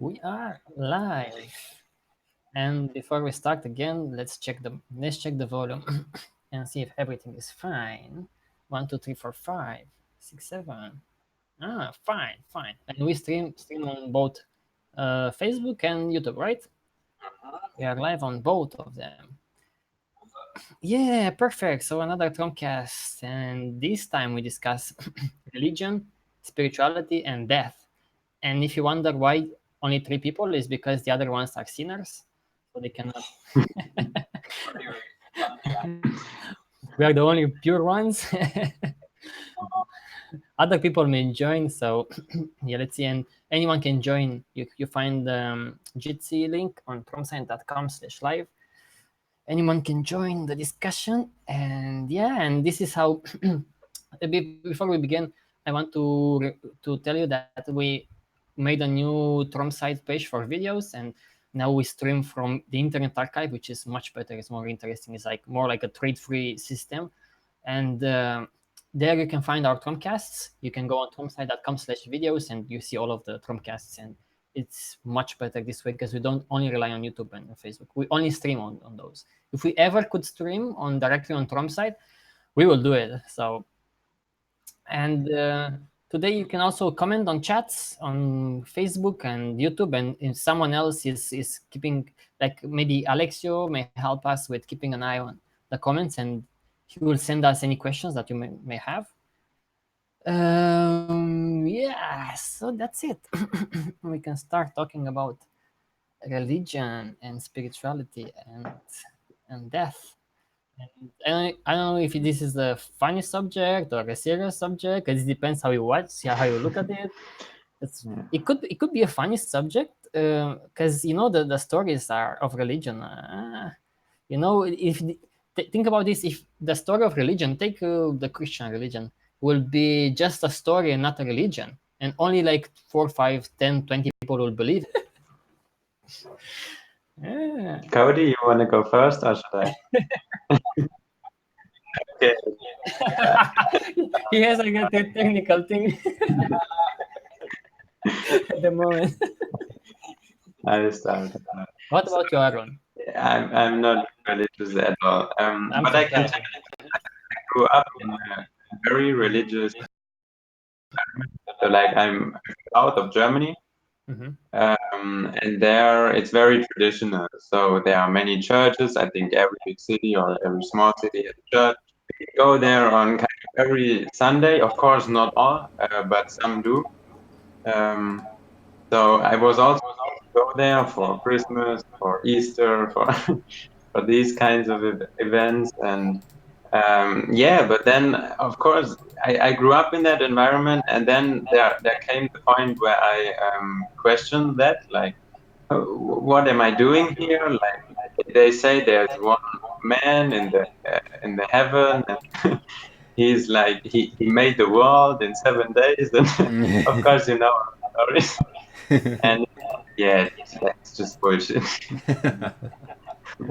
We are live. And before we start again, let's check the volume and see if everything is fine. 1, 2, 3, 4, 5, 6, 7. Fine, fine. And we stream on both Facebook and YouTube, right? We are live on both of them. Yeah, perfect. So another TROM-Cast, and this time we discuss religion, spirituality, and death. And if you wonder why only 3 people, is because the other ones are sinners, so they cannot. We are the only pure ones. Other people may join, so yeah, let's see. And anyone can join. You find the Jitsi link on tromsite.com/live. Anyone can join the discussion, and yeah, and this is how. Before we begin, I want to tell you that we made a new Trom site page for videos, and now we stream from the Internet Archive, which is much better. It's more interesting. It's like more like a trade-free system, and there you can find our Tromcasts. You can go on tromsite.com/videos, and you see all of the Tromcasts, and it's much better this way because we don't only rely on YouTube and Facebook. We only stream on those. If we ever could stream on directly on Tromsite, we will do it. So, and today you can also comment on chats on Facebook and YouTube, and if someone else is keeping, like maybe Alexio may help us with keeping an eye on the comments, and he will send us any questions that you may have. Yeah, so that's it. We can start talking about religion and spirituality and death. And I don't know if this is a funny subject or a serious subject. It depends how you watch, how you look at it. It could be a funny subject because the stories are of religion. If think about this, if the story of religion, take the Christian religion, will be just a story and not a religion, and only like 4, 5, 10, 20 people will believe it. Yeah. Cody, you want to go first or should I? Okay. He has like a technical thing at the moment. I start. What about you, Aaron? I'm not religious at all. I'm But I can tell surprised. you, I grew up in a very religious environment. So like I'm out of Germany, Mhm. and there it's very traditional. So there are many churches. I think every big city or every small city has a church. We go there on kind of every Sunday. Of course, not all, but some do. Um, So I was also go there for Christmas, for Easter, for for these kinds of events, and yeah. But then, of course, I grew up in that environment, and then there came the point where I questioned that, like, what am I doing here? Like they say, there's one man in the heaven, and he's like he made the world in 7 days, and of course, you know stories. And yeah, that's just bullshit.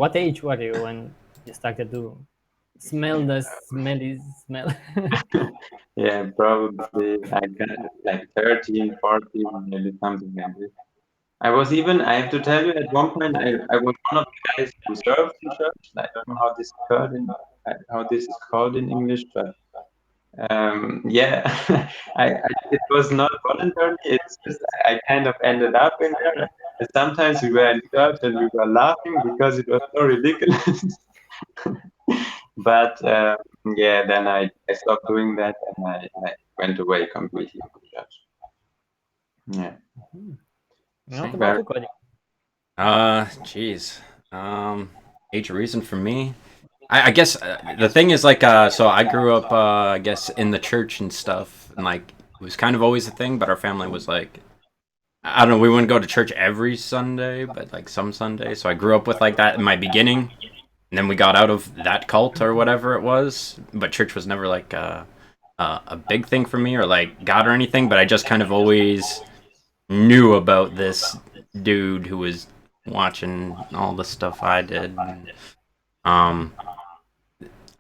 What age were you when you started to smell the smelly smell? Yeah, probably I got like 13, 14, maybe something like this. I have to tell you, at one point, I was one of the guys who served in church. I don't know how this is called in English, but yeah, it was not voluntary. It's just I kind of ended up in there. And sometimes we were in church and we were laughing because it was so ridiculous. But yeah, then I stopped doing that and I went away completely from church. Yeah, What about very. you, Cody? Geez. Age of reason for me. I guess the thing is like so I grew up I guess in the church and stuff, and like it was kind of always a thing, but our family was like I don't know, we wouldn't go to church every Sunday, but like some Sunday. So I grew up with like that in my beginning, and then we got out of that cult or whatever it was. But church was never like a big thing for me or like God or anything. But I just kind of always knew about this dude who was watching all the stuff I did. Um,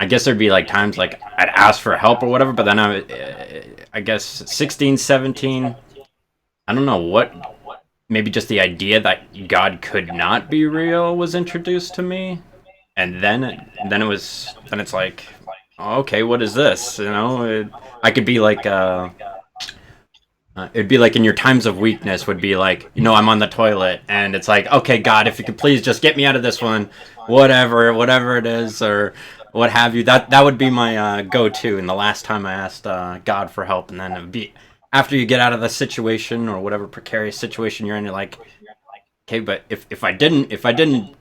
I guess there'd be like times like I'd ask for help or whatever, but then I guess 16, 17, I don't know what maybe just the idea that God could not be real was introduced to me, and then it's like, okay, what is this? I could be like it'd be like in your times of weakness would be like, I'm on the toilet and it's like, okay, God, if you could please just get me out of this one, whatever it is, or what have you. That would be my go-to. And the last time I asked God for help, and then it would be after you get out of the situation or whatever precarious situation you're in, you're like, okay, but if I didn't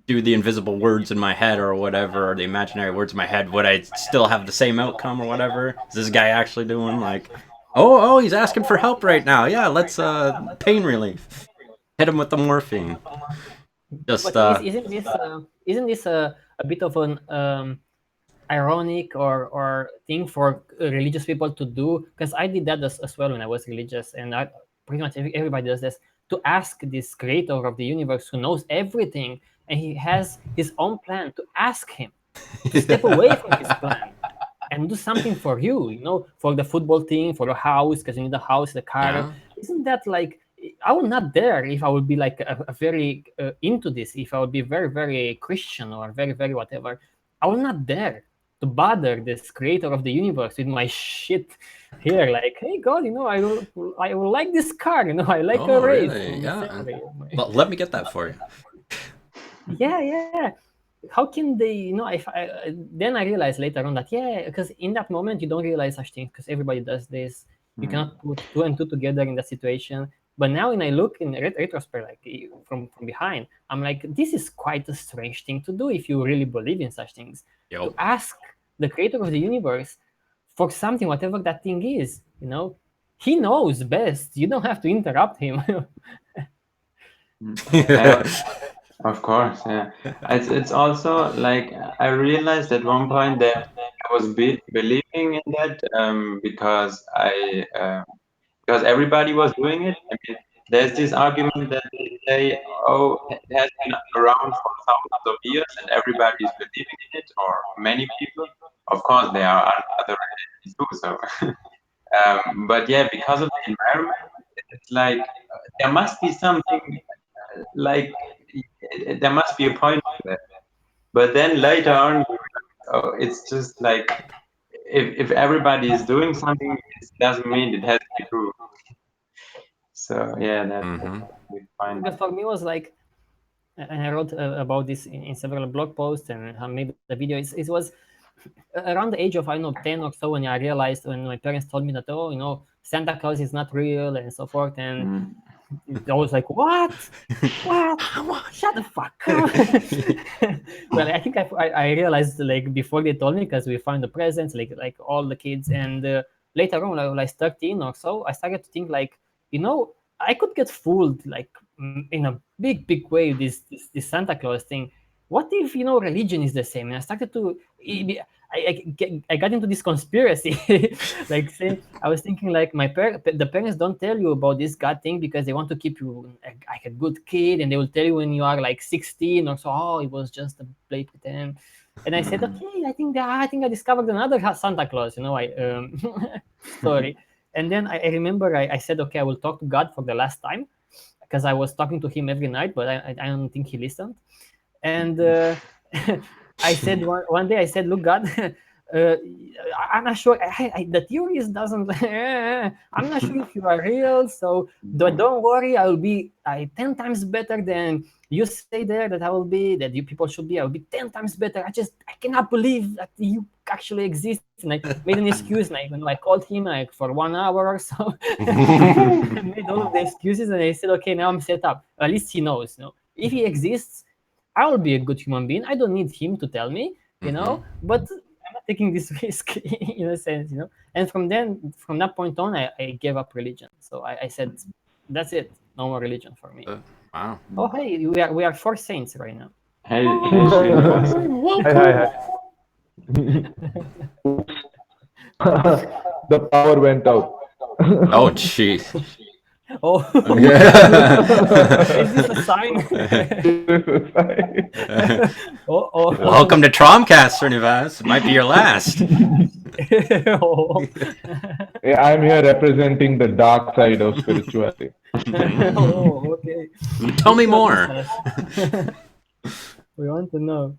do the invisible words in my head or whatever, or the imaginary words in my head, would I still have the same outcome or whatever? Is this guy actually doing like, oh, he's asking for help right now. Yeah, let's pain relief. Hit him with the morphine. Just But isn't this a bit of an ironic or thing for religious people to do? Because I did that as well when I was religious, and pretty much everybody does this, to ask this creator of the universe who knows everything, and he has his own plan, to ask him to step away from his plan and do something for you, for the football team, for the house, because you need the house, the car. Yeah. Isn't that like, I would not dare if I would be like a very into this, if I would be very, very Christian or very, very whatever. I will not dare to bother this creator of the universe with my shit here. Like, hey God, I will like this car. I like a race. Really? Yeah. Well, let me get that for you. Yeah. How can they, if then I realized later on that, because in that moment you don't realize such things, because everybody does this. You cannot put two and two together in that situation. But now when I look in retrospect, like from behind, I'm like, this is quite a strange thing to do if you really believe in such things. Yep. To ask the creator of the universe for something, whatever that thing is, he knows best. You don't have to interrupt him. Of course, yeah. It's also like I realized at one point that I was believing in that because because everybody was doing it. I mean, there's this argument that they say, oh, it has been around for thousands of years and everybody is believing in it, or many people. Of course, there are other religions too. So, but yeah, because of the environment, it's like there must be something like there must be a point to that. But then later on, it's just like if everybody is doing something, it doesn't mean it has to be true. So yeah, that's fine. But for me, it was like, and I wrote about this in several blog posts and made the video. It was around the age of 10 or so when I realized, when my parents told me that, Santa Claus is not real and so forth, and I was like, what? Shut the fuck up. Well, I think I realized, like, before they told me, because we found the presents, like all the kids, and later on, when I was 13 or so, I started to think, like, I could get fooled, like, in a big way, this Santa Claus thing. What if, religion is the same? And I started to, I got into this conspiracy. Like, say, I was thinking, like, the parents don't tell you about this God thing because they want to keep you like a good kid, and they will tell you when you are like 16 or so, oh, it was just a play pretend. And I said, okay, I think I discovered another Santa Claus, story. And then I remember I said, okay, I will talk to God for the last time, because I was talking to him every night, but I don't think he listened. And I said one day, I said, look, God, I'm not sure. The theories doesn't. I'm not sure if you are real. So don't worry. I will be 10 times better than you say there that I will be. That you people should be. I will be 10 times better. I cannot believe that you actually exist. And I made an excuse. And I called him like for 1 hour or so. I made all of the excuses, and I said, okay, now I'm set up. At least he knows. If he exists, I will be a good human being. I don't need him to tell me, but I'm not taking this risk in a sense, And from that point on, I gave up religion. So I said, that's it. No more religion for me. Wow. Oh, hey, we are 4 saints right now. Hey, Hi. The power went out. Oh, jeez. Oh, is this a sign? Oh. Welcome to TROM-Cast, Srinivas. It might be your last. Oh. Yeah, I'm here representing the dark side of spirituality. Oh, okay. Tell Please me share more. this with us. We want to know.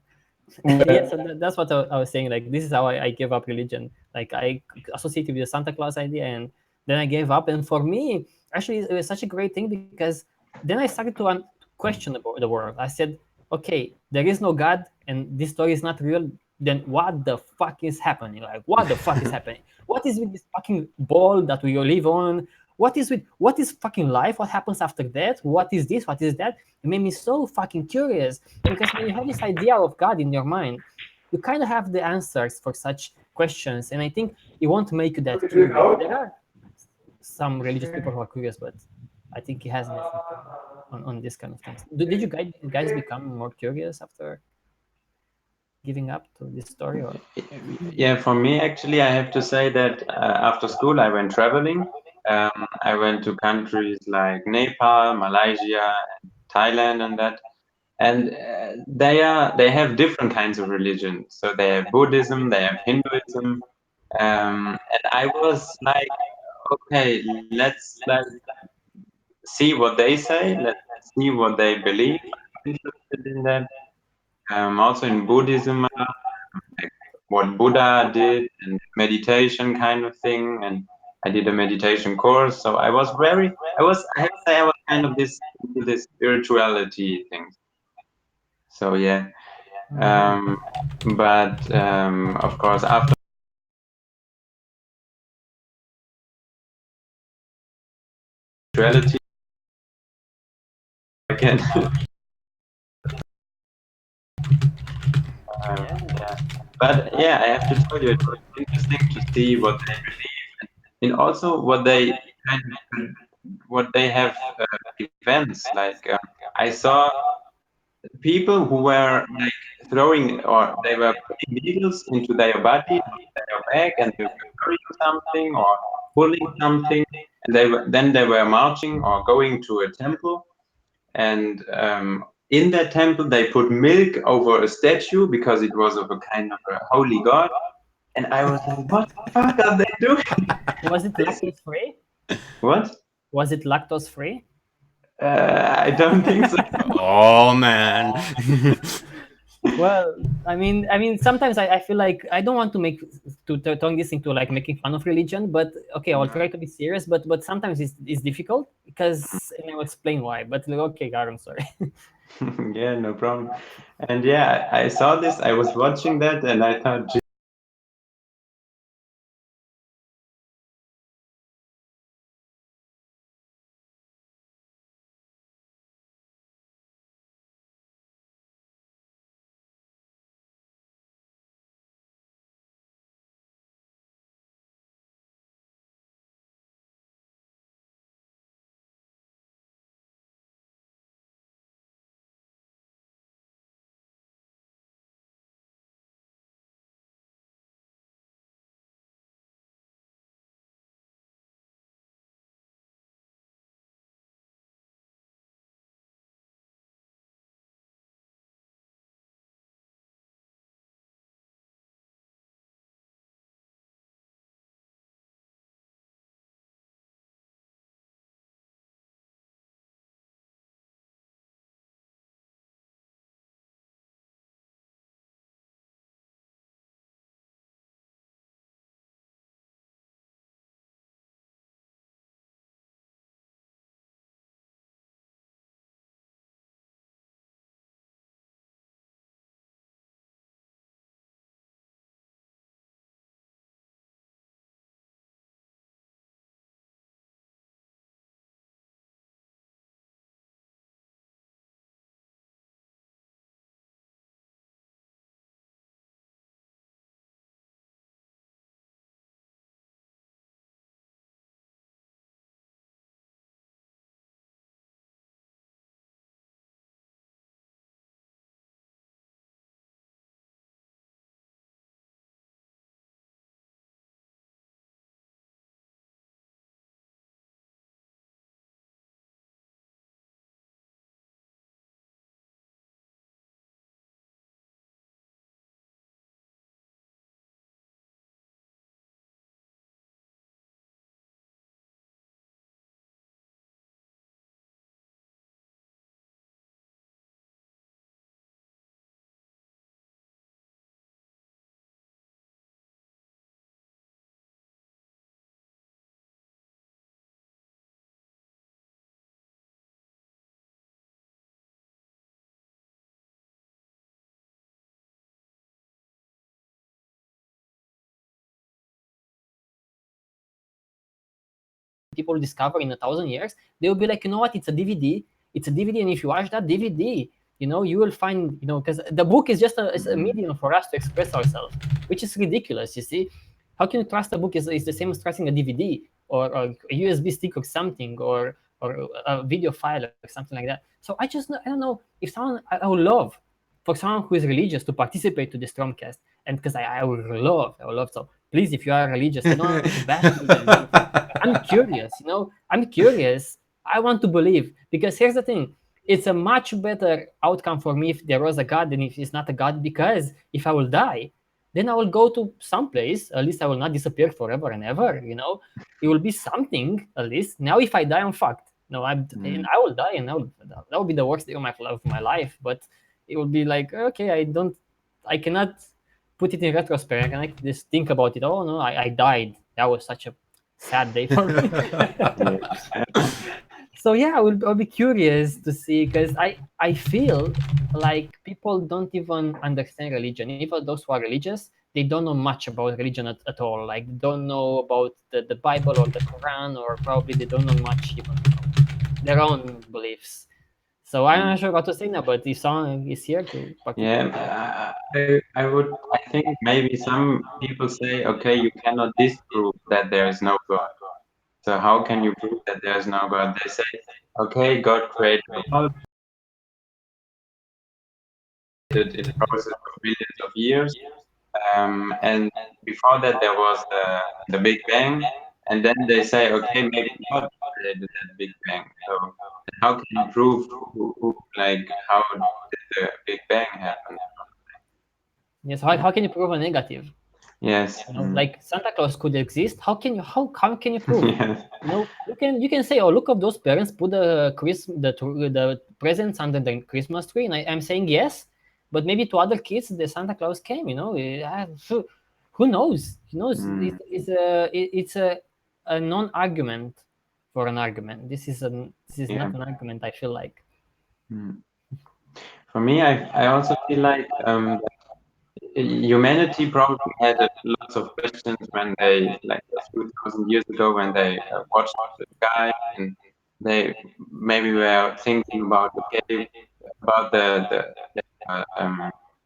Yeah, Well, so that's what I was saying. Like, this is how I gave up religion. Like, I associated with the Santa Claus idea, and then I gave up. And for me, actually, it was such a great thing because then I started to question the world. I said, okay, there is no God, and this story is not real. Then what the fuck is happening? Like, what the fuck is happening? What is with this fucking ball that we live on? What is fucking life? What happens after that? What is this? What is that? It made me so fucking curious because when you have this idea of God in your mind, you kind of have the answers for such questions, and I think it won't make you that curious. There are some religious people who are curious, but I think it has an effect on this kind of things. Did you guys become more curious after giving up to this story, or? Yeah, for me, actually, I have to say that after school, I went traveling. I went to countries like Nepal, Malaysia, and Thailand, and that. And they have different kinds of religion. So they have Buddhism, they have Hinduism, and I was like, okay, let's like see what they say. Let's see what they believe. I'm interested in that. Also in Buddhism, like what Buddha did and meditation kind of thing. And I did a meditation course. So I have to say I was kind of into this spirituality thing. So yeah. Mhm. But of course, after spirituality, again, Yeah. yeah. But yeah, I have to tell you, it was interesting to see what they believe and also kind of, what they have events. Like I saw people who were like throwing or they were putting needles into their body, their back, and they were carrying something or pulling something, and then they were marching or going to a temple. And in that temple, they put milk over a statue because it was of a kind of a holy god. And I was like, what the fuck are they doing? Was it This is lactose free? what? Was it lactose free? I don't think so. Oh man. Well, I mean, sometimes I feel like I don't want to make to turn this into like making fun of religion, but okay, I'll try to be serious. But sometimes it's difficult because, and I'll explain why. But like, okay, God, I'm sorry. Yeah, no problem. And yeah, I saw this. I was watching that, and I thought, people discover in 1,000 years, they will be like, you know what, it's a DVD. It's a DVD, and if you watch that DVD, you will find, because the book is just it's a medium for us to express ourselves, which is ridiculous. You see, how can you trust a book is the same as trusting a DVD or a USB stick or something, or a video file or something like that. So I don't know if someone I would love for someone who is religious to participate to this TROM-Cast, and because I would love. So please, if you are religious, I don't want to bash religion or anything. I'm curious, I'm curious. I want to believe, because here's the thing: it's a much better outcome for me if there was a God than if it's not a God. Because if I will die, then I will go to some place. At least I will not disappear forever and ever. It will be something at least. Now, if I die, I'm fucked. No, and I will die, and that will be the worst day of my life. But it will be like, okay, I cannot put it in retrospect. I can just think about it. Oh no, I died. That was such a sad day for me. So yeah, I'll be curious to see, because I feel like people don't even understand religion. Even those who are religious, they don't know much about religion at all. Like, they don't know about the Bible or the Quran, or probably they don't know much even their own beliefs. So I'm not sure what to say now, but if someone is here to participate. Yeah, I think maybe some people say, okay, you cannot disprove that there is no God. So how can you prove that there is no God? They say, okay, God created the world in a process of billions of years, and before that there was the Big Bang, and then they say, okay, maybe God created that Big Bang. So how can you prove like how did the Big Bang happen? Yes, how can you prove a negative? Yes. Like Santa Claus could exist. How can you prove? Yes. You can say, oh, look up those parents put the presents under the Christmas tree, and I'm saying yes, but maybe to other kids the Santa Claus came. Who knows? It's a non-argument for an argument. This is not Yeah. an argument, I feel like. For me, I also feel like humanity probably had lots of questions when they, like a few thousand years ago, when they watched the sky, and they maybe were thinking about, okay, about the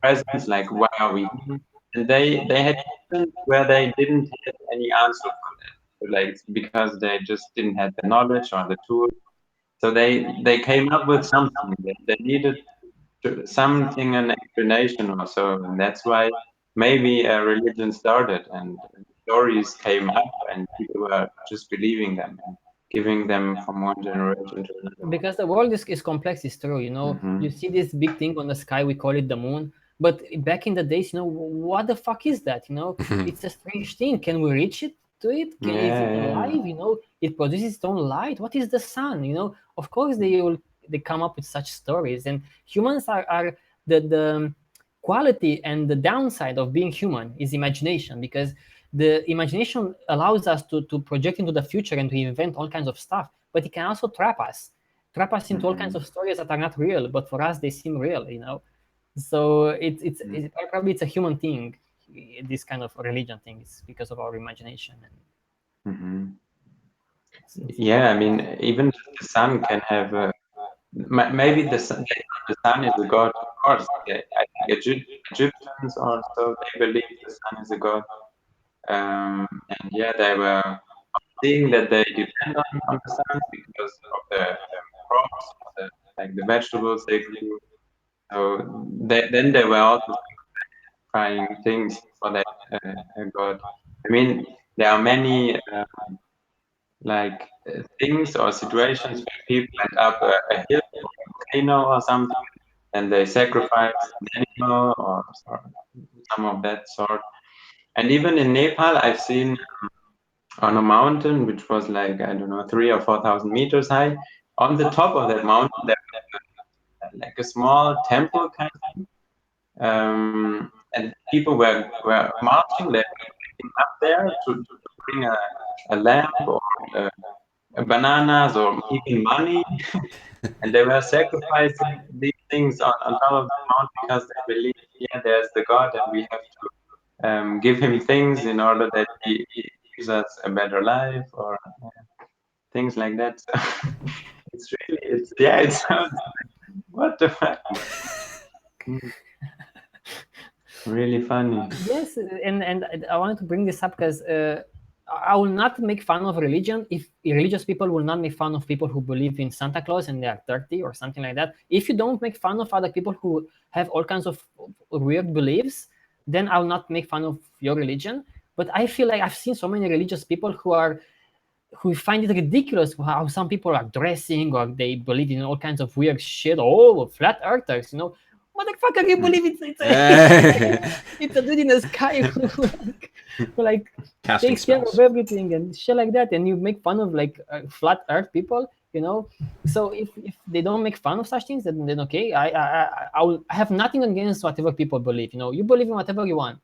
presence, like why are we here? And they had questions where they didn't have any answer for that. So, like, it's because they just didn't have the knowledge or the tools. So they came up with something. They needed something, an explanation or so, and that's why maybe a religion started, and stories came up, and people were just believing them and giving them from one generation to another. Because the world is complex, is true. You see this big thing on the sky, we call it the moon, but back in the days, what the fuck is that? It's a strange thing. Can we reach it to it? Is it Yeah, alive? It produces its own light. What is the sun? Of course they come up with such stories. And humans are the quality and the downside of being human is imagination, because the imagination allows us to project into the future and to invent all kinds of stuff, but it can also trap us into all kinds of stories that are not real, but for us they seem real. So it's a human thing. This kind of religion thing is because of our imagination. hmm yeah. I mean, even the sun can have a. Maybe the sun is a god. Of course, I think Egyptians also, they believe the sun is a god. And yeah, they were seeing that they depend on the sun because of the crops, like the vegetables they grew. So then they were also trying things for that god. I mean, there are many things or situations where people went up a hill or a volcano or something, and they sacrificed an animal or some of that sort. And even in Nepal, I've seen on a mountain which was like, I don't know, 3 or 4 thousand meters high. On the top of that mountain, there was like a small temple kind of thing. And people were marching. They were getting up there to bring a lamp or uh, bananas or even money. And they were sacrificing these things on top of the mountain because they believe, yeah, there's the God, and we have to give him things in order that he gives us a better life. Or things like that. So it's really, it sounds what the fuck. Really funny. Yes, and I wanted to bring this up because I will not make fun of religion if religious people will not make fun of people who believe in Santa Claus and they are 30 or something like that. If you don't make fun of other people who have all kinds of weird beliefs, then I'll not make fun of your religion. But I feel like I've seen so many religious people who find it ridiculous how some people are dressing or they believe in all kinds of weird shit. Oh, flat earthers, motherfucker, you believe it's a dude in the sky who like Casting takes care spells. of everything and shit like that, and you make fun of like flat earth people. So if they don't make fun of such things, then okay. I have nothing against whatever people believe. You believe in whatever you want.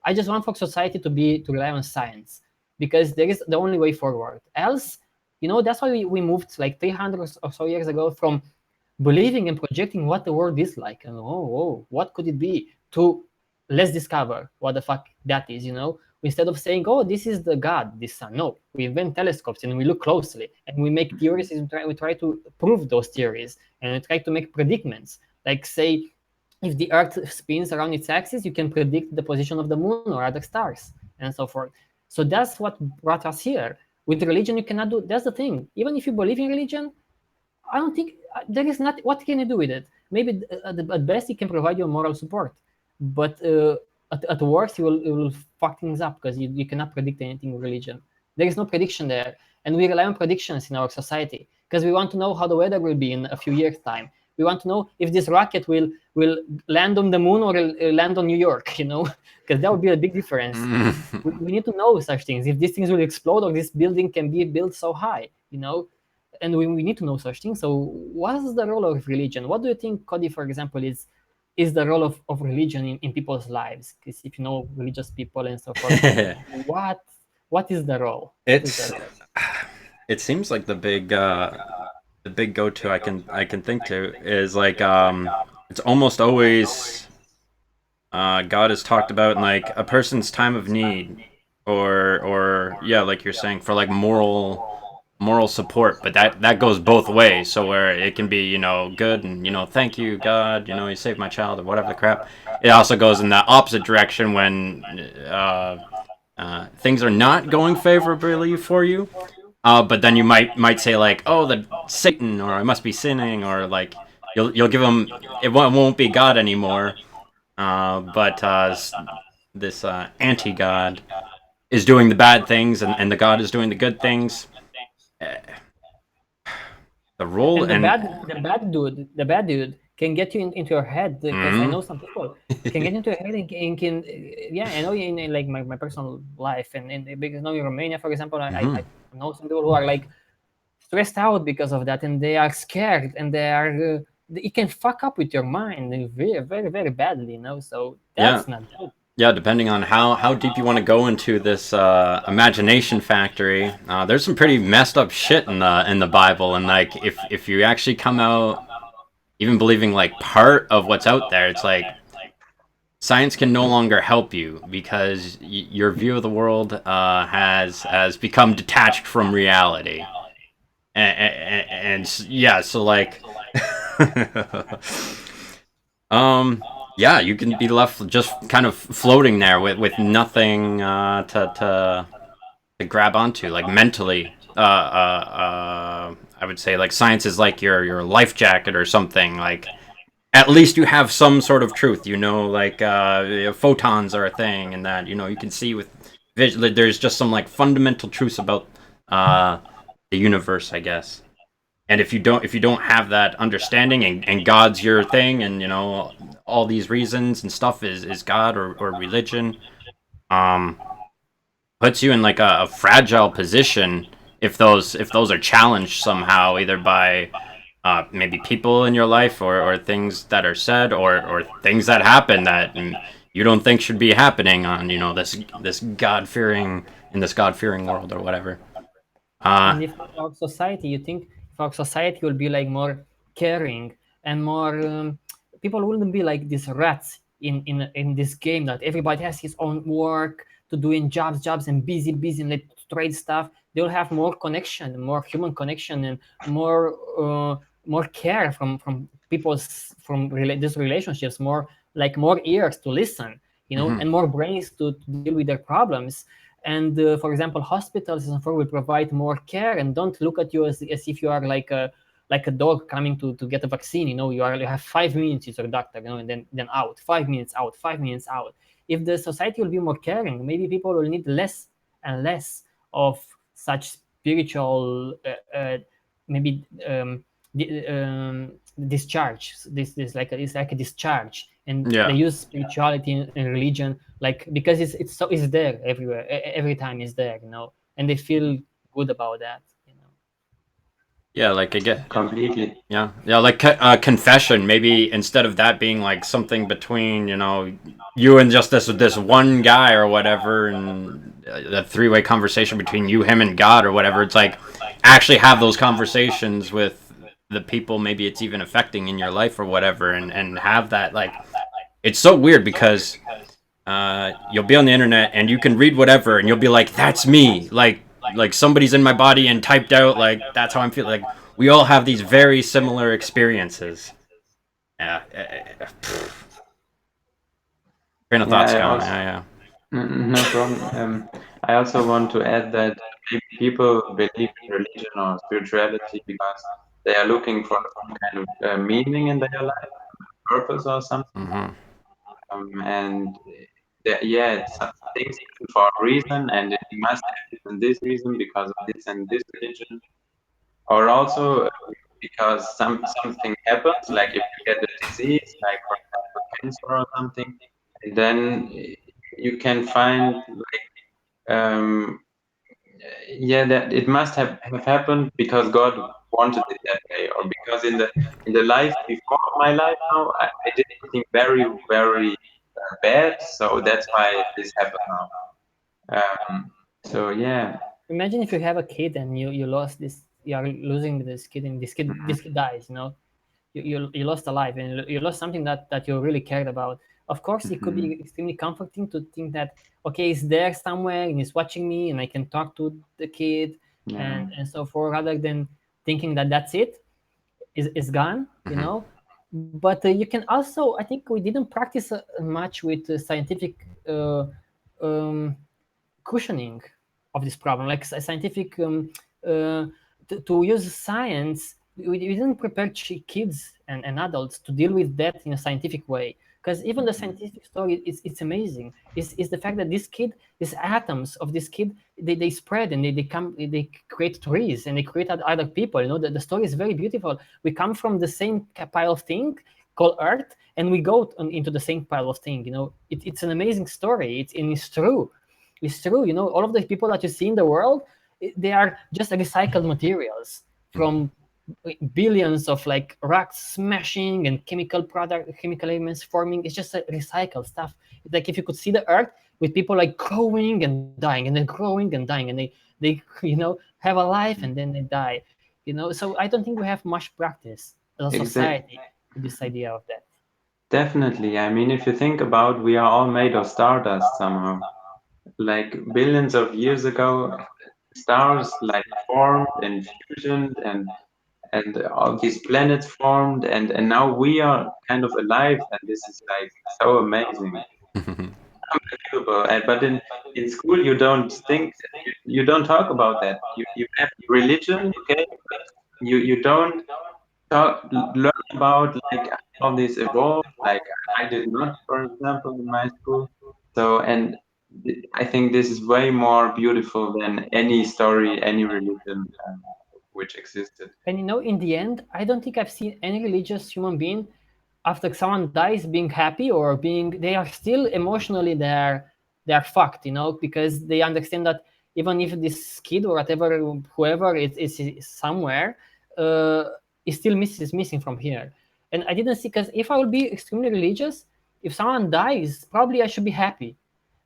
I just want for society to rely on science, because there is the only way forward. Else, that's why we moved like 300 or so years ago from believing and projecting what the world is like, and what could it be, to let's discover what the fuck that is. Instead of saying, oh, this is the god, this sun. No, we invent telescopes and we look closely and we make theories, and we try to prove those theories, and we try to make predicaments, like say, if the earth spins around its axis, you can predict the position of the moon or other stars, and so forth. So that's what brought us here. With religion, you cannot do. That's the thing. Even if you believe in religion, I don't think there is not. What can you do with it? Maybe at best, it can provide you moral support, but at worst, you will fuck things up, because you cannot predict anything in religion. There is no prediction there, and we rely on predictions in our society because we want to know how the weather will be in a few years' time. We want to know if this rocket will land on the moon or land on New York. Because that would be a big difference. We need to know such things. If these things will explode, or this building can be built so high. And we need to know such things. So what is the role of religion? What do you think, Cody, for example, is the role of religion in people's lives? Because if you know religious people and so forth, what is the role? It seems like the big go-to I can think to is like it's almost always God is talked about in like a person's time of need, or yeah, like you're saying, for like moral support. But that goes both ways. So where it can be, good, and thank you God, you saved my child, or whatever the crap. It also goes in the opposite direction when things are not going favorably for you. But then you might say like, oh, the Satan, or I must be sinning, or like you'll give him, it won't be God anymore. But this anti-God is doing the bad things, and the God is doing the good things. The role and the bad dude can get you into your head, because I know some people can get into your head and can, yeah, I know in like my personal life, and because in Romania, for example, I know some people who are like stressed out because of that, and they are scared, and they are it can fuck up with your mind very, very, very badly, so that's not good. Yeah, depending on how deep you want to go into this imagination factory, there's some pretty messed up shit in the Bible, and like if you actually come out even believing like part of what's out there, it's like science can no longer help you, because your view of the world has become detached from reality, and yeah, so like. Yeah, you can be left just kind of floating there with nothing to grab onto, like mentally. I would say like science is like your life jacket or something. Like at least you have some sort of truth, like photons are a thing, and that you can see with there's just some like fundamental truths about the universe, I guess. And if you don't have that understanding, and God's your thing, and all these reasons and stuff is God or religion, puts you in like a fragile position if those are challenged somehow, either by maybe people in your life, or things that are said, or things that happen that you don't think should be happening on this God-fearing world or whatever. And if our society, you think if our society will be like more caring and more, people wouldn't be like these rats in this game that everybody has his own work to doing jobs and busy and like trade stuff. they will have more connection, more human connection, and more care from people's these relationships, more ears to listen, and more brains to deal with their problems. And for example, hospitals and so forth will provide more care and don't look at you as if you are like a dog coming to get a vaccine. You have 5 minutes with your doctor, and then out, 5 minutes out, 5 minutes out. If the society will be more caring, maybe people will need less and less of such spiritual maybe discharge. This like it's like a discharge, and they Yeah. use spirituality and religion because it's there everywhere. Every time it's there, and they feel good about that. Yeah, like I get. Completely. Yeah, yeah, like confession. Maybe instead of that being like something between you and just this one guy or whatever, and a three-way conversation between you, him, and God or whatever. It's like actually have those conversations with the people maybe it's even affecting in your life or whatever, and have that like. It's so weird because you'll be on the internet and you can read whatever and you'll be like, that's me, like somebody's in my body and typed out like that's how I'm feeling. Like we all have these very similar experiences. Yeah. Train of Yeah, thoughts I gone. also, Yeah, no problem. I also want to add that maybe people believe in religion or spirituality because they are looking for some kind of meaning in their life, purpose or something. yeah. And yeah, things happen for a reason, and it must happen this reason because of this and this religion, or also because something happens, like if you get a disease, like for example cancer or something, and then you can find um, yeah, that it must have happened because God wanted it that way, or because in the life before my life now, I did something very very bad, so that's why this happened now. So yeah. Imagine if you have a kid and you lost this, you are losing this kid, and this kid dies. You lost a life, and you lost something that you really cared about. Of course, it could Mhm. be extremely comforting to think that, okay, it's there somewhere and it's watching me and I can talk to the kid, Yeah, and so forth, rather than thinking that that's it, is gone. Hmm. But you can also, I think we didn't practice much with scientific uh, um, cushioning of this problem, like scientific to use science. We didn't prepare kids and adults to deal with that in a scientific way, because even the mhm, scientific story it's amazing. Is the fact that this kid, these atoms of this kid, they spread and they create trees and they create other people. The story is very beautiful. We come from the same pile of thing called earth, and we go into the same pile of thing. It's an amazing story. It's true. It's true. All of the people that you see in the world, they are just recycled materials from billions of like rocks smashing and chemical elements forming. It's just recycled stuff. It's like if you could see the earth with people like growing and dying and then growing and dying, and they have a life and then they die. So I don't think we have much practice as a exact. society with this idea of that. Definitely. I mean, if you think about, we are all made of stardust somehow. Like billions of years ago, stars like formed and fusioned, and all these planets formed, and now we are kind of alive, and this is like so amazing. Unbelievable. But in school, you don't think, you don't talk about that. You have religion, okay, but you don't learn about like how this evolved. Like I did not, for example, in my school. So, and I think this is way more beautiful than any story, any religion which existed. And in the end, I don't think I've seen any religious human being after someone dies being happy or being. They are still emotionally they're fucked, because they understand that even if this kid or whatever, whoever is somewhere, uh, is still is missing from here. And I didn't see, because if I would be extremely religious, if someone dies, probably I should be happy,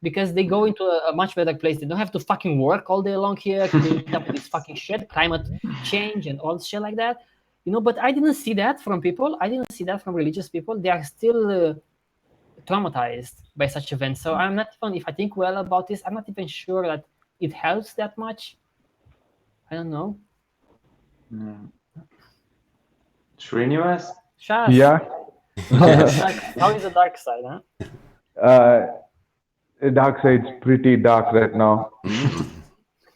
because they go into a much better place. They don't have to fucking work all day long here to deal with this fucking shit, climate change and all shit like that. But I didn't see that from people. I didn't see that from religious people. They are still traumatized by such events. So I'm not even, if I think well about this, I'm not even sure that it helps that much. I don't know. Srinivas? Shas. Yeah. How is the dark side, huh? The dark side's pretty dark right now.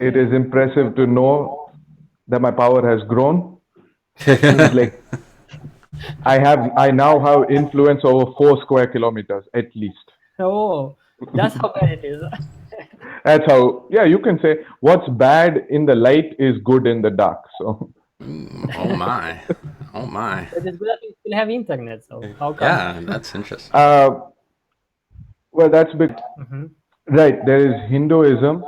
It is impressive to know that my power has grown. It's like I now have influence over 4 square kilometers at least. Oh, that's how bad it is. That's how, yeah, you can say what's bad in the light is good in the dark. So, Oh my. Oh my. But it's good that we still have internet, so how come? Yeah, that's interesting. well, that's big. Mhm. Right. There is Hinduism,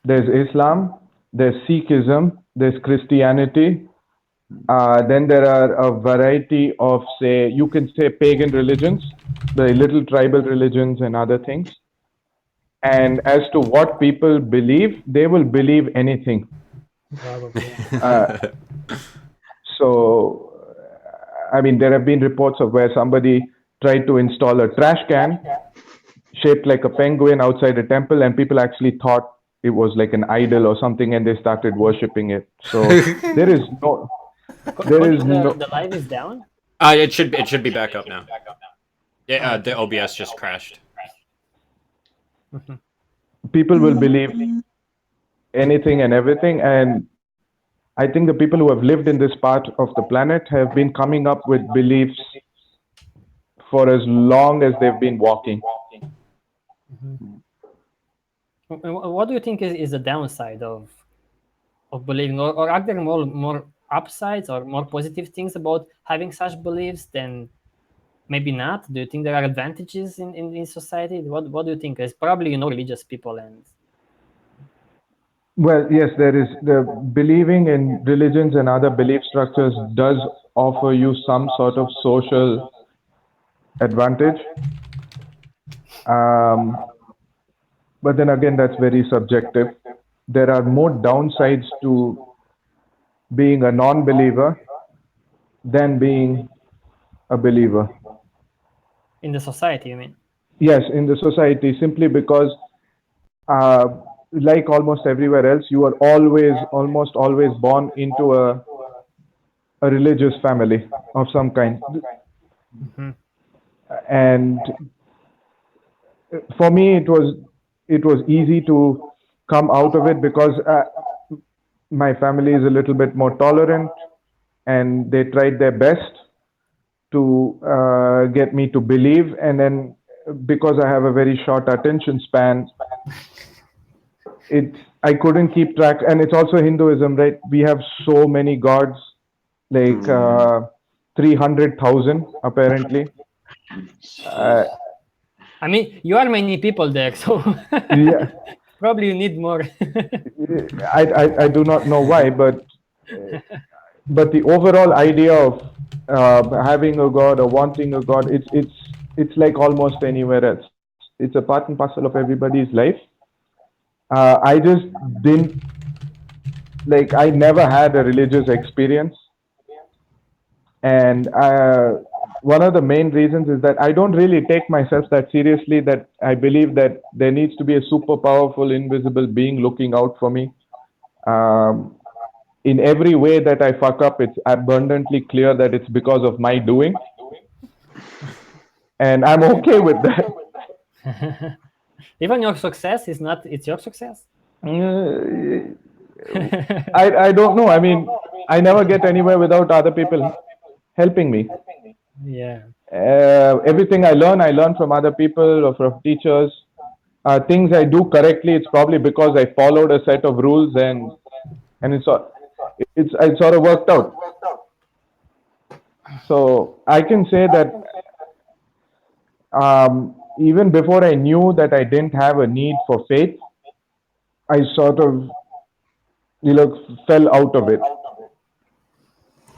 there's Islam, there's Sikhism, there's Christianity. Then there are a variety of, say, you can say pagan religions, the little tribal religions and other things. And as to what people believe, they will believe anything. Probably. So, I mean, there have been reports of where somebody tried to install a trash can shaped like a penguin outside a temple, and people actually thought it was like an idol or something, and they started worshipping it. So there is no, there is no. The live is down. It should be back up now. Yeah, the OBS just crashed. People will believe anything and everything, and I think the people who have lived in this part of the planet have been coming up with beliefs for as long as they've been walking. What do you think is the downside of believing, or are there more upsides or more positive things about having such beliefs than maybe not? Do you think there are advantages in society? What do you think? It's probably religious people and Well, yes, there is the believing in religions and other belief structures does offer you some sort of social advantage. But then again, that's very subjective. There are more downsides to being a non believer than being a believer. in the society, you mean? Yes, in the society, simply because, uh, like almost everywhere else, you are almost always born into a religious family of some kind. And for me, it was easy to come out of it because my family is a little bit more tolerant, and they tried their best to get me to believe. And then because I have a very short attention span, I couldn't keep track. And it's also Hinduism, right? We have so many gods, like 300,000 apparently. I mean, you are many people there, so Yeah, probably you need more. I do not know why, but the overall idea of having a god or wanting a god, it's like almost anywhere else. It's a part and parcel of everybody's life. I just didn't like. I never had a religious experience, and one of the main reasons is that I don't really take myself that seriously. That I believe that there needs to be a super powerful, invisible being looking out for me. In every way that I fuck up, it's abundantly clear that it's because of my doing, and I'm okay with that. Even your success is not, it's your success. I don't know. I mean, I never get anywhere without other people helping me. Yeah. Everything I learn from other people or from teachers. Things I do correctly, it's probably because I followed a set of rules, and it's sort of worked out. So I can say that even before I knew that I didn't have a need for faith, I sort of fell out of it.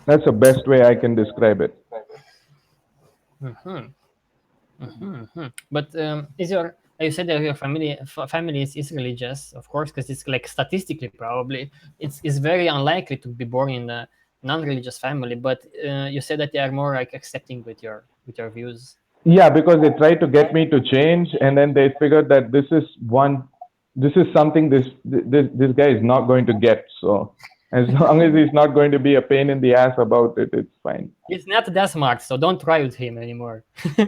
That's the best way I can describe it. But is your, you said that your family is religious, of course, because it's like statistically probably it's very unlikely to be born in a non-religious family. But you said that they are more like accepting with your views. Yeah, because they tried to get me to change, and then they figured that this is something this guy is not going to get. So As long as he's not going to be a pain in the ass about it, it's fine. He's not that smart, so don't try with him anymore.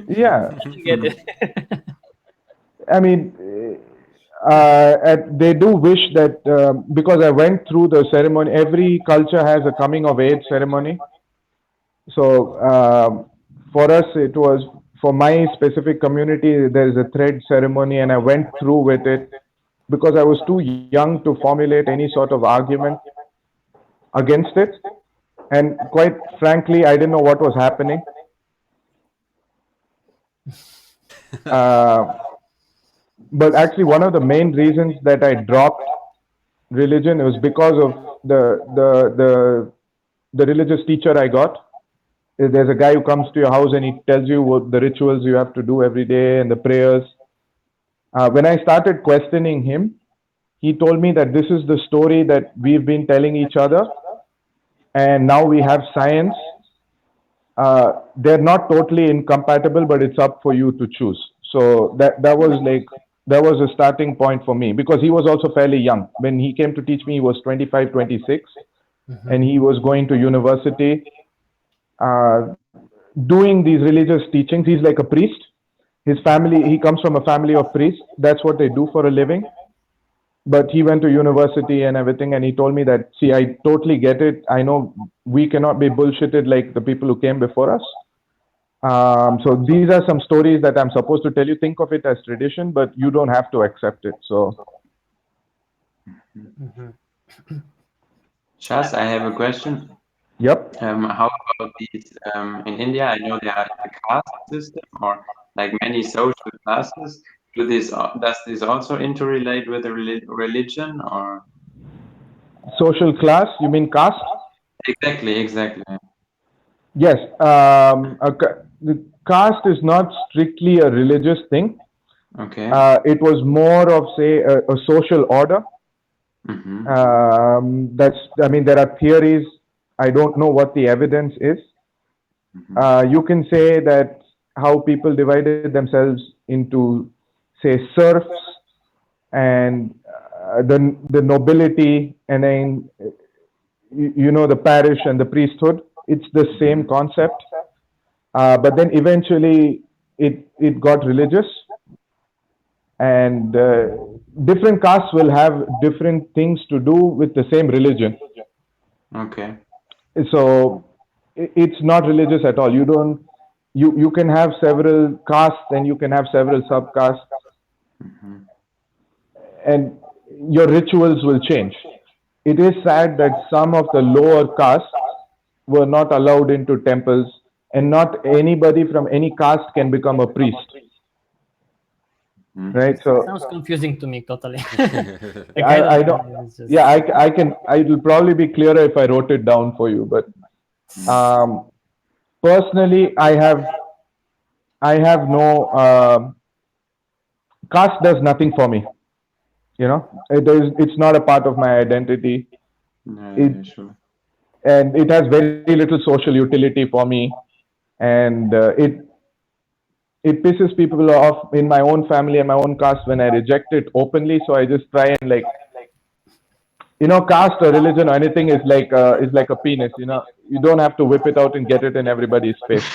Yeah, Get it? I mean, they do wish that because I went through the ceremony. Every culture has a coming of age ceremony. So for us, it was for my specific community. There is a thread ceremony, and I went through with it because I was too young to formulate any sort of argument against it. And quite frankly, I didn't know what was happening. But actually, one of the main reasons that I dropped religion was because of the religious teacher I got. There's a guy who comes to your house and he tells you what the rituals you have to do every day and the prayers. When I started questioning him, he told me that this is the story that we've been telling each other, and now we have science. They're not totally incompatible, but it's up for you to choose. So that was a starting point for me, because he was also fairly young when he came to teach me. He was 25, 26, and he was going to university, doing these religious teachings. He's like a priest. His family, he comes from a family of priests. That's what they do for a living. But he went to university and everything, and he told me that, see, I totally get it. I know we cannot be bullshitted like the people who came before us. So these are some stories that I'm supposed to tell you. Think of it as tradition, but you don't have to accept it. So, Shaz, I have a question. yep. How about these in India? I know there are the caste system, or like many social classes. Does this also interrelate with the religion, or? Social class, you mean caste? Exactly. Yes. The caste is not strictly a religious thing. Okay. It was more of, say, a social order. I mean, there are theories. I don't know what the evidence is. You can say that how people divided themselves into, say, serfs and the nobility, and then the parish and the priesthood. It's the same concept, but then eventually it got religious, and different castes will have different things to do with the same religion. Okay. So it's not religious at all. You can have several castes and you can have several subcastes, and your rituals will change. It is sad that some of the lower castes were not allowed into temples, and not anybody from any caste can become a priest. Right? So Sounds confusing to me totally. I don't. Yeah, I can. It will probably be clearer if I wrote it down for you. But personally, I have no caste does nothing for me. It's not a part of my identity. Sure. And it has very little social utility for me, and it pisses people off in my own family and my own caste when I reject it openly. So I just try and caste or religion or anything is like a penis. You don't have to whip it out and get it in everybody's face.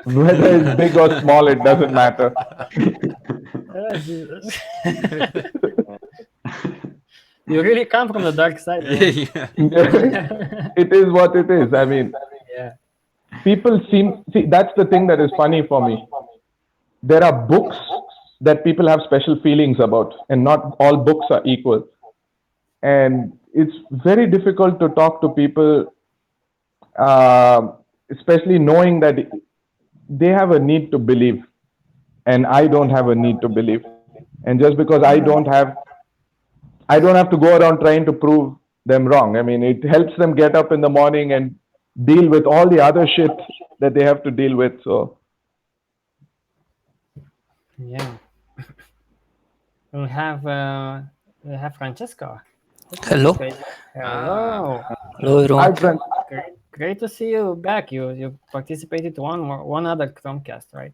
Whether it's big or small, it doesn't matter. Oh, Jesus. You really come from the dark side. It is what it is. I mean, Yeah. people see, that's the thing that is funny for me. There are books that people have special feelings about, and not all books are equal. And it's very difficult to talk to people, especially knowing that they have a need to believe, and I don't have a need to believe. And just because I don't have to go around trying to prove them wrong. I mean, it helps them get up in the morning and deal with all the other shit that they have to deal with. So Yeah. We have Francesco. Hello. Hello. Hello, everyone. hi, friend. Great to see you back. You participated one other TROM-Cast, right?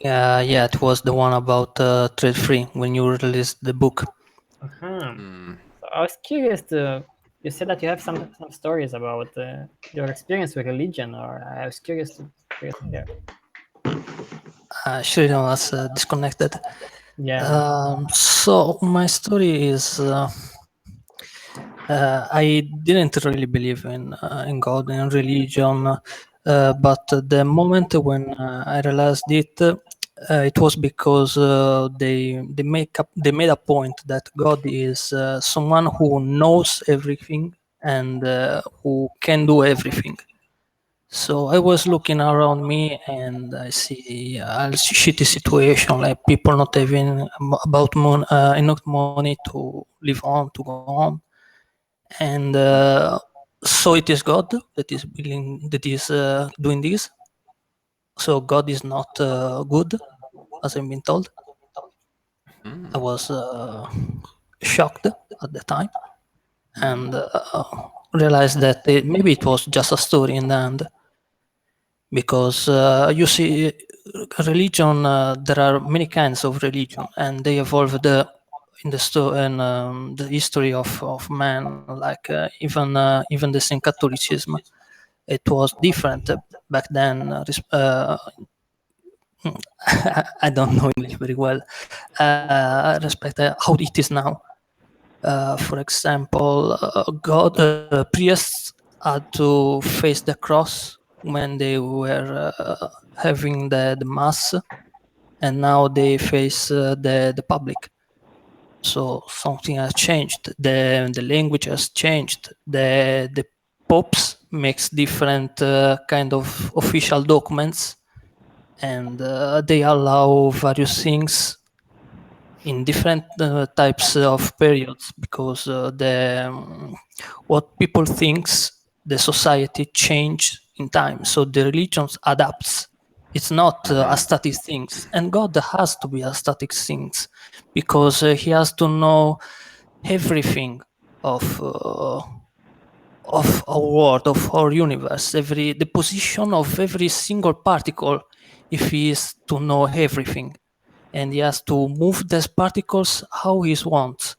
Yeah, it was the one about trade free when you released the book. So I was curious to you said that you have some stories about your experience with religion, or I was curious to hear. Sheridan was disconnected. Yeah. So my story is I didn't really believe in God and religion, but the moment when I realized it was because they made a point that God is someone who knows everything and who can do everything. So I was looking around me and I see a shitty situation, like people not having enough money to live on, to go on, and so it is God that is doing this. So God is not good, as I've been told. I was shocked at the time and realized that maybe it was just a story in the end. Because you see, religion, there are many kinds of religion, and they evolved in the history of man. Like even the same Catholicism, it was different back then. I don't know English very well. Respect how it is now. For example, priests had to face the cross when they were having the mass, and now they face the public. So something has changed. The language has changed. The popes makes different kind of official documents, and they allow various things in different types of periods because what people thinks the society change in time, so the religions adapts. It's not a static things, and God has to be a static things because he has to know everything of our world, of our universe, the position of every single particle, if he is to know everything, and he has to move these particles how he wants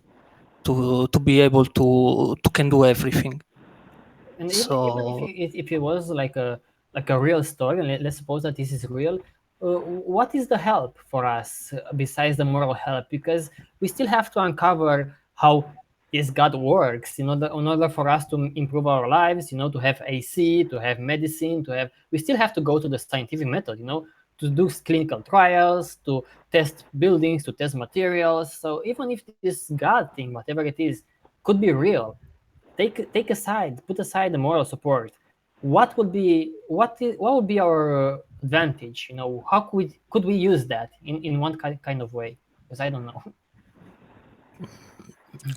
to be able to can do everything. And even So if it was like a real story, and let's suppose that this is real, what is the help for us besides the moral help? Because we still have to uncover how this God works, in order for us to improve our lives, to have AC, to have medicine, we still have to go to the scientific method, to do clinical trials, to test buildings, to test materials. So even if this God thing, whatever it is, could be real, put aside the moral support. What would be our advantage? How could we use that in one kind of way? Because I don't know.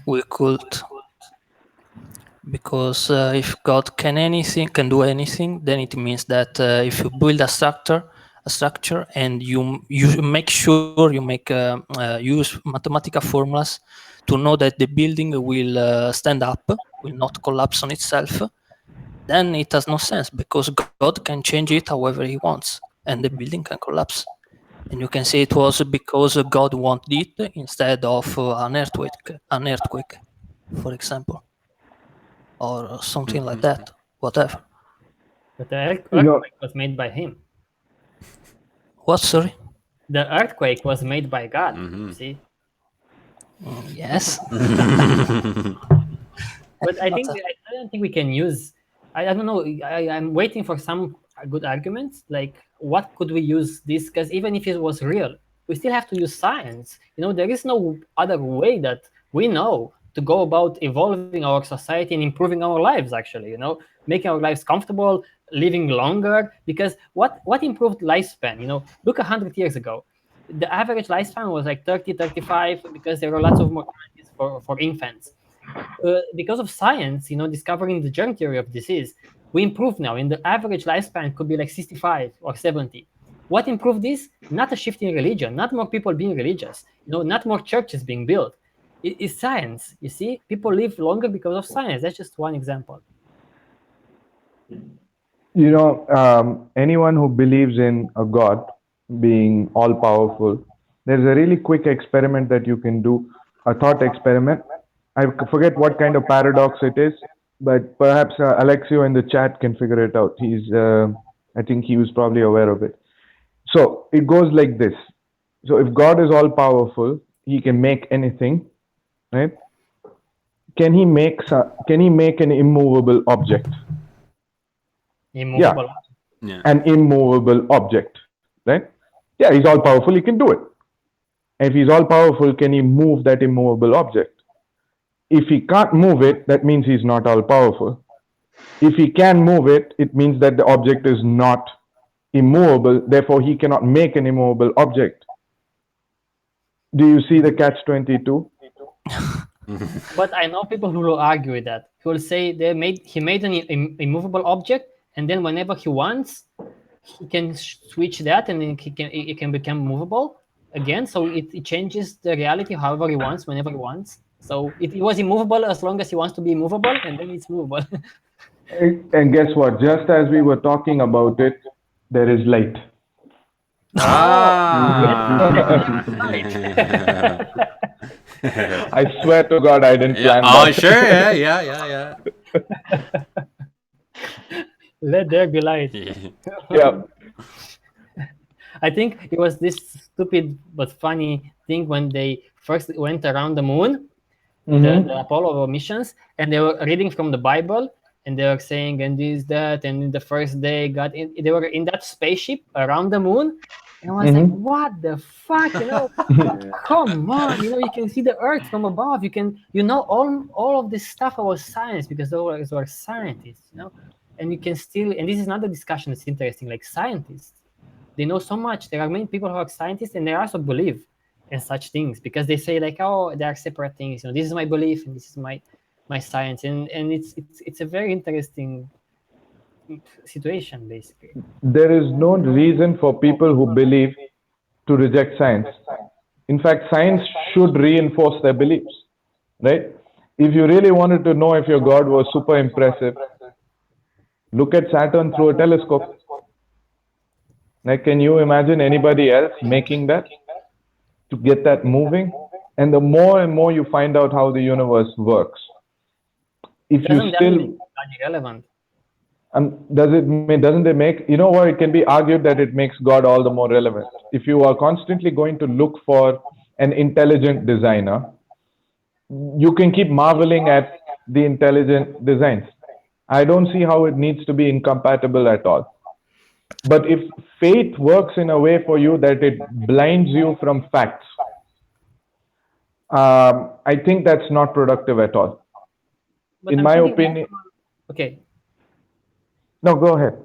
we could, because if God can do anything, then it means that if you build a structure, and you make sure you make use mathematical formulas to know that the building will stand up, will not collapse on itself, then it has no sense because God can change it however he wants, and the building can collapse. And you can say it was because God wanted it instead of an earthquake, for example, or something like that, whatever. But the You know, earthquake was made by him. What? Sorry. The earthquake was made by God. See, Yes. but I But, think I don't think we can use. I don't know. I'm waiting for some good arguments. Like, what could we use this? Because even if it was real, we still have to use science. There is no other way that we know to go about evolving our society and improving our lives. Actually, making our lives comfortable, living longer. Because what improved lifespan? Look 100 years ago. The average lifespan was like 30, 35 because there were lots of mortalities for infants. Because of science, discovering the germ theory of disease, we improve now, and the average lifespan could be like 65 or 70. What improved this? Not a shift in religion, not more people being religious, not more churches being built. It's science. You see, people live longer because of science. That's just one example. anyone who believes in a God being all powerful, there's a really quick experiment that you can do, a thought experiment. I forget what kind of paradox it is. but perhaps Alexio in the chat can figure it out. I think he was probably aware of it. So it goes like this. So if God is all powerful, he can make anything, right? Can he make an immovable object? Immovable. Yeah. An immovable object, right? Yeah, he's all powerful, he can do it. And if he's all powerful, can he move that immovable object? If he can't move it, that means he's not all powerful. If he can move it, it means that the object is not immovable, therefore he cannot make an immovable object. Do you see the catch 22? But I know people who will argue with that. Who will say he made an immovable object, and then whenever he wants, he can switch that, and then it can become movable again. So it changes the reality however he wants, whenever he wants. So it was immovable as long as he wants to be immovable, and then it's movable. And guess what? Just as we were talking about it, there is light. I swear to God, I didn't plan that. Oh, sure. Yeah. Let there be light. Yeah. I think it was this stupid but funny thing when they first went around the moon, the Apollo missions, and they were reading from the Bible, and they were saying, and this, that, and in the first day, they were in that spaceship around the moon. And I was like, what the fuck, come on, you can see the Earth from above. All of this stuff about science because they were scientists, and you can still, and this is another discussion that's interesting, like scientists, they know so much. There are many people who are scientists and they also believe in such things because they say like, oh, they are separate things. This is my belief and this is my science, and it's a very interesting situation basically. There is no reason for people who believe to reject science. In fact, science should reinforce their beliefs, right? If you really wanted to know if your God was super impressive, look at Saturn through a telescope. Like, can you imagine anybody else making that to get that moving? And the more and more you find out how the universe works, if Doesn't you that still make God irrelevant? doesn't it make, what, it can be argued that it makes God all the more relevant. If you are constantly going to look for an intelligent designer, you can keep marveling at the intelligent designs. I don't see how it needs to be incompatible at all. But if faith works in a way for you that it blinds you from facts, I think that's not productive at all. But in I'm my thinking opinion. Okay. No, go ahead.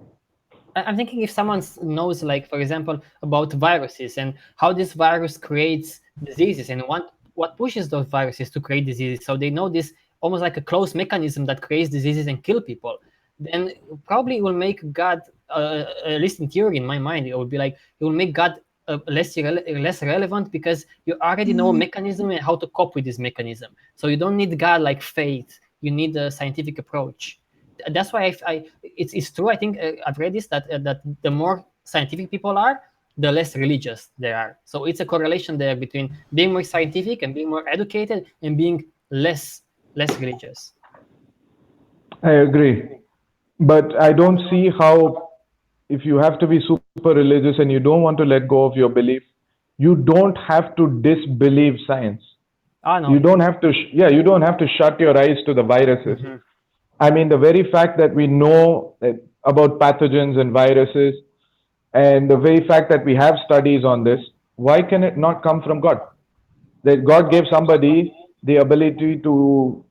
I'm thinking if someone knows, like, for example, about viruses and how this virus creates diseases and what pushes those viruses to create diseases, so they know this almost like a closed mechanism that creates diseases and kill people, then probably it will make God, at least in theory, in my mind, it will be like, it will make God less relevant because you already know a mechanism and how to cope with this mechanism. So you don't need God like faith, you need a scientific approach. That's why it's true. I think I've read this that the more scientific people are, the less religious they are. So it's a correlation there between being more scientific and being more educated and being less religious. I agree, but I don't see how, if you have to be super religious and you don't want to let go of your belief, you don't have to disbelieve science. No. You don't have to. You don't have to shut your eyes to the viruses. I mean, the very fact that we know about pathogens and viruses, and the very fact that we have studies on this, why can it not come from God? That God gave somebody the ability to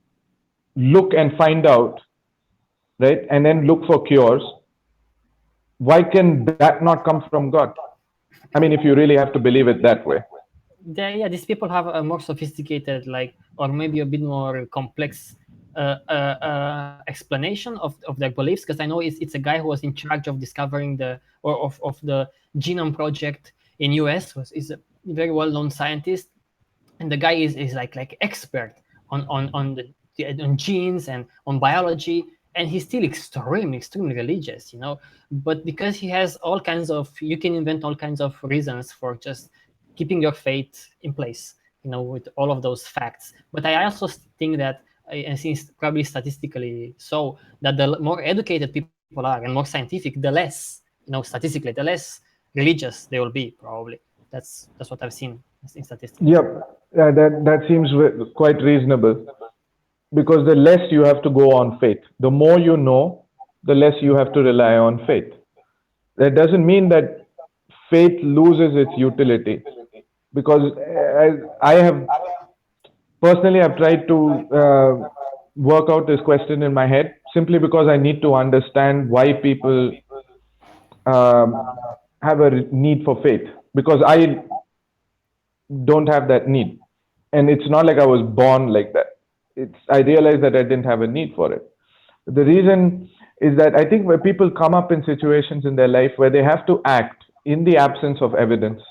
look and find out, right? And then look for cures. Why can that not come from God? I mean, if you really have to believe it that way. These people have a more sophisticated, or maybe a bit more complex explanation of their beliefs, because I know it's a guy who was in charge of discovering of the genome project in US. Is a very well-known scientist, and the guy is like expert on genes and on biology, and he's still extremely religious, but because he has you can invent all kinds of reasons for just keeping your faith in place, with all of those facts. But I also think that and since probably statistically so, that the more educated people are and more scientific, the less, statistically, the less religious they will be, probably. That's what I've seen in statistics. Yep, that seems quite reasonable, because the less you have to go on faith. The more you know, the less you have to rely on faith. That doesn't mean that faith loses its utility, because I have personally, I've tried to work out this question in my head, simply because I need to understand why people um, have a need for faith, because I don't have that need. And it's not like I was born like that. I realized that I didn't have a need for it. The reason is that I think where people come up in situations in their life where they have to act in the absence of evidence,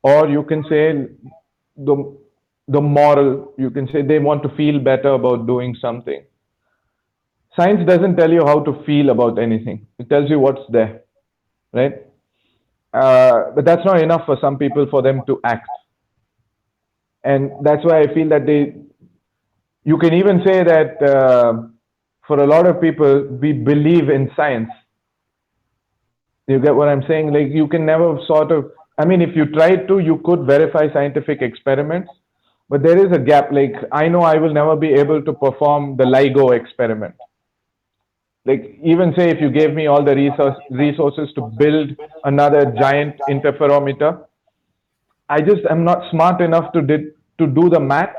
or you can say the moral, you can say they want to feel better about doing something. Science doesn't tell you how to feel about anything. It tells you what's there, right? But that's not enough for some people for them to act. And that's why I feel that you can even say that for a lot of people, we believe in science. You get what I'm saying? Like, you can never sort of, I mean, if you tried to, you could verify scientific experiments, but there is a gap. Like, I know I will never be able to perform the LIGO experiment. Like, even say if you gave me all the resources to build another giant interferometer, I just am not smart enough to do the math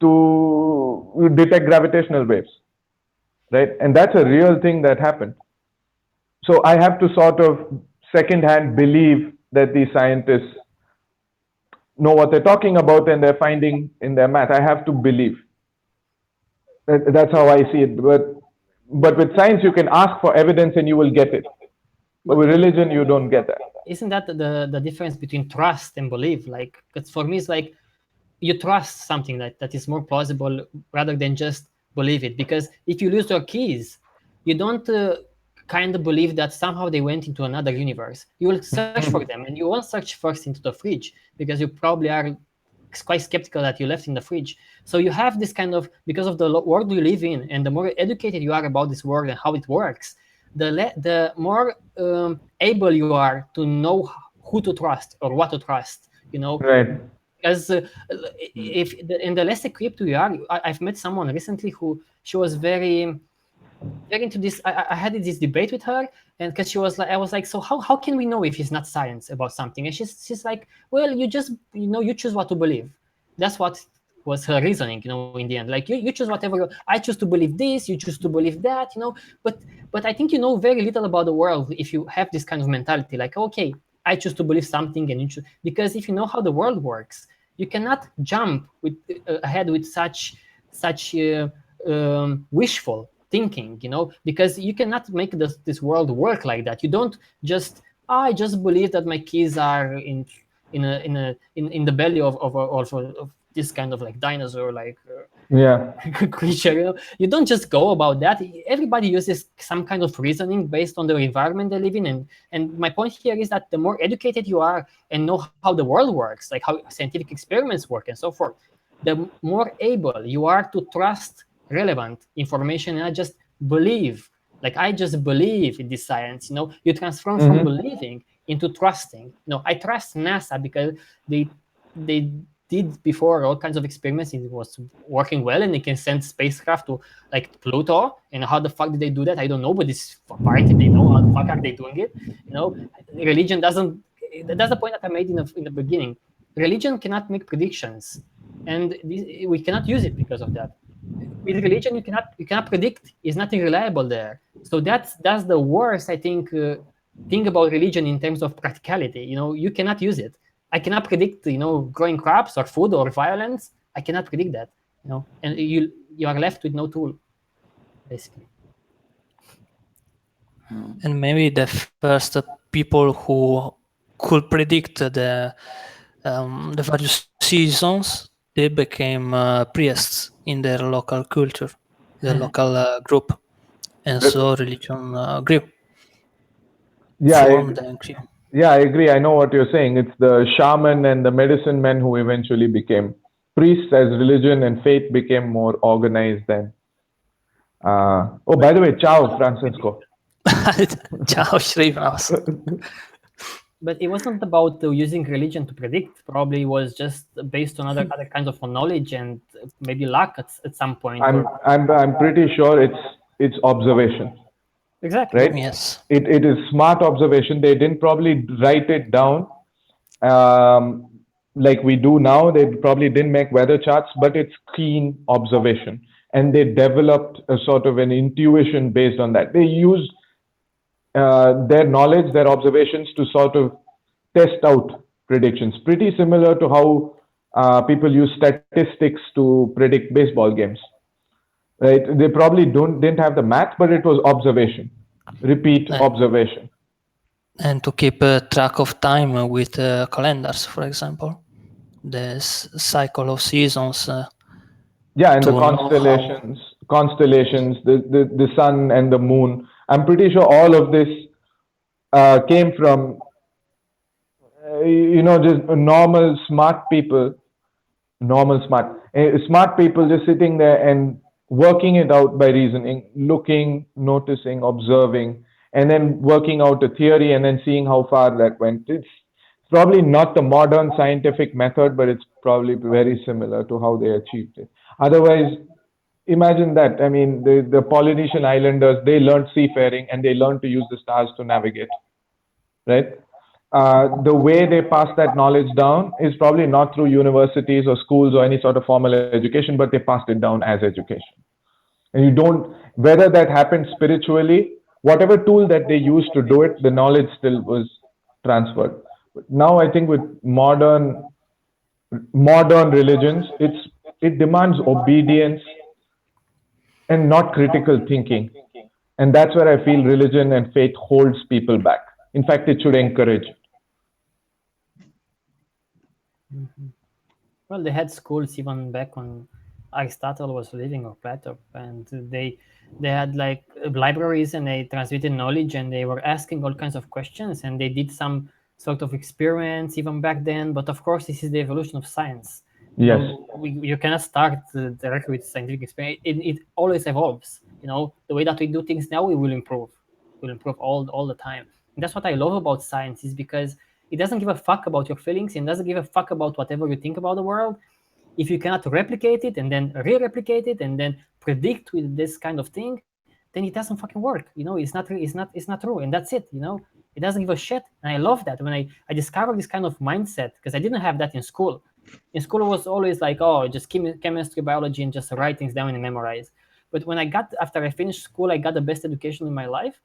to detect gravitational waves, right? And that's a real thing that happened. So I have to sort of secondhand believe that these scientists know what they're talking about and they're finding in their math. I have to believe. That's how I see it. But with science, you can ask for evidence and you will get it. But with religion, you don't get that. Isn't that the difference between trust and belief? Like, because for me, it's like you trust something that is more plausible rather than just believe it. Because if you lose your keys, you don't kind of believe that somehow they went into another universe. You will search for them, and you won't search first into the fridge, because you probably are quite skeptical that you left in the fridge. So you have this kind of, because of the world you live in, and the more educated you are about this world and how it works, the more able you are to know who to trust or what to trust. Right. Because and the less equipped you are, I've met someone recently who she was very into this. I had this debate with her, and because she was like, I was like, so how can we know if it's not science about something? And she's like, well, you just you choose what to believe. That's what was her reasoning, in the end. Like, you choose whatever. I choose to believe this, you choose to believe that, but I think you know very little about the world if you have this kind of mentality, like, okay, I choose to believe something, and you choose, because if you know how the world works, you cannot jump ahead with such wishful thinking, because you cannot make this world work like that. You don't just, I just believe that my keys are in the belly of this kind of like dinosaur, like creature. You don't just go about that. Everybody uses some kind of reasoning based on the environment they live in, and my point here is that the more educated you are and know how the world works, like how scientific experiments work and so forth, the more able you are to trust relevant information and not just believe. Like, I just believe in this science. You transform from believing into trusting. I trust NASA because they did before all kinds of experiments. It was working well, and they can send spacecraft to like Pluto. And how the fuck did they do that? I don't know, but this apparently they know how the fuck are they doing it. Religion doesn't. That's the point that I made in the beginning. Religion cannot make predictions, and we cannot use it because of that. With religion, you cannot predict. It's nothing reliable there. So that's the worst, I think, thing about religion in terms of practicality. You cannot use it. I cannot predict, growing crops or food or violence. I cannot predict that. And you are left with no tool, basically. And maybe the first people who could predict the various seasons, they became priests in their local culture, the local group, and so religion grew. Formed and grew. Yeah, I agree. I know what you're saying. It's the shaman and the medicine men who eventually became priests as religion and faith became more organized then. Oh, by the way, ciao, Francisco. Ciao, Srinivas. But it wasn't about using religion to predict. Probably it was just based on other kinds of knowledge and maybe luck at some point. I'm pretty sure it's observation, Exactly. right? Yes. It is smart observation. They didn't probably write it down like we do now. They probably didn't make weather charts, but it's keen observation, and they developed a sort of an intuition based on that. They used their knowledge, their observations to sort of test out predictions. Pretty similar to how people use statistics to predict baseball games, right? They probably didn't have the math, but it was observation, repeat observation. And to keep track of time with calendars, for example, the cycle of seasons. Yeah, and the to know constellations, the sun and the moon. I'm pretty sure all of this came from just normal smart people, smart people just sitting there and working it out by reasoning, looking, noticing, observing, and then working out a theory and then seeing how far that went. It's probably not the modern scientific method, but it's probably very similar to how they achieved it. Otherwise, imagine that. I mean, the Polynesian islanders, they learned seafaring and they learned to use the stars to navigate, right? The way they pass that knowledge down is probably not through universities or schools or any sort of formal education, but they passed it down as education. And you don't, whether that happened spiritually, whatever tool that they used to do it, the knowledge still was transferred. But now I think with modern religions, it demands obedience and not critical thinking. And that's where I feel religion and faith holds people back. In fact, it should encourage. Well, they had schools even back when Aristotle was living, or Plato, and they had like libraries, and they transmitted knowledge, and they were asking all kinds of questions, and they did some sort of experiments even back then. But of course, this is the evolution of science. Yes. You cannot start directly with scientific experiment. It always evolves. The way that we do things now, we will improve. We'll improve all the time. And that's what I love about science, is because it doesn't give a fuck about your feelings. It doesn't give a fuck about whatever you think about the world. If you cannot replicate it and then re-replicate it and then predict with this kind of thing, then it doesn't fucking work. It's not true, and that's it. It doesn't give a shit. And I love that when I discovered this kind of mindset, because I didn't have that in school. In school, it was always like, oh, just chemistry, biology, and just write things down and memorize. But after I finished school, I got the best education in my life.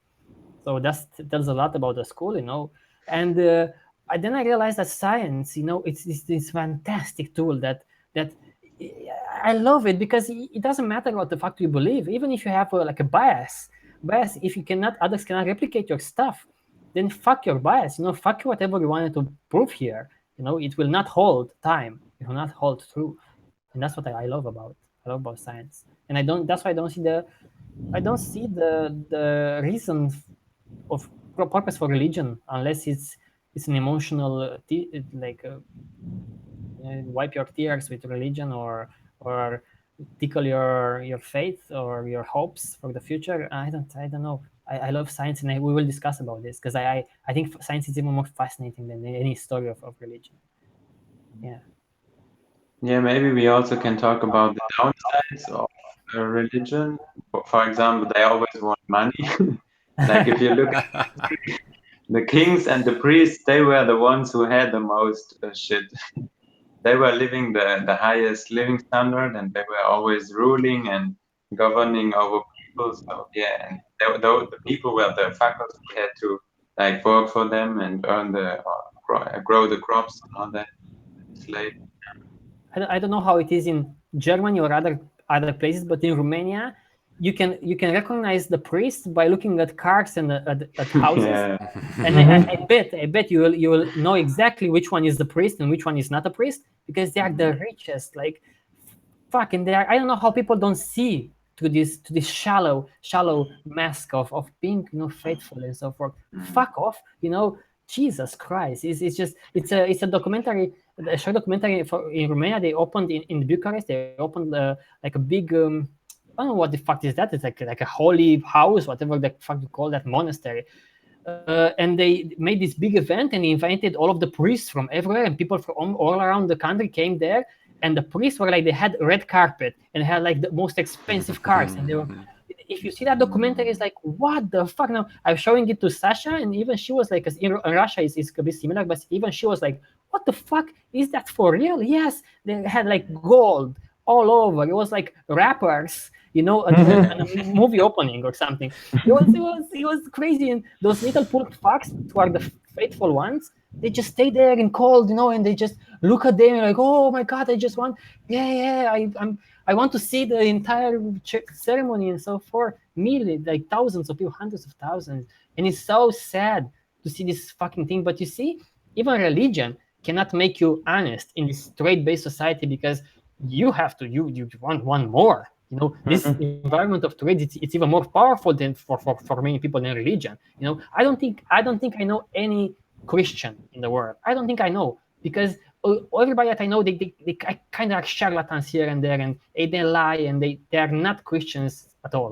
So that tells a lot about the school, And then I realized that science, it's this fantastic tool that I love it, because it doesn't matter what the fuck you believe. Even if you have like a bias, if others cannot replicate your stuff, then fuck your bias. Fuck whatever you wanted to prove here. It will not hold time. It will not hold true, and that's what I love about science. And that's why I don't see the reason of purpose for religion, unless it's an emotional wipe your tears with religion, or tickle your faith or your hopes for the future. I don't know. I love science, and we will discuss about this, because I think science is even more fascinating than any story of religion. Yeah, maybe we also can talk about the downsides of religion. For example, they always want money. Like if you look at the kings and the priests, they were the ones who had the most shit. They were living the highest living standard, and they were always ruling and governing over people. So yeah, and the people were the fuckers who had to like work for them and earn grow the crops and all that. Slave. I don't know how it is in Germany or other places, but in Romania, you can recognize the priest by looking at cars and at houses. Yeah. And I bet you will know exactly which one is the priest and which one is not a priest, because they are the richest. Like, fucking, I don't know how people don't see to this shallow mask of being faithful and so forth. Fuck off, Jesus Christ. It's a documentary a short documentary in Romania. They opened in Bucharest. They opened like a big. I don't know what the fuck is that. It's like a holy house, whatever the fuck you call that, monastery. And they made this big event, and they invited all of the priests from everywhere, and people from all around the country came there. And the priests were like, they had red carpet and had like the most expensive cars, and they were. If you see that documentary, it's like, what the fuck? Now I'm showing it to Sasha, and even she was like, in Russia is a bit similar, but even she was like, what the fuck is that for real? Yes, they had like gold all over. It was like rappers, you know, a movie opening or something. It was crazy. And those little poor fucks who are the faithful ones, they just stay there in cold, you know, and they just look at them and like, oh my god, I just want, I want to see the entire ceremony and so forth. Millions, like thousands of people, hundreds of thousands, and it's so sad to see this fucking thing. But you see, even religion cannot make you honest in this trade-based society, because you have to, you want more. You know, this environment of trade, it's even more powerful than for many people than religion. You know, I don't think I know any Christian in the world. I don't think I know, because everybody that I know, they kind of like charlatans here and there, and they lie, and they are not Christians at all.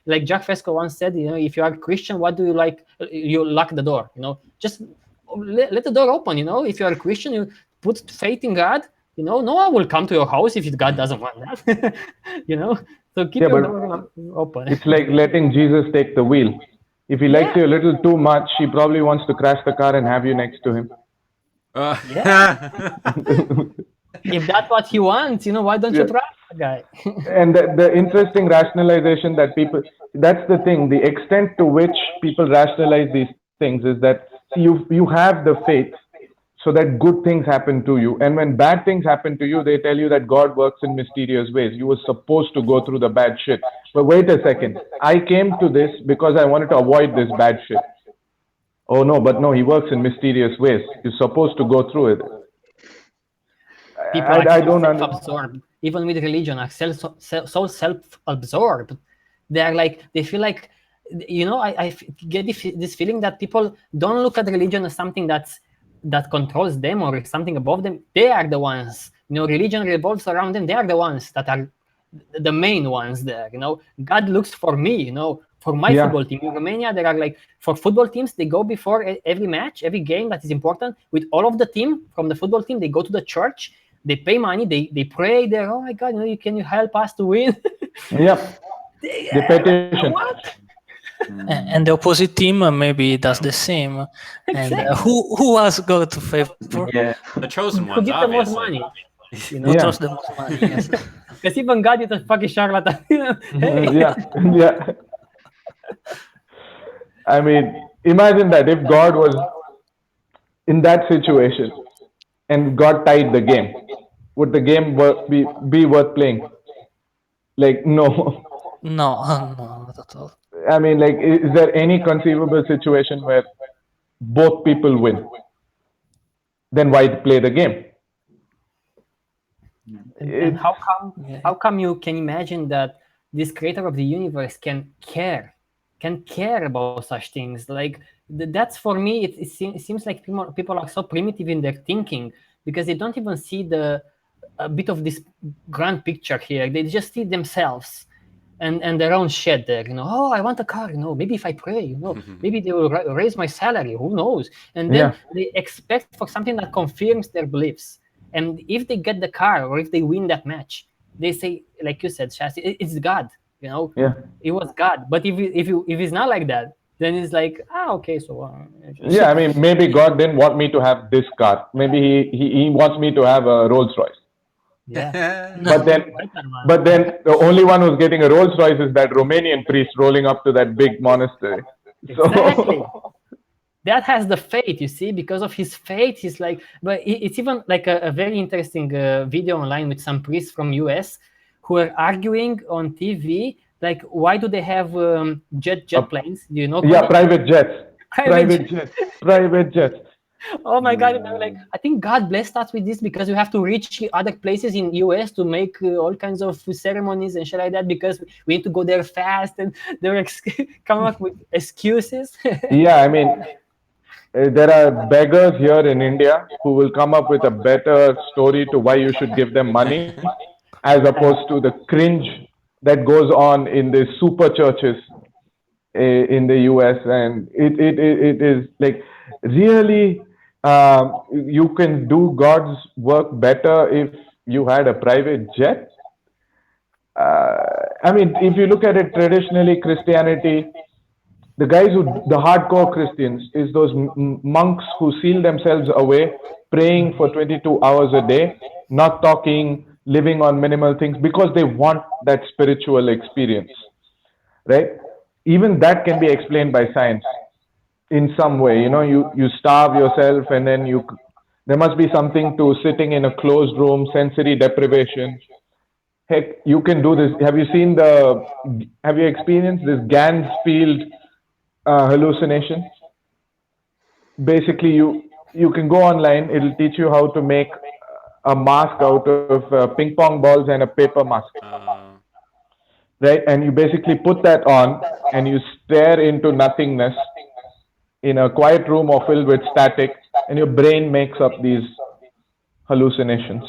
Like Jack Fresco once said, you know, if you are Christian, what do you like? You lock the door. You know, just let the door open. You know, if you are a Christian, you put faith in God. You know, no one will come to your house if God doesn't want that. You know, so keep your door open. It's like letting Jesus take the wheel. If he likes you a little too much, he probably wants to crash the car and have you next to him. If that's what he wants, you know, why don't you try the guy? And the interesting rationalization that people, that's the thing, the extent to which people rationalize these things is that you have the faith so that good things happen to you. And when bad things happen to you, they tell you that God works in mysterious ways. You were supposed to go through the bad shit. But wait a second. I came to this because I wanted to avoid this bad shit. Oh no, but no, he works in mysterious ways. You're supposed to go through it. People are so self-absorbed. Even with religion, are so self-absorbed. They are like, they feel like, you know, I get this feeling that people don't look at religion as something that controls them or something above them. They are the ones, you know, religion revolves around them. They are the ones that are the main ones there, you know. God looks for me, you know, for my football team. In Romania, there are like, for football teams, they go before every match, every game that is important, with all of the team from the football team. They go to the church, they pay money, they pray there. Oh my God, you know, can you help us to win? The petition. What? And the opposite team maybe does the same. Exactly. And who else go to favor? The chosen Who ones, gives the most obviously. money? You know? Who throws the most money? Yes. Because even God is a fucking charlatan. Yeah. I mean, imagine that if God was in that situation and God tied the game, would the game be worth playing? Like, no. No, not at all. I mean, like, is there any conceivable situation where both people win? Then why play the game? And how come you can imagine that this creator of the universe can care about such things? Like, that's, for me, it seems like people are so primitive in their thinking, because they don't even see a bit of this grand picture here. They just see themselves and their own shit there, you know. Oh, I want a car, you know, maybe if I pray, you know, maybe they will raise my salary, who knows? And then they expect for something that confirms their beliefs. And if they get the car, or if they win that match, they say, like you said, Shasti, it's God, you know. It was God. But if it's not like that, then it's like, okay, so I mean, maybe God didn't want me to have this car. Maybe he wants me to have a Rolls Royce. But then the only one who's getting a Rolls Royce is that Romanian priest rolling up to that big monastery. Exactly. That has the faith, you see. Because of his faith, he's like, but it's even like a very interesting video online with some priests from US who are arguing on TV, like, why do they have jet planes? Do you know? Private jets. Oh my God! Like, I think God blessed us with this because we have to reach other places in US to make all kinds of ceremonies and shit like that, because we need to go there fast, and they're coming up with excuses. I mean, there are beggars here in India who will come up with a better story to why you should give them money, as opposed to the cringe that goes on in the super churches in the US. And it is like really, you can do God's work better if you had a private jet. I mean, if you look at it traditionally, Christianity, the guys who, the hardcore Christians, is those monks who seal themselves away, praying for 22 hours a day, not talking, living on minimal things because they want that spiritual experience, right? Even that can be explained by science in some way. You know, you starve yourself, and then there must be something to sitting in a closed room, sensory deprivation. Heck, you can do this. Have you experienced this Gansfield hallucination? Basically, you can go online. It'll teach you how to make a mask out of ping pong balls and a paper mask, right? And you basically put that on and you stare into nothingness in a quiet room or filled with static, and your brain makes up these hallucinations.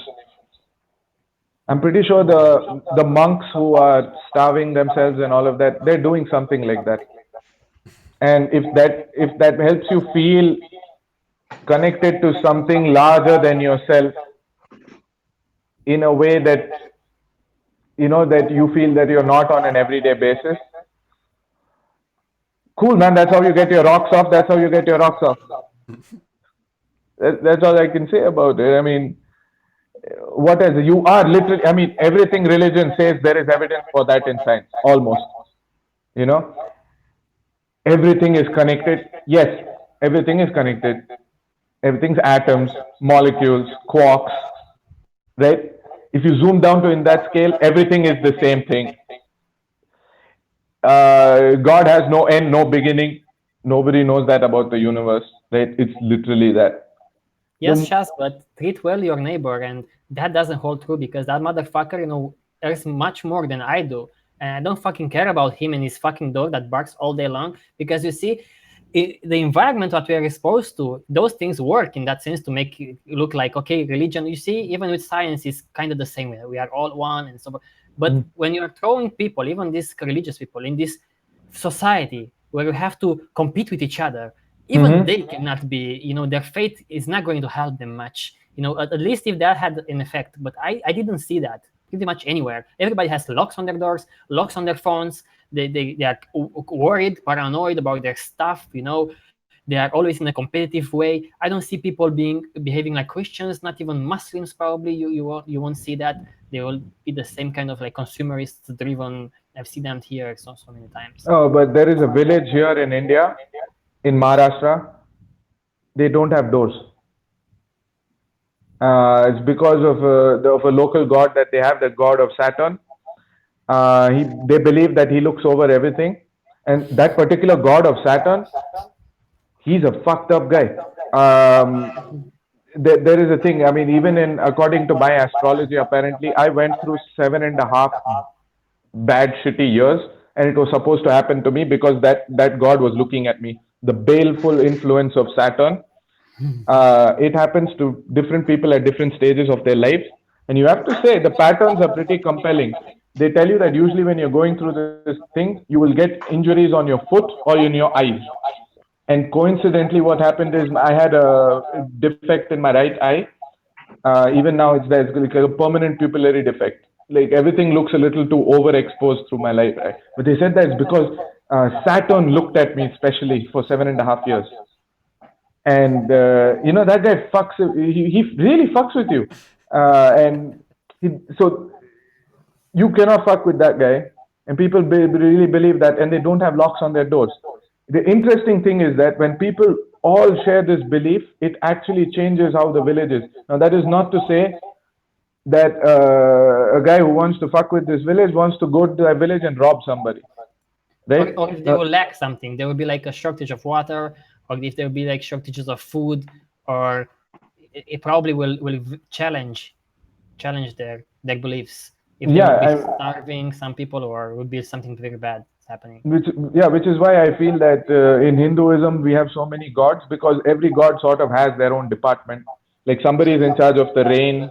I'm pretty sure the monks who are starving themselves and all of that, they're doing something like that. And if that helps you feel connected to something larger than yourself in a way that that you feel that you're not on an everyday basis, cool, man. That's how you get your rocks off. That's how you get your rocks off. That's all I can say about it. I mean, what is it? You are literally, I mean, everything religion says, there is evidence for that in science, almost. You know, everything is connected. Yes, everything is connected. Everything's atoms, molecules, quarks, right? If you zoom down to in that scale, everything is the same thing. God has no end, no beginning. Nobody knows that about the universe, right? It's literally that. Yes, Shaz, but treat well your neighbor, and that doesn't hold true because that motherfucker, earns much more than I do. And I don't fucking care about him and his fucking dog that barks all day long because you see, the environment that we are exposed to, those things work in that sense to make it look like, okay, religion, you see, even with science is kind of the same way. We are all one and so forth. But when you're throwing people, even these religious people, in this society where you have to compete with each other, even they cannot be, their faith is not going to help them much. At least if that had an effect. But I didn't see that pretty much anywhere. Everybody has locks on their doors, locks on their phones. They are worried, paranoid about their stuff. They are always in a competitive way. I don't see people behaving like Christians, not even Muslims. Probably you won't see that. They will be the same kind of like consumerist driven. I've seen them here so many times. Oh, but there is a village here in India, in Maharashtra. They don't have doors. It's because of a local god that they have, the god of Saturn. They believe that he looks over everything, and that particular god of Saturn, he's a fucked up guy. There is a thing. I mean, even according to my astrology, apparently, I went through 7.5 bad, shitty years, and it was supposed to happen to me because that god was looking at me. The baleful influence of Saturn. It happens to different people at different stages of their lives, and you have to say the patterns are pretty compelling. They tell you that usually when you're going through this thing, you will get injuries on your foot or in your eyes. And coincidentally, what happened is I had a defect in my right eye. Even now, it's there. It's like a permanent pupillary defect. Like everything looks a little too overexposed through my life. Right? But they said that it's because Saturn looked at me especially for 7.5 years. And that guy fucks. He really fucks with you, so you cannot fuck with that guy. And people really believe that, and they don't have locks on their doors. The interesting thing is that when people all share this belief, it actually changes how the village is. Now, that is not to say that a guy who wants to fuck with this village wants to go to that village and rob somebody, right? Or if they will lack something, there will be like a shortage of water, or if there will be like shortages of food, or it probably will challenge their beliefs. If they will be starving some people, or will be something very bad. happening. Which is why I feel that in Hinduism we have so many gods, because every god sort of has their own department. Like somebody is in charge of the rain,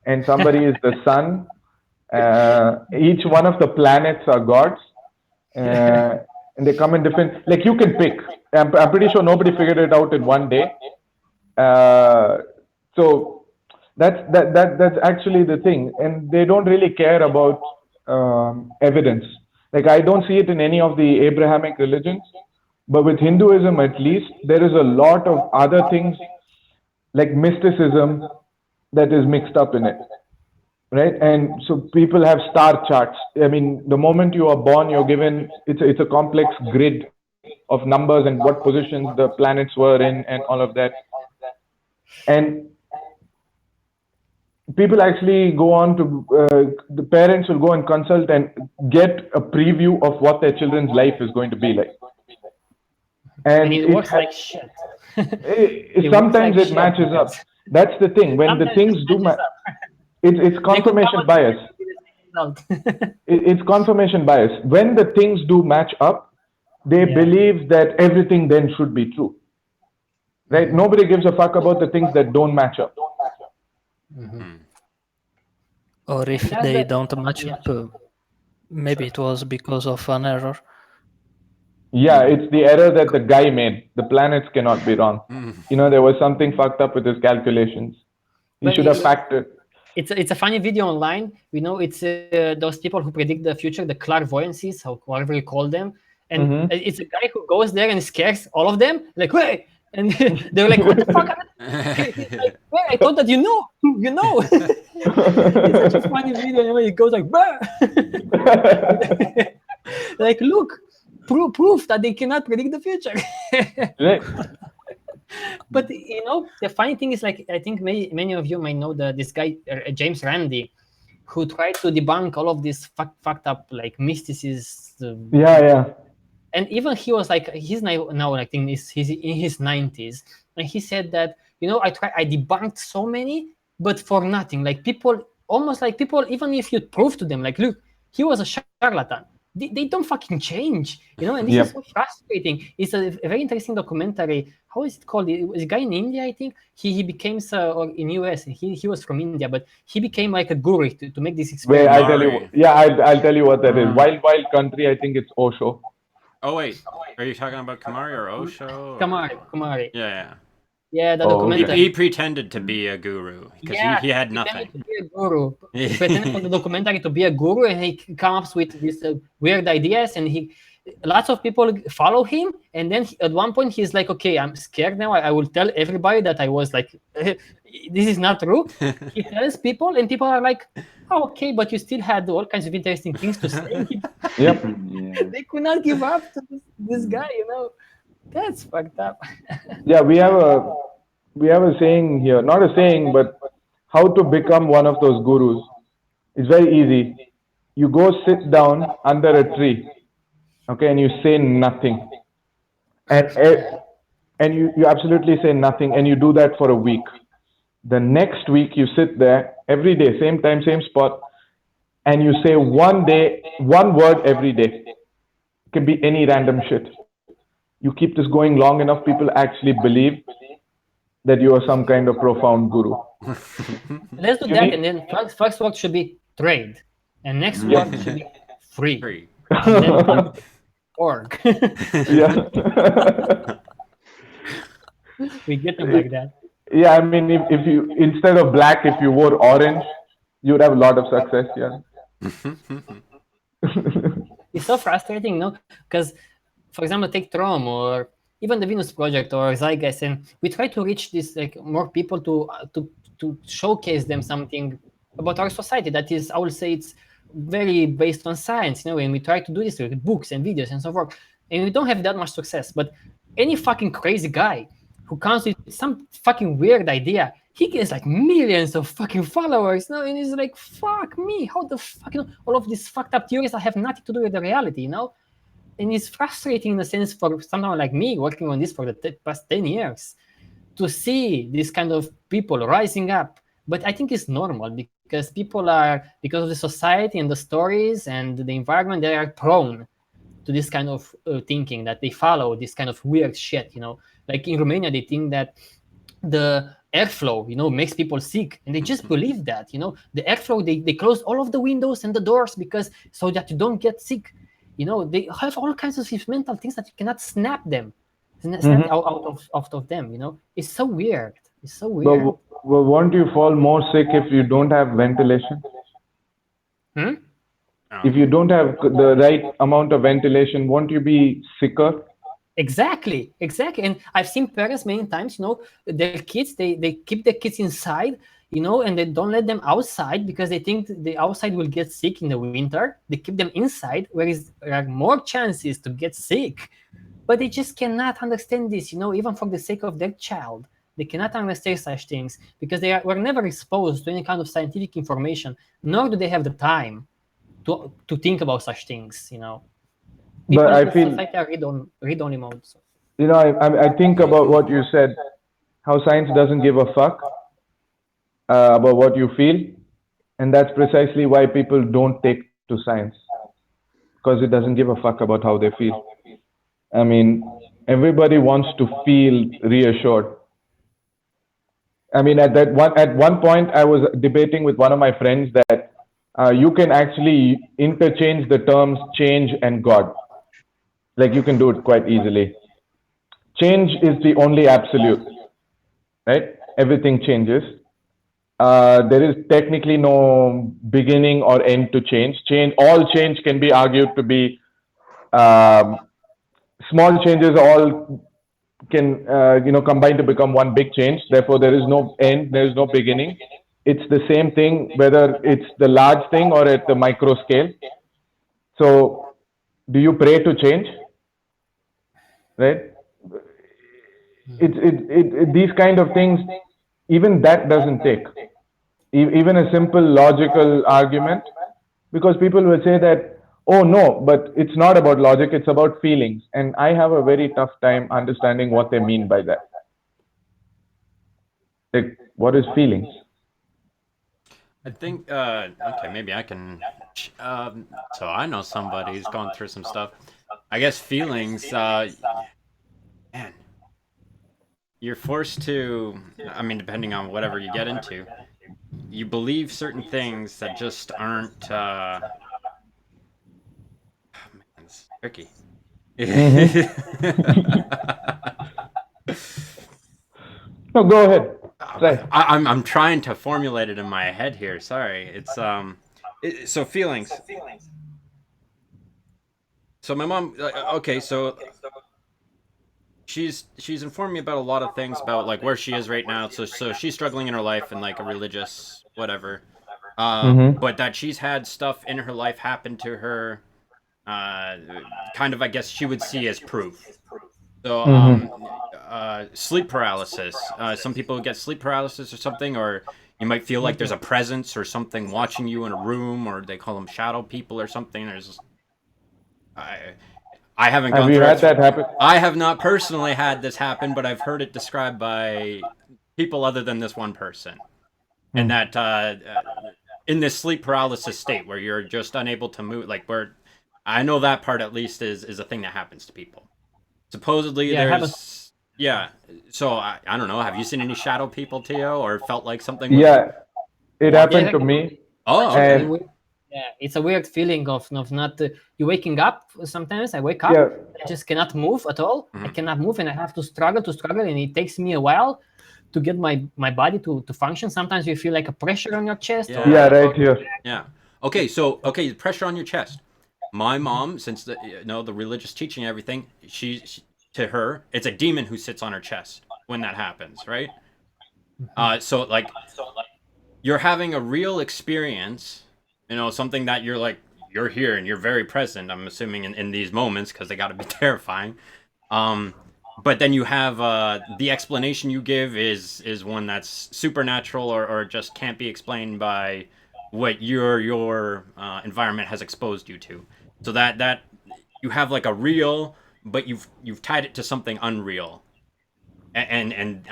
and somebody is the sun. Each one of the planets are gods, and they come in different. Like you can pick. I'm pretty sure nobody figured it out in one day. So that's actually the thing, and they don't really care about evidence. Like I don't see it in any of the Abrahamic religions, but with Hinduism at least, there is a lot of other things like mysticism that is mixed up in it, right? And so people have star charts. I mean, the moment you are born, you're given it's a complex grid of numbers and what positions the planets were in and all of that. And people actually go on to the parents will go and consult and get a preview of what their children's life is going to be like, And it works like shit. Sometimes it matches up. That's the thing. When the things do it's confirmation bias. It's confirmation bias. When the things do match up, they believe that everything then should be true, right? Nobody gives a fuck about the things that don't match up. Or if they don't match up, maybe it was because of an error. Yeah, it's the error that the guy made. The planets cannot be wrong. There was something fucked up with his calculations. He should have factored. It's a funny video online. We know it's those people who predict the future, the clairvoyancies, whatever you call them. And it's a guy who goes there and scares all of them. Like, wait! And they're like, what the fuck? He's like, wait, I thought that you know. It's such a funny video. And he goes like, bah! Like, look, proof that they cannot predict the future. Right. But the funny thing is, like, I think many of you may know this guy James Randi, who tried to debunk all of this fucked up like mysticism. Yeah. And even he was like, he's now I think he's in his 90s, and he said that I debunked so many, but for nothing. Like people, even if you prove to them, like, look, he was a charlatan. They don't fucking change, and this is so frustrating. It's a very interesting documentary. How is it called? It was a guy in India, I think. He became, or in US, he was from India, but he became like a guru to make this experiment. Wait, I'll tell you what that is. Wild Country, I think it's Osho. Oh wait, are you talking about Kumari or Osho? Kumari. Yeah, the documentary. He pretended to be a guru because he had nothing. To be a guru. He pretended for the documentary to be a guru, and he comes up with these weird ideas, and lots of people follow him. And then at one point he's like, okay, I'm scared now. I will tell everybody that I was like, this is not true. He tells people, and people are like, oh, okay, but you still had all kinds of interesting things to say. Yep. They could not give up to this guy, That's fucked up. Yeah, we have a saying here, not a saying, but how to become one of those gurus. It's very easy. You go sit down under a tree, okay, and you say nothing, and you absolutely say nothing, and you do that for a week. The next week you sit there every day, same time, same spot, and you say one word every day. It can be any random shit. You keep this going long enough, people actually believe that you are some kind of profound guru. Let's do that, and then first word should be trade, and next word should be free. And then org. Yeah. We get them like that. Yeah, I mean, if you instead of black, if you wore orange, you would have a lot of success. Yeah. It's so frustrating, because, for example, take TROM or even the Venus Project or Zygas, and we try to reach this like more people to showcase them something about our society that is, I would say, it's very based on science, and we try to do this with books and videos and so forth, and we don't have that much success. But any fucking crazy guy who comes with some fucking weird idea, he gets like millions of fucking followers, and he's like, fuck me, how the fuck, all of these fucked up theories that have nothing to do with the reality, And it's frustrating in a sense for someone like me working on this for the past 10 years to see this kind of people rising up. But I think it's normal because people are, because of the society and the stories and the environment, they are prone to this kind of thinking, that they follow this kind of weird shit, like in Romania they think that the airflow makes people sick, and they just believe that. The airflow, they close all of the windows and the doors because so that you don't get sick. They have all kinds of these mental things that you cannot snap out of them. It's so weird. It's so weird. But won't you fall more sick if you don't have ventilation? If you don't have the right amount of ventilation, won't you be sicker? Exactly. And I've seen parents many times, their kids, they keep their kids inside, and they don't let them outside because they think the outside will get sick in the winter. They keep them inside, whereas there are more chances to get sick. But they just cannot understand this, even for the sake of their child. They cannot understand such things because were never exposed to any kind of scientific information, nor do they have the time to think about such things. People But I in feel, society are read-only mode. So. I think about what you said, how science doesn't give a fuck about what you feel, and that's precisely why people don't take to science, because it doesn't give a fuck about how they feel. I mean, everybody wants to feel reassured. I mean, at one point, I was debating with one of my friends that you can actually interchange the terms change and God. Like, you can do it quite easily. Change is the only absolute, right? Everything changes. There is technically no beginning or end to change. All change can be argued to be small changes. All can combine to become one big change. Therefore, there is no end. There is no beginning. It's the same thing whether it's the large thing or at the micro scale. So, do you pray to change? Right? These kind of things, even that doesn't take. Even a simple logical argument, because people will say that, oh no, but it's not about logic, it's about feelings. And I have a very tough time understanding what they mean by that. Like, what is feelings? I think, okay, maybe I can, so I know somebody who's gone through some stuff. I guess feelings, man, you're forced to, I mean, depending on whatever you get into, you believe certain things that just aren't, oh, man, it's tricky. No, go ahead. Try. I'm trying to formulate it in my head here. Sorry. It's so feelings. So my mom, okay, so she's informed me about a lot of things about like where she is right now. So she's struggling in her life and like a religious whatever. But that she's had stuff in her life happen to her, kind of I guess she would see as proof. So sleep paralysis. Some people get sleep paralysis or something, or you might feel like there's a presence or something watching you in a room, or they call them shadow people or something. There's I haven't gone Have you through had it. that happen? I have not personally had this happen, but I've heard it described by people other than this one person. And that in this sleep paralysis state where you're just unable to move, like where I know that part at least is a thing that happens to people. Supposedly there's so I don't know, have you seen any shadow people, Tio, or felt like something was... Yeah, it happened to me. Oh, okay. Yeah, it's a weird feeling of not you waking up. Sometimes I wake up, Yeah. I just cannot move at all. I cannot move, and I have to struggle, and it takes me a while to get my body to function. Sometimes you feel like a pressure on your chest. Yeah, right here. Yeah. Okay, so pressure on your chest. My mom, since the the religious teaching and everything, she to her, it's a demon who sits on her chest when that happens, right? So like you're having a real experience, something that you're here and you're very present. I'm assuming in these moments because they got to be terrifying. But then you have the explanation you give is one that's supernatural or just can't be explained by what your environment has exposed you to. So that you have like a real, but you've tied it to something unreal, and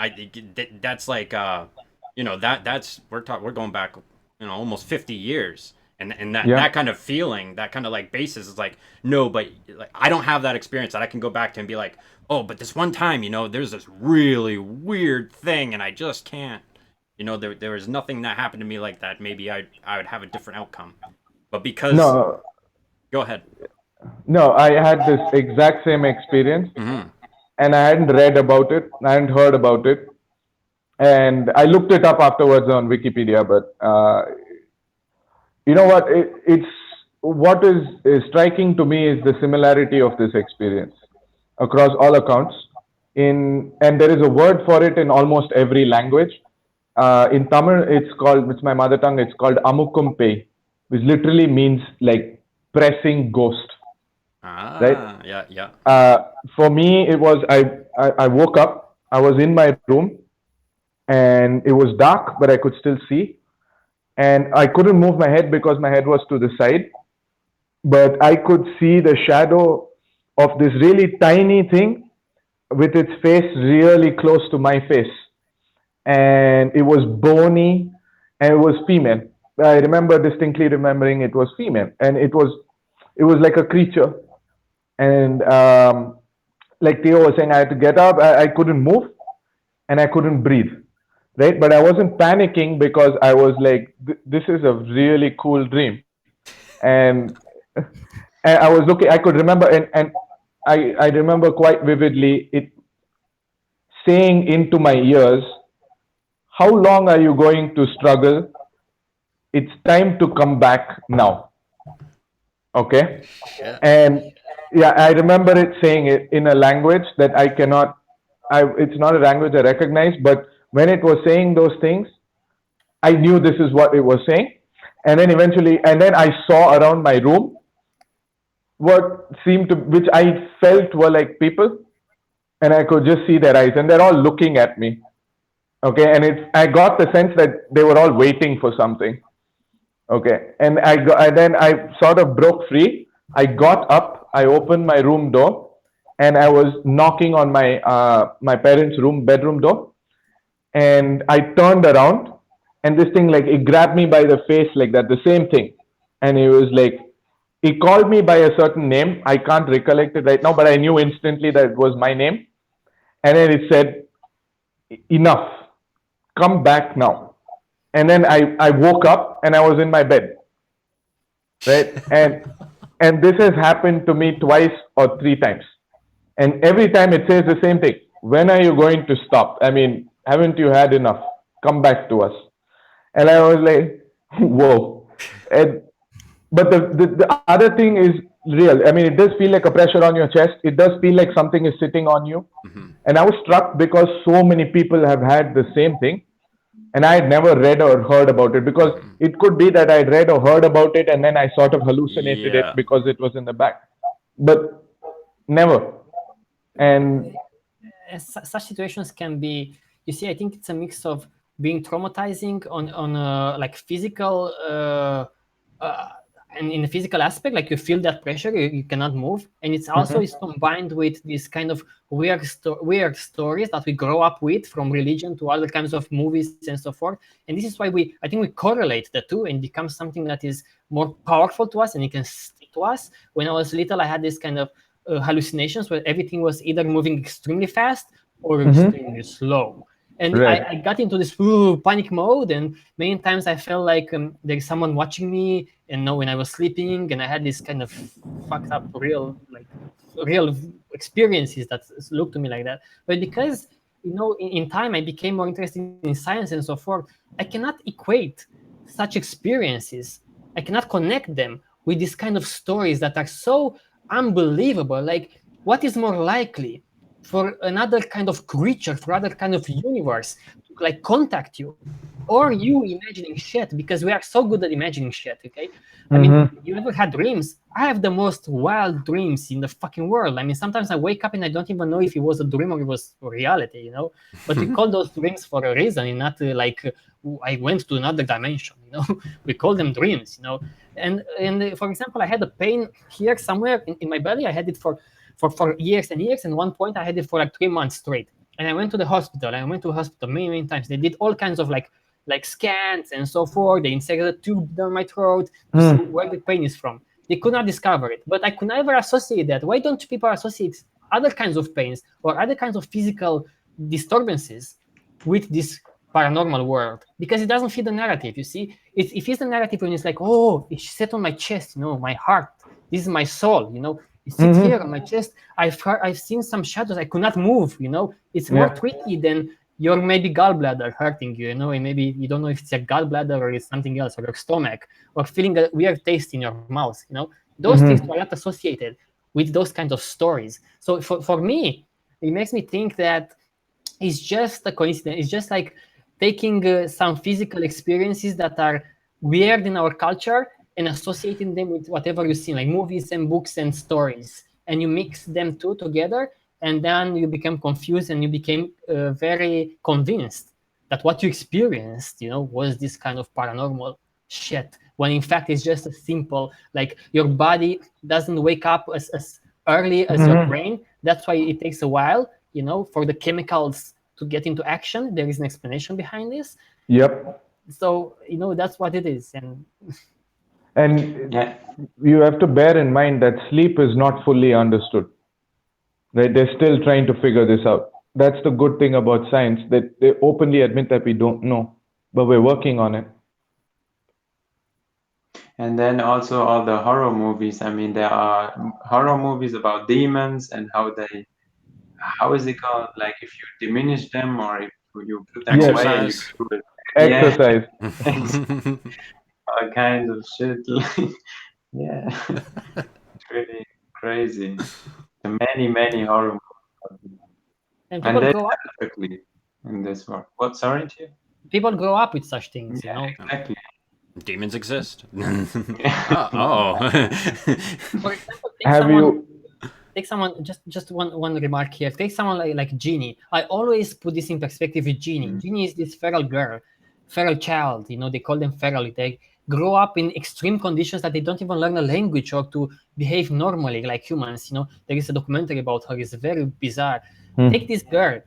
that's like that's we're going back almost 50 years, And that, Yeah. that kind of feeling, that kind of like basis is like, no, but like, I don't have that experience that I can go back to and be like, oh, but this one time, you know, there's this really weird thing and I just can't, you know, there was nothing that happened to me like that. Maybe I would have a different outcome. But because, No, go ahead. no, I had this exact same experience, Mm-hmm. and I hadn't read about it, I hadn't heard about it, and I looked it up afterwards on Wikipedia. But you know what? It's what is striking to me is the similarity of this experience across all accounts. And there is a word for it in almost every language. In Tamil, it's my mother tongue. It's called amukum, which literally means like pressing ghost, right? Ah, yeah. For me, it was I woke up. I was in my room, and it was dark, but I could still see, and I couldn't move my head because my head was to the side, but I could see the shadow of this really tiny thing with its face really close to my face, and it was bony, and it was female. I remember distinctly remembering it was female, and it was like a creature, and like Theo was saying, I had to get up. I couldn't move, and I couldn't breathe, right? But I wasn't panicking because I was like, this is a really cool dream, and and I was looking. I could remember, and I remember quite vividly it saying into my ears, "How long are you going to struggle? It's time to come back now." Okay, Shit. and yeah, I remember it saying it in a language that I cannot. It's not a language I recognize, but when it was saying those things, I knew this is what it was saying. And then eventually, and then I saw around my room what seemed to, which I felt were like people, and I could just see their eyes, and they're all looking at me. Okay, and I got the sense that they were all waiting for something. Okay, and then I sort of broke free. I got up, I opened my room door, and I was knocking on my parents' bedroom door, and I turned around, and this thing, like, it grabbed me by the face like that, the same thing, and it was like, he called me by a certain name. I can't recollect it right now, but I knew instantly that it was my name, and then it said, "Enough, come back now." And then I woke up and I was in my bed, right? And this has happened to me twice or three times, and every time it says the same thing: when are you going to stop? I mean, haven't you had enough? Come back to us. And I was like, whoa. And but the other thing is real. I mean, it does feel like a pressure on your chest. It does feel like something is sitting on you. Mm-hmm. And I was struck because so many people have had the same thing, and I had never read or heard about it, because it could be that I'd read or heard about it and then I sort of hallucinated it Yeah. because it was in the back, but never. And Such situations can be, you see, I think it's a mix of being traumatizing on like physical and in the physical aspect, like you feel that pressure, you cannot move, and it's also is combined with this kind of weird stories that we grow up with, from religion to other kinds of movies and so forth. And this is why I think we correlate the two and become something that is more powerful to us and it can stick to us. When I was little, I had this kind of hallucinations where everything was either moving extremely fast or extremely slow. And Right. I got into this panic mode, and many times I felt like there's someone watching me, and when I was sleeping, and I had this kind of fucked up real experiences that looked to me like that. But because in time I became more interested in science and so forth, I cannot equate such experiences. I cannot connect them with these kind of stories that are so unbelievable. Like, what is more likely for another kind of creature, for other kind of universe to like contact you, or you imagining shit? Because we are so good at imagining shit. Okay, I mean, you ever had dreams? I have the most wild dreams in the fucking world. I mean, sometimes I wake up and I don't even know if it was a dream or it was reality. But we call those dreams for a reason, and not like I went to another dimension. We call them dreams. And for example, I had a pain here somewhere in my belly. I had it for years and years, and one point I had it for like 3 months straight. And I went to the hospital. I went to the hospital many times. They did all kinds of like like scans and so forth. They inserted a tube down my throat to see where the pain is from. They could not discover it, but I could never associate that. Why don't people associate other kinds of pains or other kinds of physical disturbances with this paranormal world? Because it doesn't fit the narrative. You see, it fits the narrative when it's like, oh, it sat on my chest, my heart. This is my soul. It sits here on my chest. I've seen some shadows. I could not move. It's more tricky than your maybe gallbladder hurting you. And maybe you don't know if it's a gallbladder or it's something else, or your stomach, or feeling a weird taste in your mouth. Those things are not associated with those kinds of stories. So for me, it makes me think that it's just a coincidence. It's just like taking some physical experiences that are weird in our culture and associating them with whatever you see, like movies and books and stories, and you mix them two together, and then you become confused and you became very convinced that what you experienced, was this kind of paranormal shit, when in fact it's just a simple, like your body doesn't wake up as early as your brain. That's why it takes a while, for the chemicals to get into action. There is an explanation behind this. Yep. So, that's what it is. And Yeah. you have to bear in mind that sleep is not fully understood. Right? They're still trying to figure this out. That's the good thing about science, that they openly admit that we don't know, but we're working on it. And then also all the horror movies. I mean, there are horror movies about demons and how is it called? Like if you diminish them or if you put them away, you Exercise. do it. Yeah, Exercise. all kinds of shit. Yeah, it's really crazy. The many horror movies. And And people they grow up. perfectly in this world. What? Sorry, Chief? People grow up with such things, Yeah, exactly. Demons exist. Yeah. Oh. For example, Have you? take someone, just one remark here. Take someone like Jeannie. I always put this in perspective with Jeannie. Jeannie is this feral girl, feral child. They call them feral. They grow up in extreme conditions that they don't even learn a language or to behave normally like humans. There is a documentary about her. It's very bizarre. Take this girl,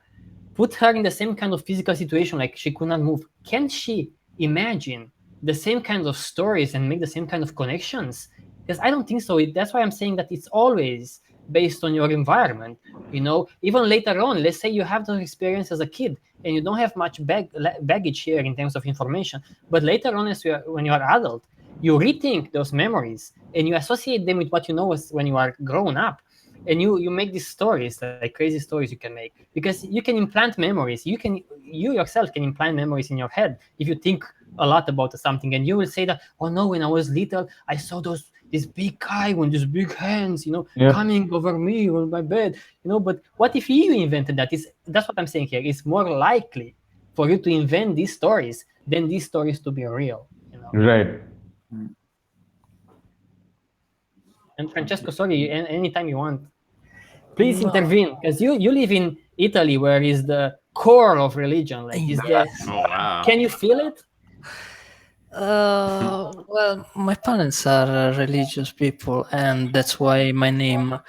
put her in the same kind of physical situation, like she could not move. Can she imagine the same kinds of stories and make the same kind of connections? Because I don't think so. That's why I'm saying that it's always based on your environment. Even later on, let's say you have those experiences as a kid and you don't have much baggage here in terms of information, but later on, when you are adult, you rethink those memories and you associate them with what you know as when you are grown up, and you make these stories, like crazy stories you can make, because you can implant memories. You yourself can implant memories in your head if you think a lot about something, and you will say that, oh no, when I was little I saw this big guy with these big hands, Yeah. coming over me on my bed, but what if you invented that? That's what I'm saying here. It's more likely for you to invent these stories than these stories to be real. Right. And Francesco, sorry, anytime you want, please intervene, because you live in Italy, where is the core of religion. Like, is there? Oh wow. Can you feel it? Well, my parents are religious people, and that's why my name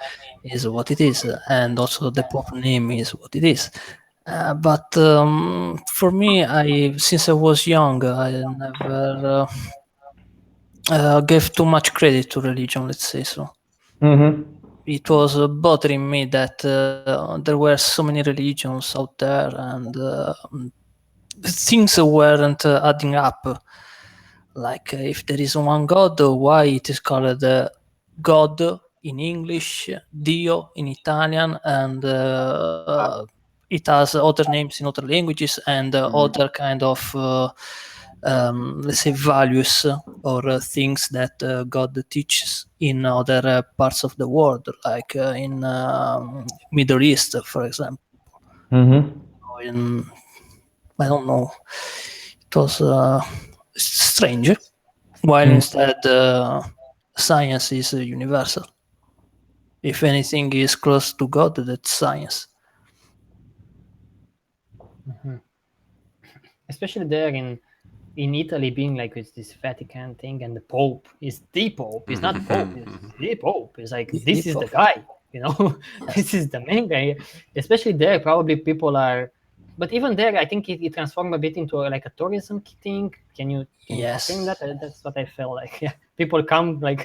is what it is, and also the Pope name is what it is. But for me, since I was young, I never gave too much credit to religion, let's say so. It was bothering me that there were so many religions out there, and things weren't adding up. Like if there is one God, why it is called God in English, Dio in Italian, and it has other names in other languages and other kind of let's say values or things that God teaches in other parts of the world, like in Middle East, for example. In, I don't know. It was strange. While instead science is universal. If anything is close to God, that's science. Especially there in Italy, being like with this Vatican thing, and the Pope is the Pope. It's not Pope. It's the Pope. It's like this is the guy. This is the main guy. Especially there, probably people are But even there, I think it transformed a bit into like a tourism thing. Can you Yes. confirm that? That's what I felt like. Yeah, people come like.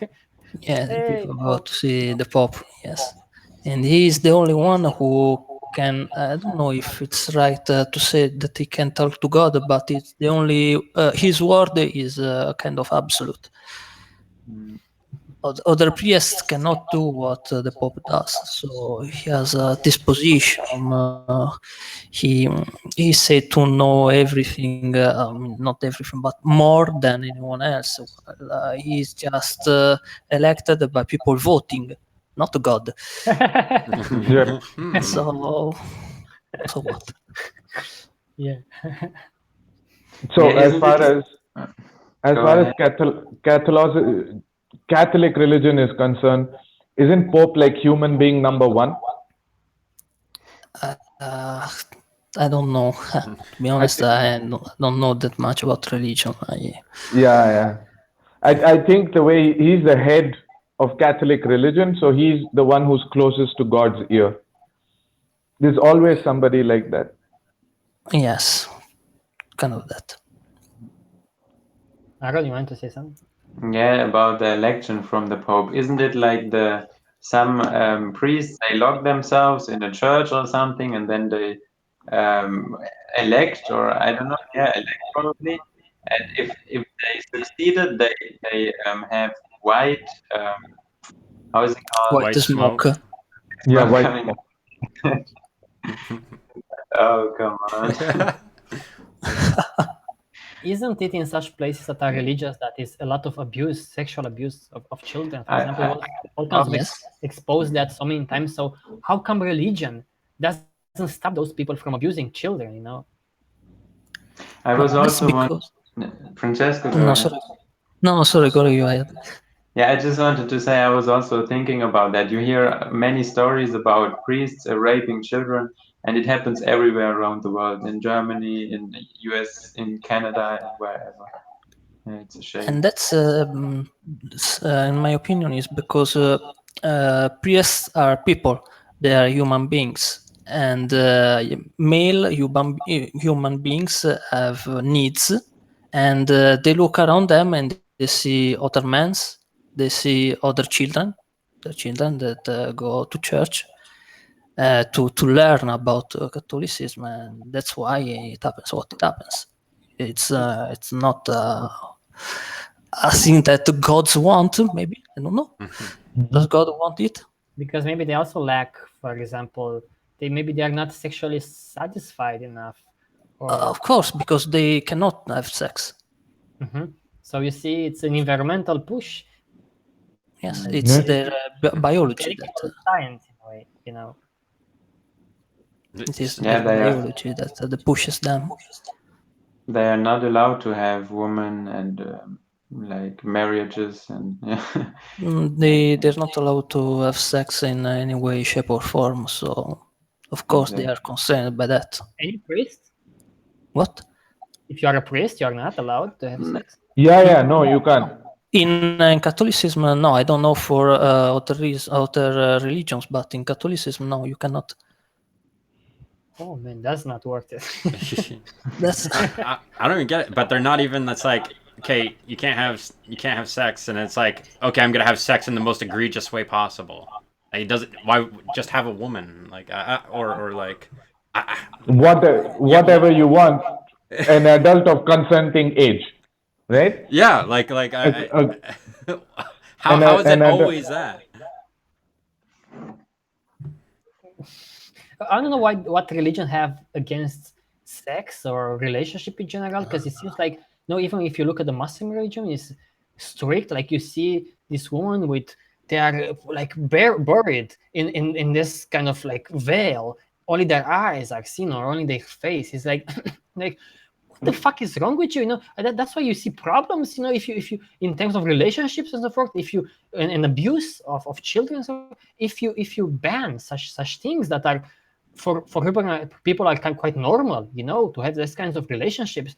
Yeah, the Hey, people go to see the Pope. Yes, and he is the only one who can. I don't know if it's right to say that he can talk to God, but it's the only. His word is kind of absolute. Other priests cannot do what the Pope does, so he has a disposition. He said to know everything, not everything, but more than anyone else. He's just elected by people voting, not God. Yeah. So what? yeah. So Yeah, isn't it? as Go far as ahead. Catholic religion is concerned, isn't Pope like human being number one? I don't know. To be honest, think- I don't know that much about religion. Yeah. I think the way he's the head of Catholic religion, so he's the one who's closest to God's ear. There's always somebody like that. Yes, kind of that. Aaron, you want to say something? Yeah, about the election from the Pope. Isn't it like some priests, they lock themselves in a church or something, and then they elect, or I don't know, yeah, elect probably. And if they succeeded, they have white how is it called? White White smoke. smoke. Yeah, Smoke white coming. smoke. Oh, come on. Isn't it in such places that are religious that is a lot of abuse, sexual abuse of children? For I, example, I, all kinds of Yes. exposed that so many times. So how come religion doesn't stop those people from abusing children? I was That's also one. because Francesco, go no, ahead. sorry. No, sorry, go ahead. Yeah, I just wanted to say I was also thinking about that. You hear many stories about priests raping children, and it happens everywhere around the world, in Germany, in the US, in Canada, and wherever. Yeah, it's a shame. And that's, in my opinion, is because priests are people. They are human beings, and male human beings have needs, and they look around them and they see other men's, they see other children, the children that go to church to learn about Catholicism, and that's why it happens what it happens. It's not a thing that the gods want. Maybe I don't know. Does God want it? Because maybe they also lack, for example, they are not sexually satisfied enough, or Of course, because they cannot have sex. so you see, it's an environmental push. Yes, It's it's Yes. their biology chemical that science in a way. it is Yeah, their biology that pushes them. they are not allowed to have women and like marriages and yeah. They're not allowed to have sex in any way, shape, or form. So, of course, they are concerned by that. Any priest, What? if you are a priest, you are not allowed to have sex. Yeah, no, you can't. In Catholicism, no, I don't know for other religions, but in Catholicism, no, you cannot. Oh man, that's not worth it. That's I don't even get it, but they're not even. That's like, okay, you can't have sex, and it's like, okay, I'm gonna have sex in the most egregious way possible. Like, it doesn't. Why just have a woman? Like, or like, Whatever you want, an adult of consenting age, right? yeah, like A- how is it an always that? I don't know what religion have against sex or relationship in general, because it seems like no, even if you look at the Muslim religion, is strict. Like you see this woman with they are like buried in this kind of like veil. Only their eyes are seen, or only their face. It's like like what the fuck is wrong with you? That's why you see problems. If you in terms of relationships and so forth, if you an abuse of children, so if you ban such things that are for people are quite normal, to have these kinds of relationships,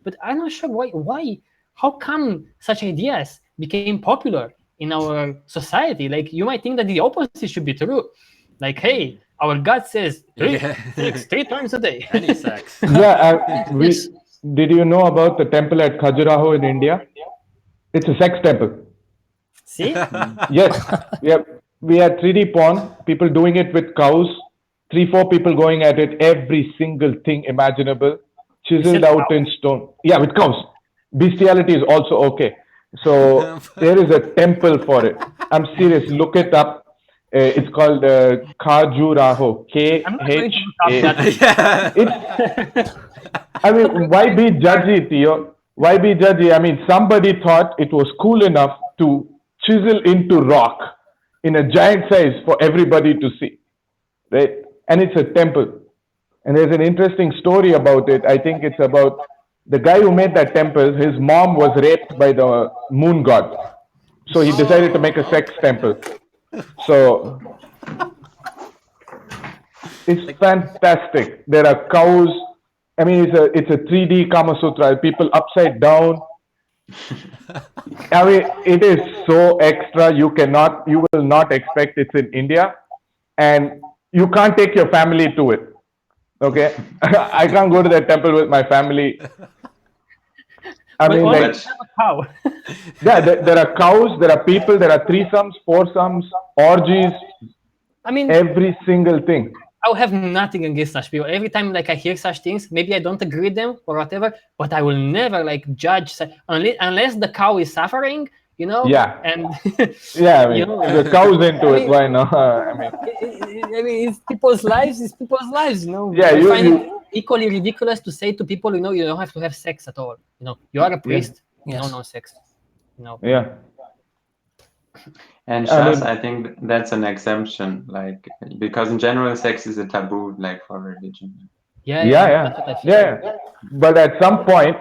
but I'm not sure why how come such ideas became popular in our society. Like you might think that the opposite should be true. Like, hey, our God says Yeah. sex 3 times a day. Any sex. Yeah, Yes. did you know about the temple at Khajuraho in India? It's a sex temple. See? Yes, we had 3D porn, people doing it with cows, 3, 4 people going at it, every single thing imaginable, chiseled said out in stone. Yeah, with cows. Bestiality is also okay. So there is a temple for it. I'm serious. Look it up. It's called Khajuraho. K I'm not going H to look up A. that. Yeah. It's. I mean, why be judgy, Theo? Why be judgy? I mean, somebody thought it was cool enough to chisel into rock in a giant size for everybody to see, right? And it's a temple. And there's an interesting story about it. I think it's about the guy who made that temple. His mom was raped by the moon god, so he decided to make a sex temple. So it's fantastic. There are cows. I mean, it's a 3D Kama Sutra. People upside down. I mean, it is so extra. You will not expect it's in India, and you can't take your family to it. Okay, I can't go to that temple with my family. I But mean, only like, if you have a cow. yeah, there are cows, there are people, there are threesomes, foursomes, orgies, I mean, every single thing. I will have nothing against such people. Every time like I hear such things, maybe I don't agree with them or whatever, but I will never like judge unless the cow is suffering, you know. Yeah. And Yeah, I you mean, know, if the cow's into I it, mean, why not? I mean, I mean, it's people's lives. It's people's lives, you know. yeah, I find it you, equally ridiculous to say to people, you know, you don't have to have sex at all. You know, you are a priest, Yes. no sex. You know. yeah. And I Shaz, mean, I think that's an exemption, like because in general, sex is a taboo, like for religion. Yeah, yeah, that's what I feel. yeah. But at some point,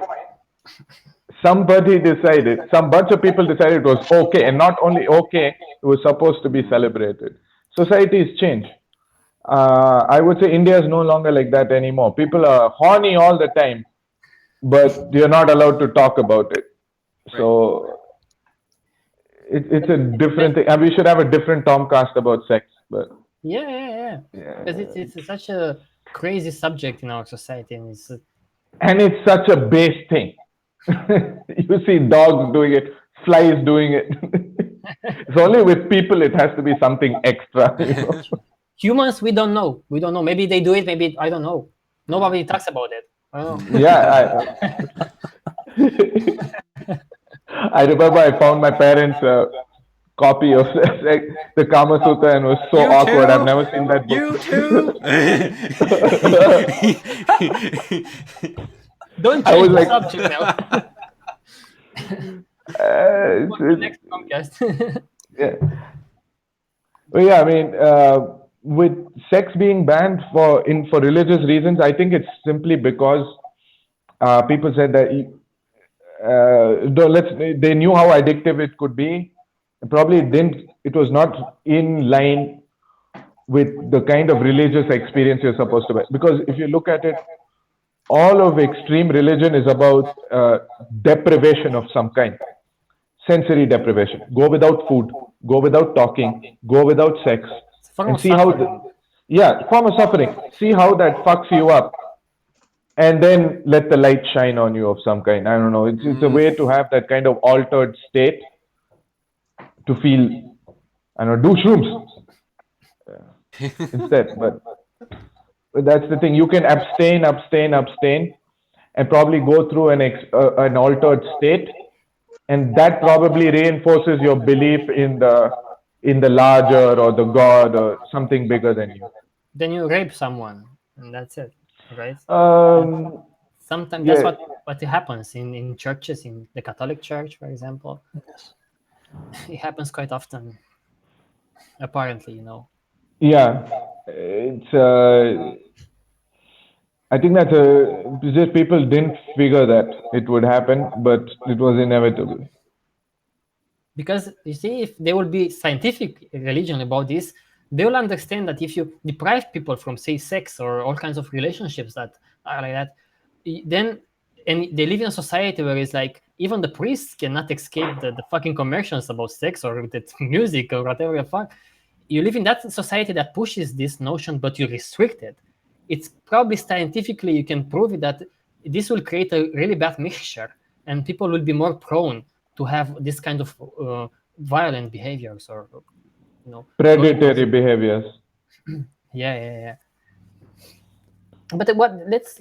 somebody decided, some bunch of people decided it was okay, and not only okay, it was supposed to be celebrated. Societies change. I would say India is no longer like that anymore. People are horny all the time, but you're not allowed to talk about it. Right. So it's a different thing. And we should have a different TROM-Cast about sex. But Yeah. Because it's such a crazy subject in our society, and it's such a base thing. You see dogs doing it, flies doing it. It's only with people it has to be something extra. You know? humans. We don't know. Maybe they do it. Maybe I don't know. Nobody talks about it. I don't know. Yeah, I remember I found my parents' copy of the Kama Sutra and it was so You awkward. too? I've never seen that book. You too. Don't I change was the like, subject now. it's- What's the next podcast? yeah. Well, yeah, I mean, with sex being banned for religious reasons, I think it's simply because people said that they knew how addictive it could be. Probably it was not in line with the kind of religious experience you're supposed to be. Because if you look at it, all of extreme religion is about deprivation of some kind, sensory deprivation. Go without food, go without talking, go without sex, Form and of see how, suffering. form of suffering. See how that fucks you up, and then let the light shine on you of some kind. I don't know. It's a way to have that kind of altered state to feel, I don't know, do shrooms instead. But that's the thing. You can abstain, and probably go through an altered state, and that probably reinforces your belief in the larger or the God or something bigger than you. Then you rape someone, and that's it, right? Sometimes that's Yeah, what happens in churches, in the Catholic Church, for example. Yes. It happens quite often, apparently, you know. yeah. It's I think that just people didn't figure that it would happen, but it was inevitable. Because you see, if there will be scientific religion about this, they will understand that if you deprive people from, say, sex or all kinds of relationships that are like that, then, and they live in a society where it's like even the priests cannot escape the fucking commercials about sex or the music or whatever the fuck. you live in that society that pushes this notion, but you restrict it, it's probably scientifically you can prove it that this will create a really bad mixture, and people will be more prone to have this kind of violent behaviors or predatory behaviors. Yeah. But let's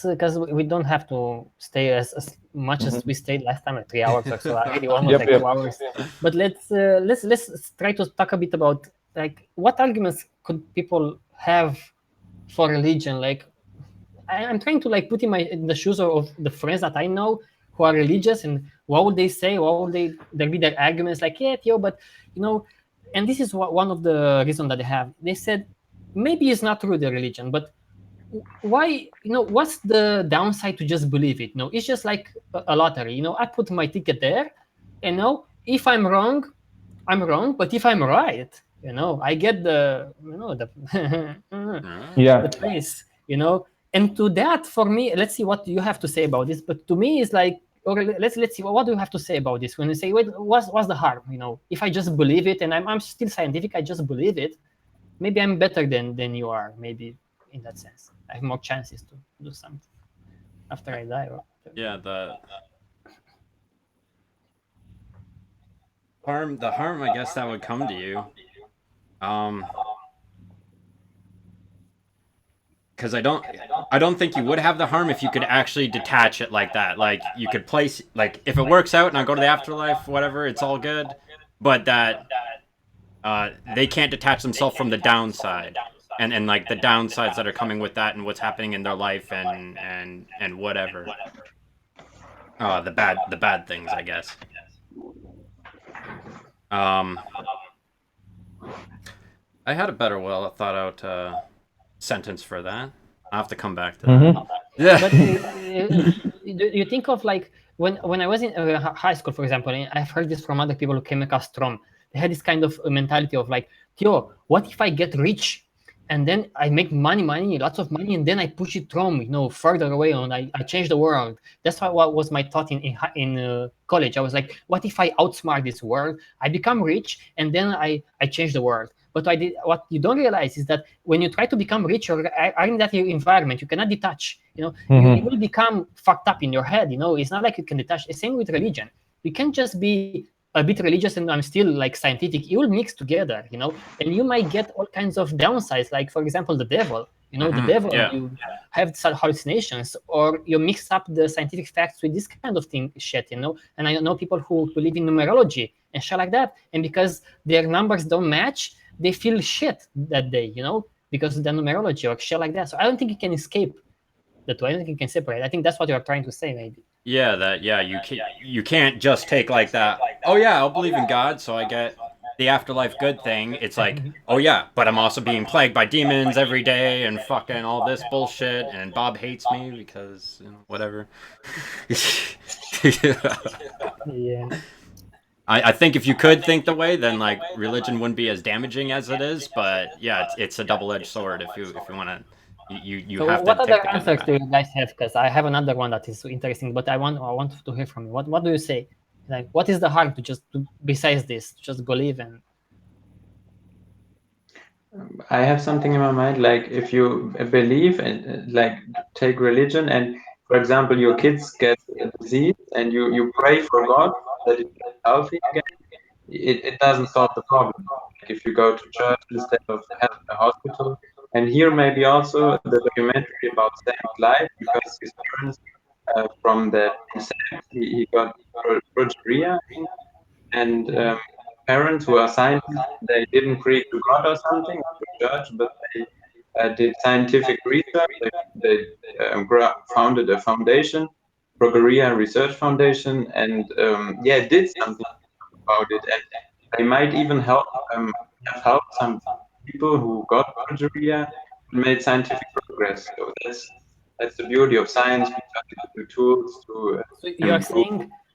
because we don't have to stay as much as we stayed last time, like 3 hours or so. Already almost 2 hours. But let's try to talk a bit about like what arguments could people have for religion. Like I'm trying to like put in the shoes of the friends that I know who are religious, and what would they say? What would there be their arguments? Like, yeah, Theo, but and this is one of the reasons that they have. They said maybe it's not true, the religion, but why, what's the downside to just believe it? It's just like a lottery. I put my ticket there, and if I'm wrong, I'm wrong, but if I'm right, I get the the place, and to that, for me, let's see what you have to say about this. But to me, it's like, or let's see, what do you have to say about this when you say, wait, what's the harm? If I just believe it and I'm still scientific, I just believe it, maybe I'm better than you are. Maybe in that sense, I have more chances to do something after I die. Yeah, the harm, I guess, that would come to you. Because I don't think you would have the harm if you could actually detach it like that. Like, you could place, like, if it works out and I go to the afterlife, whatever, it's all good. But that they can't detach themselves from the downside. And like the downsides that are coming with that and what's happening in their life and whatever. The bad things, I guess. I had a better thought out sentence for that. I'll have to come back to that. Yeah. But you think of like when I was in high school, for example, and I've heard this from other people who came across TROM. They had this kind of mentality of like, Theo, what if I get rich and then I make money, lots of money, and then I push it TROM, further away, and I change the world. That's what was my thought in college. I was like, what if I outsmart this world? I become rich, and then I change the world. But what you don't realize is that when you try to become rich or are in that environment, you cannot detach. You will become fucked up in your head. It's not like you can detach. The same with religion. You can't just be a bit religious and I'm still like scientific. You will mix together, and you might get all kinds of downsides. Like, for example, the devil. The devil. Yeah. You have some hallucinations, or you mix up the scientific facts with this kind of shit. And I know people who believe in numerology and shit like that, and because their numbers don't match, they feel shit that day, because of the numerology or shit like that. So I don't think you can escape that way. I don't think you can separate. I think that's what you're trying to say, maybe. Yeah, you can't just take like that. Oh yeah, I'll believe in God, so I get the afterlife good thing. It's like, oh yeah, but I'm also being plagued by demons every day and fucking all this bullshit, and Bob hates me because whatever. Yeah. I think if you could think the way, then like religion wouldn't be as damaging as it is. But yeah, it's a double-edged sword if you want to. You So have to what take other the good answers and do you guys have? Because I have another one that is interesting, but I want to hear from you. What do you say? Like, what is the harm besides this? Just believe and. I have something in my mind, like if you believe and like take religion, and for example, your kids get a disease, and you pray for God that it gets healthy again. It doesn't solve the problem. Like if you go to church instead of a hospital. And here maybe also the documentary about Sam's life, because his parents from Sam, he got progeria, and parents who are scientists, they didn't preach to God or something, or to church, but they did scientific research. They founded a foundation, Progeria Research Foundation, and did something about it. And they might even have helped some people who got progeria and made scientific progress. So that's the beauty of science. We use the tools to So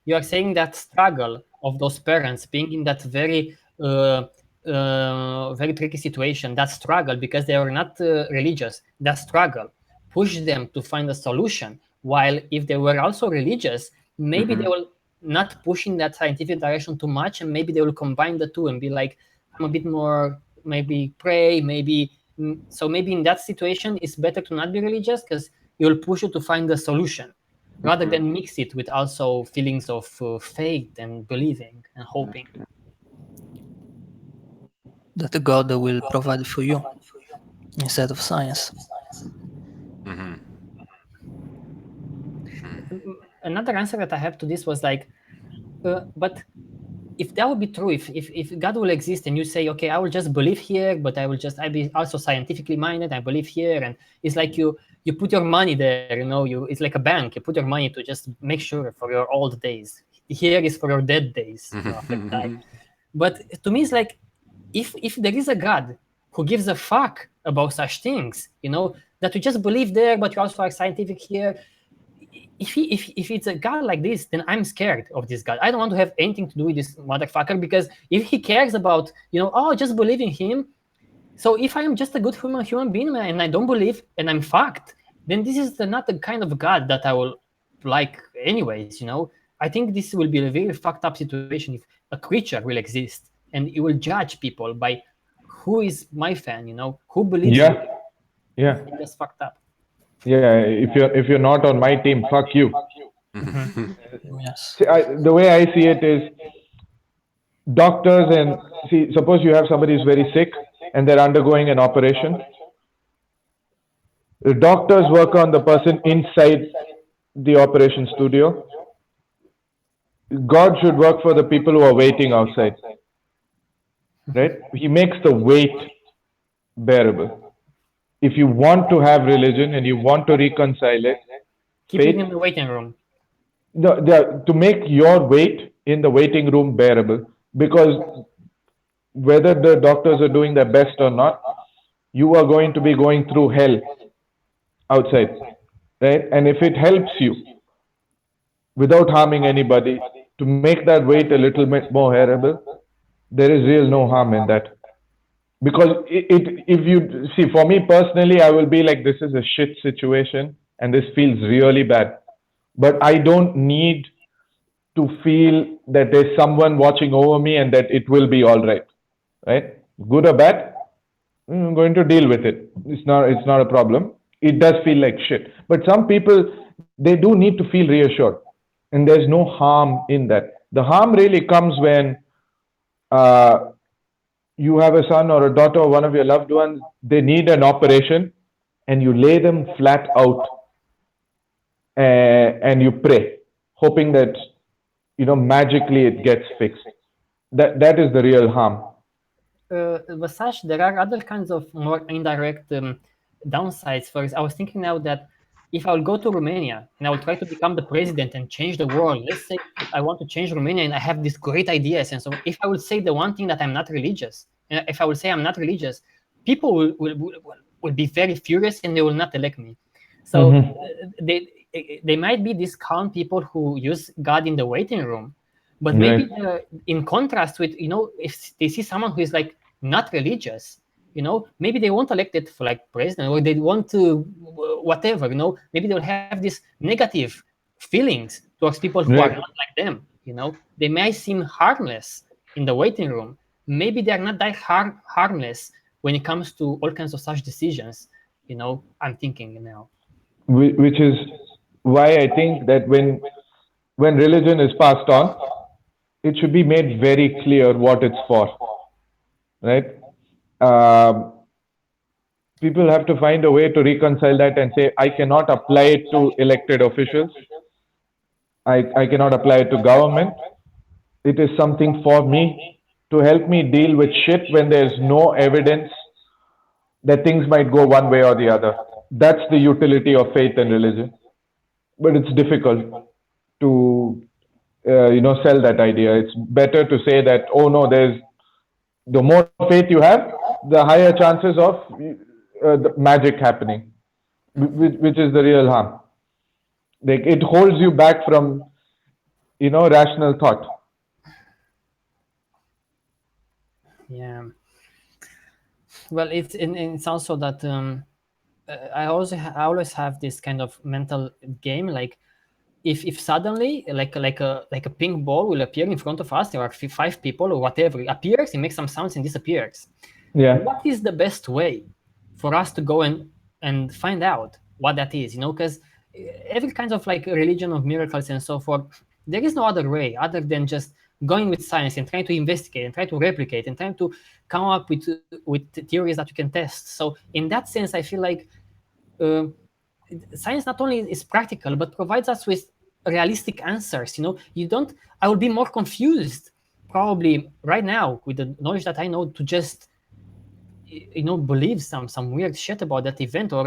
you are saying that struggle of those parents being in that very very tricky situation, that struggle because they are not religious, that struggle pushed them to find a solution. While if they were also religious, maybe they will not push in that scientific direction too much, and maybe they will combine the two and be like, I'm a bit more maybe pray, maybe. So maybe in that situation, it's better to not be religious because it will push you to find the solution rather than mix it with also feelings of faith and believing and hoping. That God will provide for you instead of science. Another answer that I have to this was like, but if that would be true, if God will exist and you say, okay, I will just believe here, but I be also scientifically minded, I believe here, and it's like you put your money there, it's like a bank. You put your money to just make sure for your old days. Here is for your dead days. After you die. But to me, it's like if there is a God who gives a fuck about such things, that you just believe there, but you also are scientific here. If it's a God like this, then I'm scared of this God. I don't want to have anything to do with this motherfucker, because if he cares about, just believing him. So if I am just a good human being and I don't believe and I'm fucked, then this is not the kind of God that I will like anyways, I think this will be a very fucked up situation if a creature will exist and it will judge people by who is my fan, who believes Yeah, you. yeah, That's fucked up. yeah. If you're not on my team, fuck you. Yes. See, the way I see it is, doctors and see, suppose you have somebody who's very sick and they're undergoing an operation. The doctors work on the person inside the operation studio. God should work for the people who are waiting outside. Right? He makes the wait bearable. If you want to have religion and you want to reconcile it, Keep it faith, in the waiting room. to make your wait in the waiting room bearable, because whether the doctors are doing their best or not, you are going to be going through hell outside, right? And if it helps you without harming anybody to make that wait a little bit more bearable, there is real no harm in that. Because if you see, for me personally, I will be like, this is a shit situation and this feels really bad. But I don't need to feel that there's someone watching over me and that it will be all right. Right? Good or bad, I'm going to deal with it. It's not a problem. It does feel like shit. But some people, they do need to feel reassured. And there's no harm in that. The harm really comes when uh, you have a son or a daughter or one of your loved ones, they need an operation, and you lay them flat out and you pray, hoping that magically it gets fixed. That is the real harm. Vasash, there are other kinds of more indirect downsides. First, I was thinking now that if I will go to Romania and I will try to become the president and change the world, let's say I want to change Romania and I have these great ideas, and so if I will say the one thing that I'm not religious, and if I will say I'm not religious, people will be very furious and they will not elect me. So they might be these calm people who use God in the waiting room, but maybe in contrast with, if they see someone who is like not religious, maybe they won't elect it for like president, or they want to whatever, maybe they'll have this negative feelings towards people who are Right. not like them. They may seem harmless in the waiting room. Maybe they are not that harmless when it comes to all kinds of such decisions. I'm thinking now. Which is why I think that when religion is passed on, it should be made very clear what it's for, right? Um, People have to find a way to reconcile that and say, I cannot apply it to elected officials. I cannot apply it to government. It is something for me to help me deal with shit when there's no evidence that things might go one way or the other. That's the utility of faith and religion. But it's difficult to sell that idea. It's better to say that, oh no, there's the more faith you have, the higher chances of the magic happening, which is the real harm. Like, it holds you back from rational thought. Yeah. Well, it's also that I always have this kind of mental game, like if suddenly like a pink ball will appear in front of us, there are 5 people or whatever, it appears, it makes some sounds and disappears. Yeah. What is the best way for us to go and find out what that is? Because every kind of like religion of miracles and so forth, there is no other way other than just going with science and trying to investigate and try to replicate and trying to come up with theories that you can test. So in that sense, I feel like science not only is practical but provides us with realistic answers. I will be more confused probably right now with the knowledge that I know to just believe some weird shit about that event, or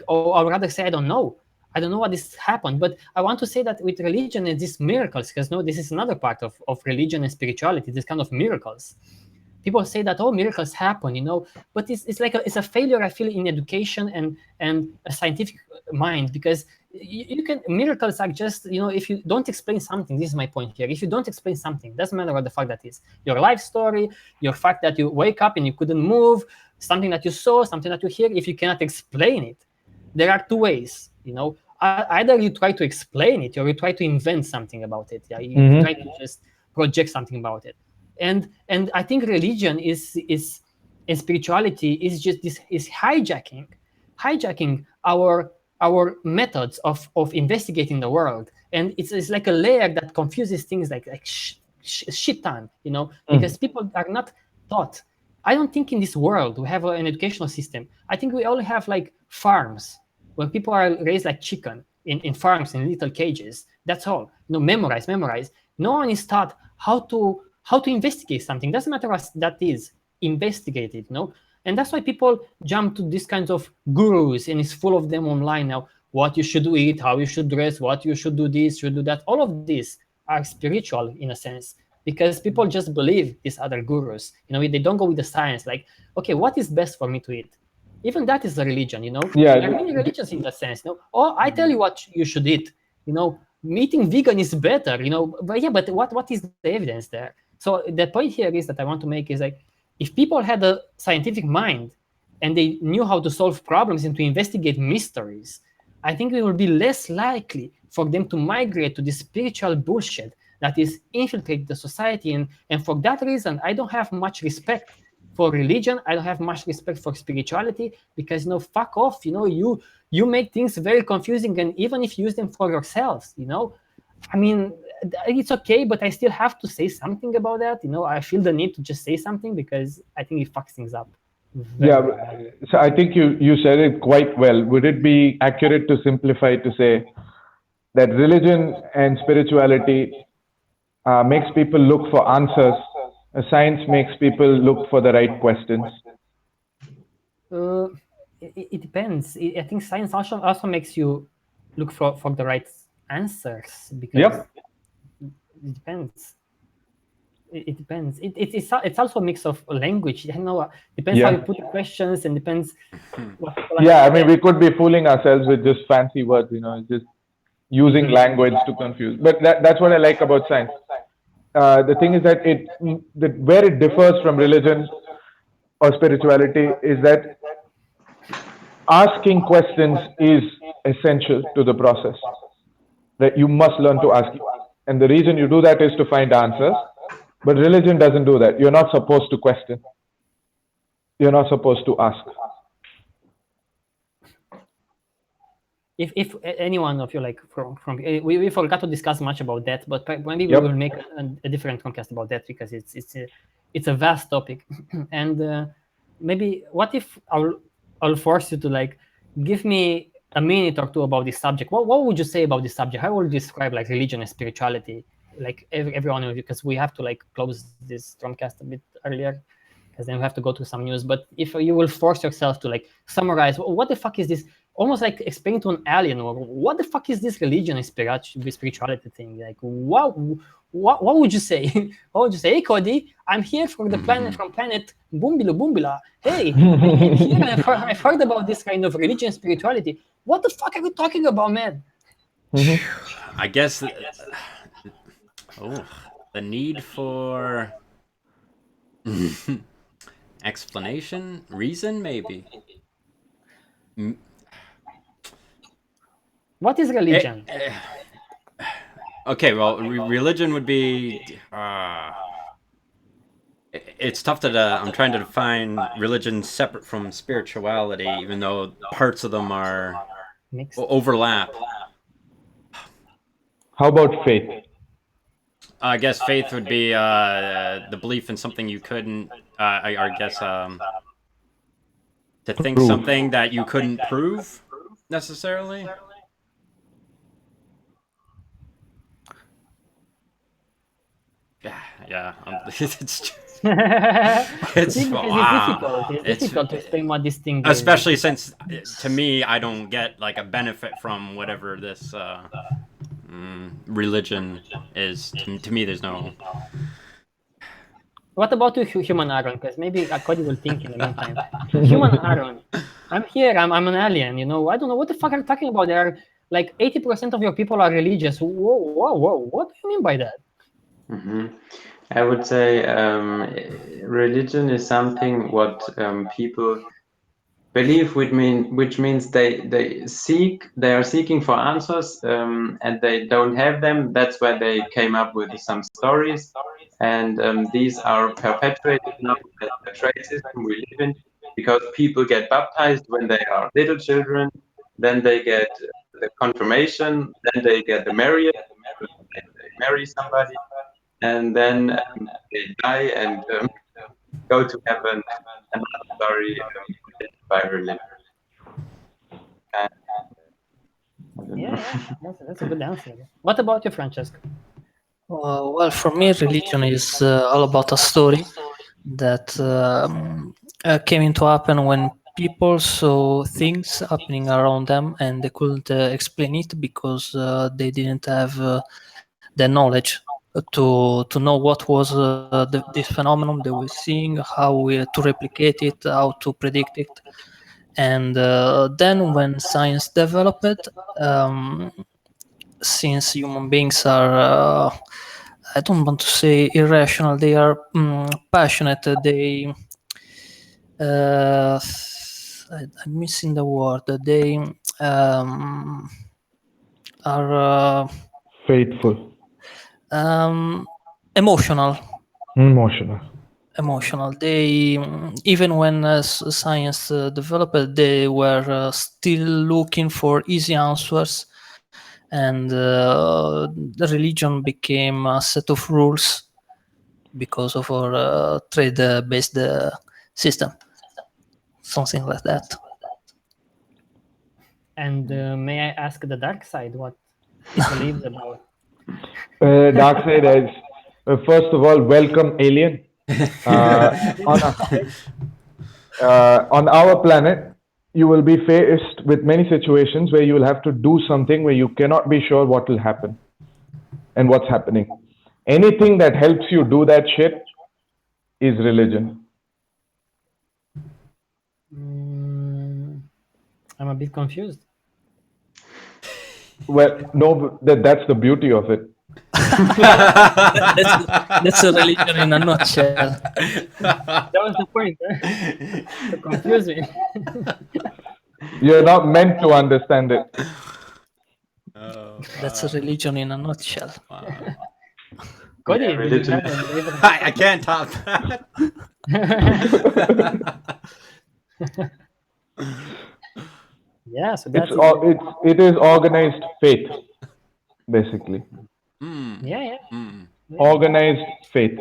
or rather say I don't know what this happened. But I want to say that with religion and these miracles, because this is another part of religion and spirituality, this kind of miracles. People say that miracles happen, but it's like it's a failure, I feel, in education and a scientific mind, because you can miracles are just if you don't explain something. This is my point here. If you don't explain something, doesn't matter what the fuck that is, your life story, your fact that you wake up and you couldn't move, something that you saw, something that you hear, if you cannot explain it, there are two ways. Either you try to explain it or you try to invent something about it. Yeah, you try to just project something about it. And I think religion is and spirituality is just this is hijacking our methods of investigating the world, and it's like a layer that confuses things like shit ton, because people are not taught. I don't think in this world we have an educational system. I think we only have like farms where people are raised like chicken in farms in little cages. That's all. Memorize. No one is taught how to investigate something. Doesn't matter what that is. Investigate it. And that's why people jump to these kinds of gurus, and it's full of them online now. What you should eat, how you should dress, what you should do this, should do that. All of these are spiritual in a sense, because people just believe these other gurus. They don't go with the science. Like, okay, what is best for me to eat? Even that is a religion. Yeah. There are many religions in that sense. Oh, I tell you what you should eat. Eating vegan is better. But what is the evidence there? So the point here is that I want to make is like, if people had a scientific mind and they knew how to solve problems and to investigate mysteries, I think it would be less likely for them to migrate to this spiritual bullshit that is infiltrating the society. And for that reason, I don't have much respect for religion. I don't have much respect for spirituality, because fuck off. You make things very confusing, and even if you use them for yourselves, I mean, it's okay, but I still have to say something about that. I feel the need to just say something because I think it fucks things up. Yeah, so I think you said it quite well. Would it be accurate to simplify to say that religion and spirituality makes people look for answers, science makes people look for the right questions? It depends. I think science also makes you look for the right answers, because it depends. It depends. It's also a mix of language. Depends how you put the questions, and depends what people I mean, we could be fooling ourselves with just fancy words, just using language to confuse. But that's what I like about science. The thing is that where it differs from religion or spirituality is that asking questions is essential to the process. That you must learn to ask. And the reason you do that is to find answers. But religion doesn't do that. You're not supposed to question. You're not supposed to ask. If any one of you, like from we forgot to discuss much about that, but maybe we will make a different podcast about that, because it's a vast topic. And maybe what if I'll force you to like give me a minute or two about this subject. What would you say about this subject? How would you describe like religion and spirituality, like every one of you, because we have to like close this TROM-Cast a bit earlier, because then we have to go to some news. But if you will force yourself to like summarize, what the fuck is this? Almost like explain to an alien, or what the fuck is this religion and spirituality thing? Like, what would you say? What would you say? Hey, Cody, I'm here from the planet Boombila. Hey, I'm here, and I've heard about this kind of religion and spirituality. What the fuck are you talking about, man? I guess the need for explanation, reason, maybe. What is religion? Okay, well, religion would be. It's tough to. I'm trying to define religion separate from spirituality, even though parts of them are Mixed. overlap. How about faith? I guess faith would be the belief in something you couldn't. I guess to think Prove. something that you couldn't prove necessarily. Yeah. It's It's wow. difficult. It's difficult to explain what this thing is. Especially since, to me, I don't get like a benefit from whatever this religion is. To me, there's no. What about you, human Aaron? Because maybe Cody will think in the meantime. Human Aaron, I'm here. I'm an alien. You know, I don't know what the fuck are you talking about. There are like 80% of your people are religious. Whoa! What do you mean by that? I would say religion is something what people believe, which means they are seeking for answers, and they don't have them. That's why they came up with some stories, and these are perpetuated now by the trade system we live in, because people get baptized when they are little children, then they get the confirmation, then they get the marriage, they marry somebody, and then they die and go to heaven. Another story by religion. Yeah, that's a good answer. What about you, Francesco? Well, for me, religion is all about a story that came into happen when people saw things happening around them and they couldn't explain it because they didn't have the knowledge to know what was this phenomenon they were seeing, how to replicate it, how to predict it. And then when science developed, since human beings are I don't want to say irrational, they are passionate, they I'm missing the word, they are Faithful. emotional. Emotional. They even when science developed, they were still looking for easy answers, and the religion became a set of rules because of our trade-based system, something like that. And may I ask the dark side what he believes about? Dark side is, first of all, welcome alien. On our planet, you will be faced with many situations where you will have to do something where you cannot be sure what will happen and what's happening. Anything that helps you do that shit is religion. I'm a bit confused. Well, no, that's the beauty of it. That's a religion in a nutshell. That was the point, to confuse me. You're not meant to understand it. That's a religion in a nutshell. Cody, Yeah, did you religion. have a different I can't top that. Yeah, so that's It is organized faith, basically. yeah. Organized faith.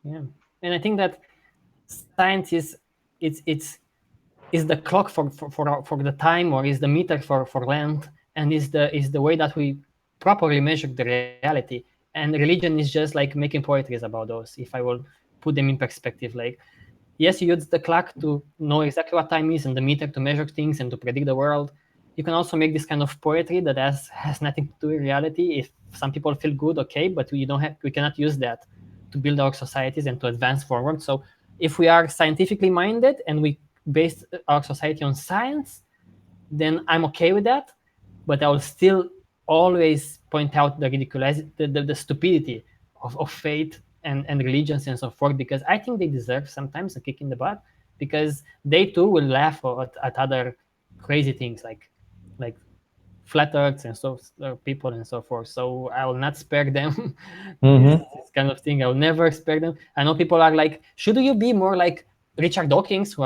Yeah, and I think that science is the clock for the time, or is the meter for length, and is the way that we properly measure the reality. And religion is just like making poetries about those. If I will put them in perspective, like yes, you use the clock to know exactly what time is and the meter to measure things and to predict the world. You can also make this kind of poetry that has nothing to do with reality. If some people feel good, okay, but we cannot use that to build our societies and to advance forward. So if we are scientifically minded and we base our society on science, then I'm okay with that. But I will still always point out the the stupidity of faith and religions and so forth, because I think they deserve sometimes a kick in the butt, because they too will laugh at other crazy things like flat earths and so people and so forth. So I will not spare them. Mhm. This kind of thing, I will never spare them. I know people are like, should you be more like Richard Dawkins, who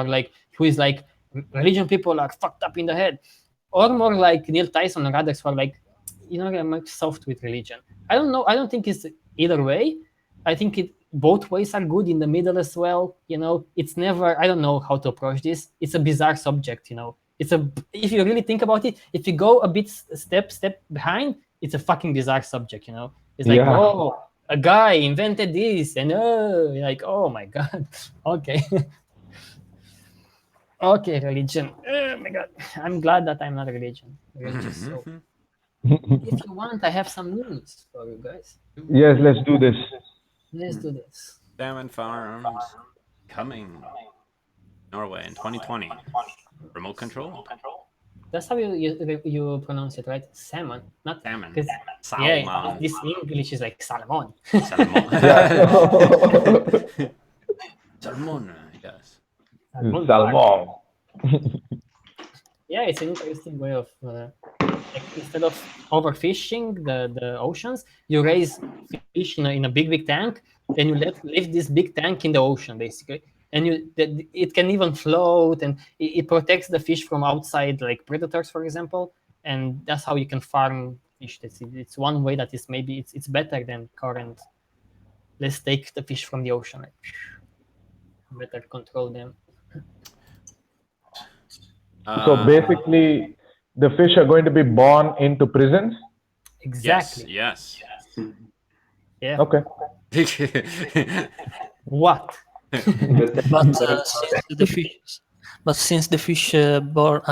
is like, religion people are fucked up in the head, or more like Neil Tyson or others who are like, I'm like soft with religion. I don't know. I don't think it's either way. I think both ways are good in the middle as well. It's never. I don't know how to approach this. It's a bizarre subject. If you really think about it, if you go a bit step behind, it's a fucking bizarre subject. It's like, Yeah. oh, a guy invented this, and you're like, oh my god, okay. Okay, religion. Oh my god, I'm glad that I'm not religious. So, if you want, I have some news for you guys. Yes, let's do this. Let's do this. Salmon farms coming Norway in 2020. Remote control. That's how you pronounce it, right? Salmon, not Salmon. 'cause, Salmon. Yeah, this English is like salmon. Salmon. Yeah. Salmon, yes. Salmon. Yeah, it's an interesting way of like instead of overfishing the oceans, you raise fish in a big tank, and you leave this big tank in the ocean basically, and it can even float, and it protects the fish from outside like predators, for example, and that's how you can farm fish. It's one way that is maybe it's better than current. Let's take the fish from the ocean, like, better control them. So basically, the fish are going to be born into prisons. Exactly. Yes. Yeah. Okay. What? But since the fish are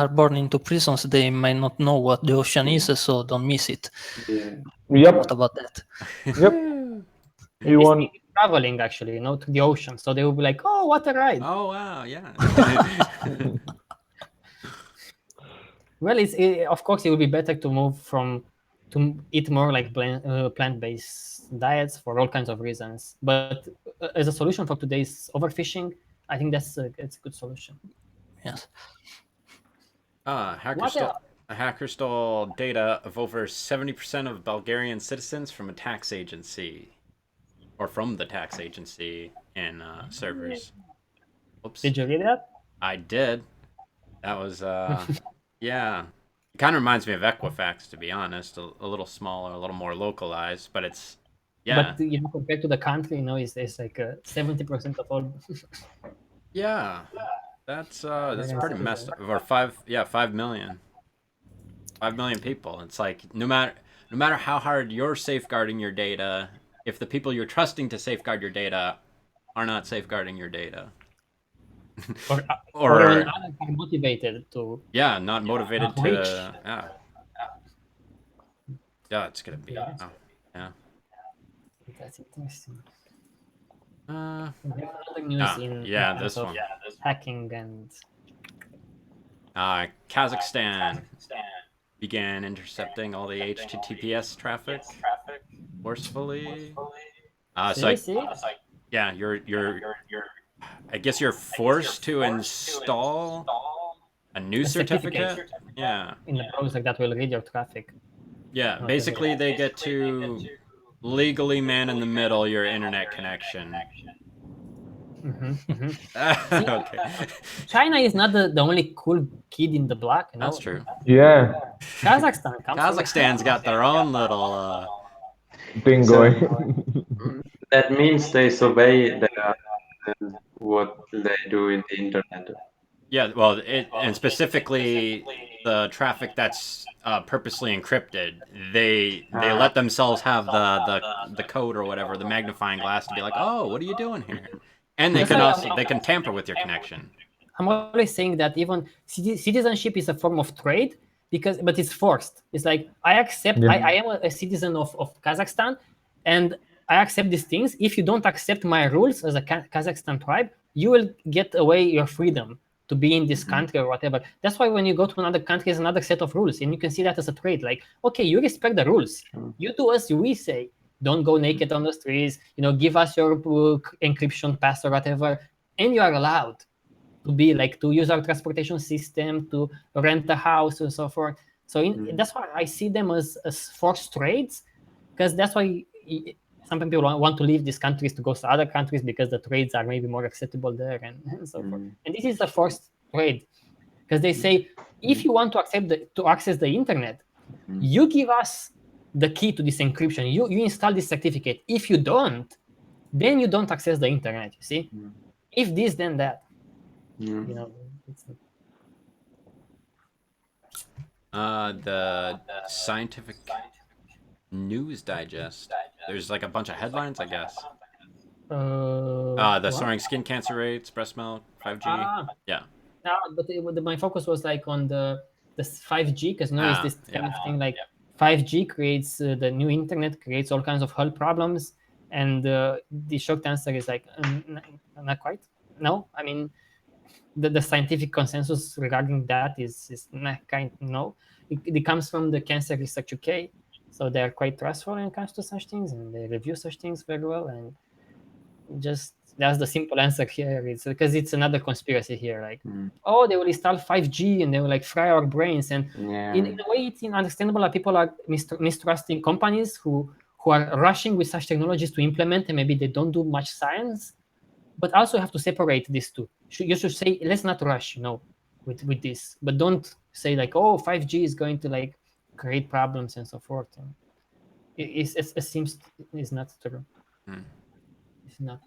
born into prisons, they might not know what the ocean is, so don't miss it. Yeah. Yep. What about that? Yep. You It's want? traveling actually, to the ocean, so they will be like, "Oh, what a ride!" Oh wow, yeah. Well, of course it would be better to move to eat more like plant-based diets for all kinds of reasons. But as a solution for today's overfishing, I think it's a good solution. Yes. A hacker stole data of over 70% of Bulgarian citizens from a tax agency, or from the tax agency in servers. Oops. Did you read that? I did. That was yeah. It kind of reminds me of Equifax, to be honest. A little smaller, a little more localized, but it's yeah. But compared to the country, it's like 70% of all. Yeah, that's pretty messed up. Or 5 million. 5 million people. It's like no matter how hard you're safeguarding your data, if the people you're trusting to safeguard your data are not safeguarding your data, or not motivated to. Yeah, not motivated to. Yeah, it's gonna be. Yeah. That's interesting. Another news in this one. Hacking and. Kazakhstan began intercepting all the HTTPS traffic forcefully. Yeah, you're. I guess you're forced to install a new certificate. Yeah. In the browser that will read your traffic. Yeah, basically they get to legally man in the middle your internet connection. Okay. China is not the only cool kid in the block. That's true. Yeah. Kazakhstan's got their own little thing going. That means they survey what they do in the internet. Yeah, well, and specifically the traffic that's purposely encrypted. They let themselves have the code or whatever, the magnifying glass, to be like, oh, what are you doing here? And they can tamper with your connection. I'm always saying that even citizenship is a form of trade but it's forced. It's like I accept. Yeah. I am a citizen of Kazakhstan, and I accept these things. If you don't accept my rules as a Kazakhstan tribe, you will get away your freedom to be in this country or whatever. That's why when you go to another country, there's another set of rules, and you can see that as a trade. Like, okay, you respect the rules. You do as we say. Don't go naked on the streets. Give us your encryption pass or whatever, and you are allowed to be to use our transportation system, to rent a house and so forth. So that's why I see them as forced trades, because that's why some people want to leave these countries to go to other countries because the trades are maybe more acceptable there and so forth. And this is a forced trade, because they say, if you want to access the internet, you give us the key to this encryption. You install this certificate. If you don't, then you don't access the internet. You see, if this, then that. You know, it's the Scientific News Digest. There's like a bunch of headlines, I guess. The soaring skin cancer rates, breast milk, 5G. Yeah. But my focus was like on the 5G, because it's this kind of thing like 5G creates the new internet, creates all kinds of health problems, and the short answer is like not quite. No, I mean the scientific consensus regarding that is not kind no. It comes from the Cancer Research UK, so they are quite trustful when it comes to such things, and they review such things very well. And just that's the simple answer here. It's because it's another conspiracy here, like they will install 5G and they will like fry our brains. And in a way, it's understandable that people are mistrusting companies who are rushing with such technologies to implement, and maybe they don't do much science. But also you have to separate these two. You should say, let's not rush, with this. But don't say like, 5G is going to like create problems and so forth. And it seems it's not true. It's not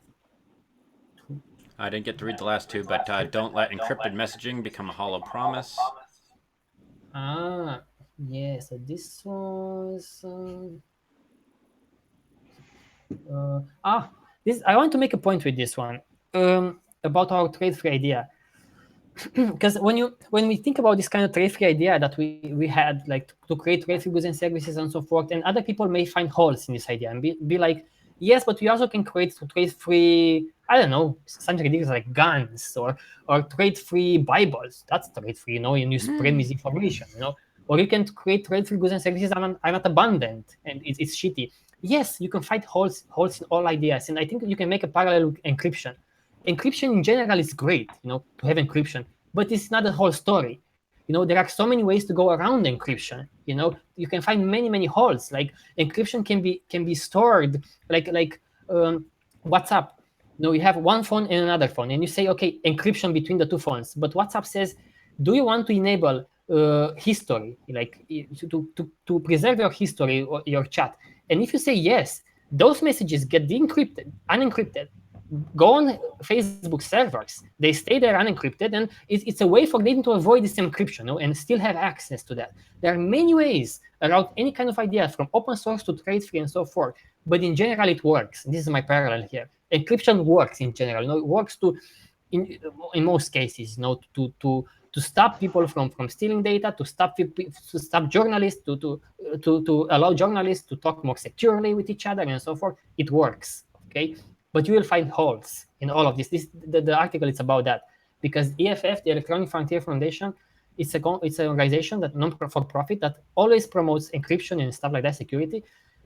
true. I didn't get to read the last two, but don't let encrypted messaging become a hollow promise. Yeah. So this was. This I want to make a point with this one about our trade-free idea, because when we think about this kind of trade-free idea that we had, like to create trade-free goods and services and so forth, and other people may find holes in this idea and be like, yes, but we also can create trade-free, I don't know, something ridiculous like guns or trade-free Bibles. That's trade-free, and you spread misinformation, or you can create trade-free goods and services are not abundant and it's shitty. Yes, you can find holes in all ideas, and I think you can make a parallel with encryption. Encryption in general is great, to have encryption, but it's not the whole story. There are so many ways to go around encryption. You can find many holes. Like encryption can be stored like WhatsApp. You have one phone and another phone, and you say, okay, encryption between the two phones. But WhatsApp says, do you want to enable history, like to preserve your history or your chat? And if you say yes, those messages get unencrypted, go on Facebook servers. They stay there unencrypted, and it's a way for them to avoid this encryption, and still have access to that. There are many ways around any kind of idea, from open source to trade-free and so forth. But in general, it works. This is my parallel here. Encryption works in general. It works in most cases, to stop people from stealing data, to stop journalists, to allow journalists to talk more securely with each other and so forth. It works, okay? But you will find holes in all of this. The article is about that, because EFF, the Electronic Frontier Foundation, it's an organization that non-for-profit that always promotes encryption and stuff like that, security.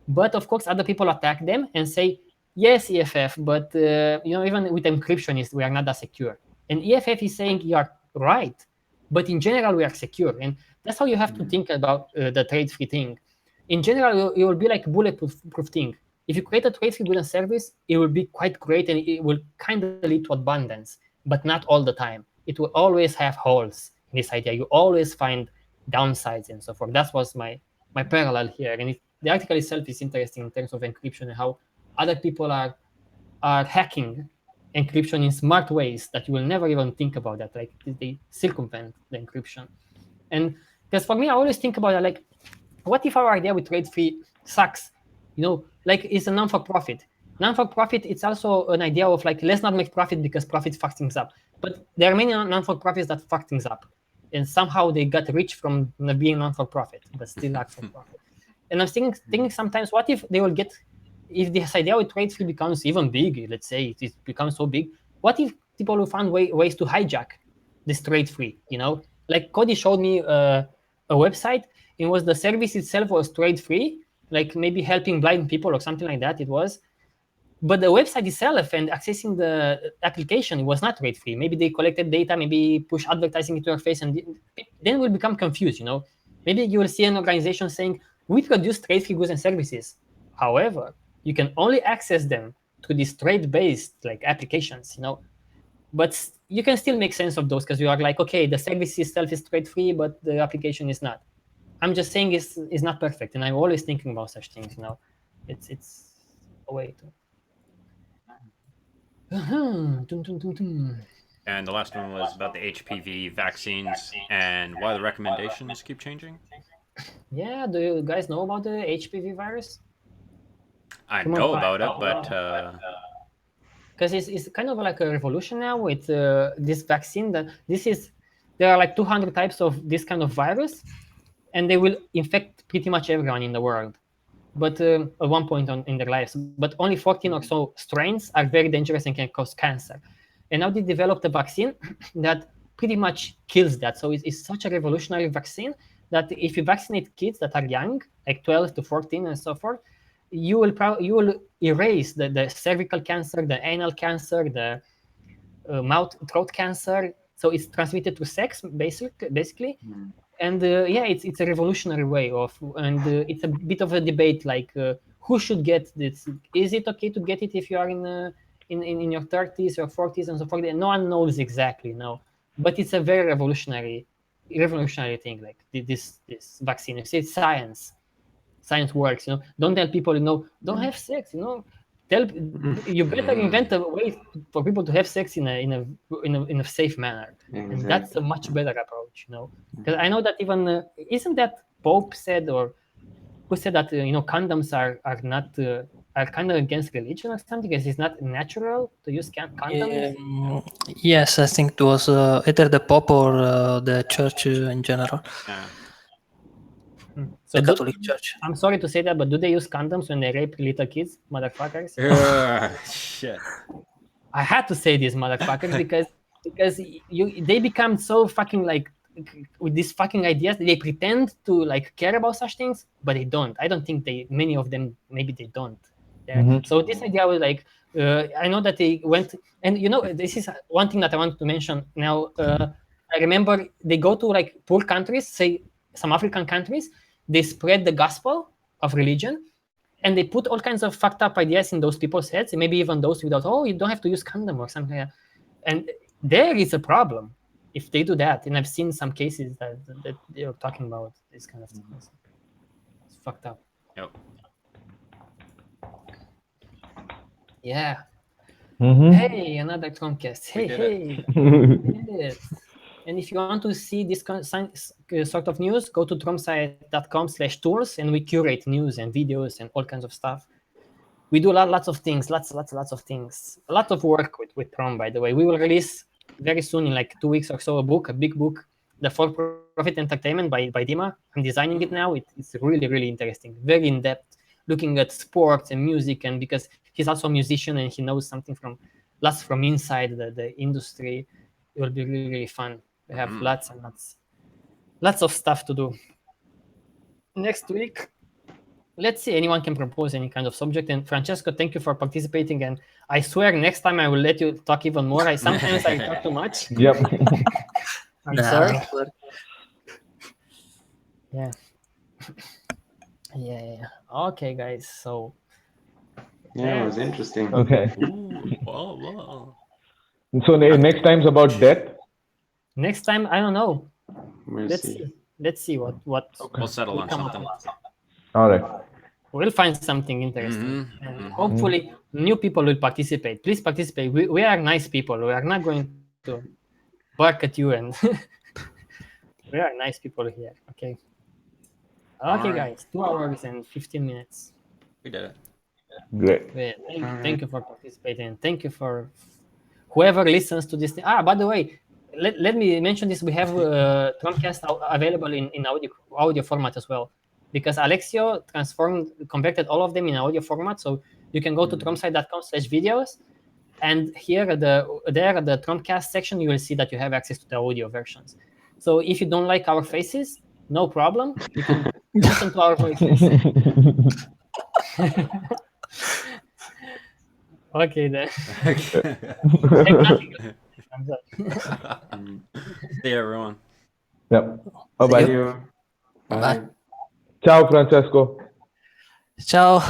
But of course, other people attack them and say, yes, EFF, but even with encryption, we are not that secure. And EFF is saying, you are right, but in general, we are secure. And that's how you have to think about the trade-free thing. In general, it will be like a bulletproof thing. If you create a trade-free good and service, it will be quite great, and it will kind of lead to abundance, but not all the time. It will always have holes in this idea. You always find downsides and so forth. That was my parallel here. And the article itself is interesting in terms of encryption and how other people are hacking encryption in smart ways that you will never even think about that. Like they circumvent the encryption. And because for me, I always think about that, like, what if our idea with trade-free sucks? Like it's a non-for-profit. Non-for-profit, it's also an idea of like, let's not make profit because profit fucks things up. But there are many non-for-profits that fuck things up. And somehow they got rich from being non-for-profit, but still are for-profit. And I'm thinking sometimes, what if they will get, if this idea with trade-free becomes even big, let's say it becomes so big, what if people will find ways to hijack this trade-free, Like Cody showed me a website. It was the service itself was trade-free, like maybe helping blind people or something like that it was. But the website itself and accessing the application was not trade-free. Maybe they collected data, maybe push advertising into your face, and then we'll become confused, maybe you will see an organization saying, we produce trade-free goods and services. However, you can only access them through these trade-based like applications, but you can still make sense of those because you are like, okay, the service itself is trade-free, but the application is not. I'm just saying it's not perfect, and I'm always thinking about such things. It's a way to. Dun, dun, dun, dun. And the last one was about the HPV vaccines and why the recommendations keep changing. Yeah, do you guys know about the HPV virus? I Come on, know Pi. about it, but Because it's kind of like a revolution now with this vaccine. There are like 200 types of this kind of virus, and they will infect pretty much everyone in the world. But at one point in their lives, but only 14 or so strains are very dangerous and can cause cancer. And now they developed a vaccine that pretty much kills that. So it's such a revolutionary vaccine that if you vaccinate kids that are young, like 12 to 14 and so forth, you will erase the cervical cancer, the anal cancer, the mouth throat cancer. So it's transmitted through sex, basically. And it's a revolutionary way of, and it's a bit of a debate, like who should get this? Is it okay to get it if you are in your 30s or 40s and so forth? No one knows exactly, no, but it's a very revolutionary thing. Like this vaccine, you see, it's science. Science works. Don't tell people, don't have sex. Tell you better invent a way for people to have sex in a safe manner, and that's a much better approach. Because I know that even isn't that Pope said, or who said that condoms are not are kind of against religion or something, because it's not natural to use condoms. Yes, I think it was either the Pope or the Church in general, yeah. So the Catholic Church. I'm sorry to say that, but do they use condoms when they rape little kids, motherfuckers? Shit. I had to say this, motherfuckers, because they become so fucking like with these fucking ideas. They pretend to like care about such things, but they don't. I don't think many of them, maybe they don't. Yeah. So this idea was like, I know that they went, and this is one thing that I want to mention now. I remember they go to like poor countries, say some African countries, they spread the gospel of religion, and they put all kinds of fucked up ideas in those people's heads, and maybe even those without, you don't have to use condom or something like that. And there is a problem if they do that. And I've seen some cases that they're talking about this kind of things. It's fucked up. Yep. Yeah. Mm-hmm. Hey, another TROM-Cast. We Hey. Yes. And if you want to see this sort of news, go to tromsite.com/tours, and we curate news and videos and all kinds of stuff. We do lots of things, lots of things. A lot of work with Trom, by the way. We will release very soon, in like 2 weeks or so, a big book, The For-Profit Entertainment by Dima. I'm designing it now. It's really, really interesting, very in-depth, looking at sports and music, and because he's also a musician and he knows something from inside the industry, it will be really, really fun. We have lots and lots of stuff to do. Next week, let's see, anyone can propose any kind of subject. And Francesco, thank you for participating. And I swear next time I will let you talk even more. Sometimes I talk too much. Yep. I'm sorry. Yeah. Yeah. Okay, guys. So Yeah, it was interesting. Okay. Ooh, wow. So next time's about death. next time, I don't know. We'll Let's see. see. Let's see what We'll settle on come up something. with. All right. We'll find something interesting. And hopefully new people will participate. Please participate. We are nice people. We are not going to bark at you, and we are nice people here. Okay. Okay, right. guys. 2 hours and 15 minutes. We did it. Great. Thank you for participating. Thank you for whoever listens to this thing. By the way, let me mention this. We have TROM-Cast available in audio format as well, because Alexio converted all of them in audio format. So you can go to tromsite.com/videos, and here at the TROM-Cast section, you will see that you have access to the audio versions. So if you don't like our faces, no problem. You can listen to our voices. Okay, then. See you, everyone. Yep. Bye bye. See you. Bye. Ciao, Francesco. Ciao.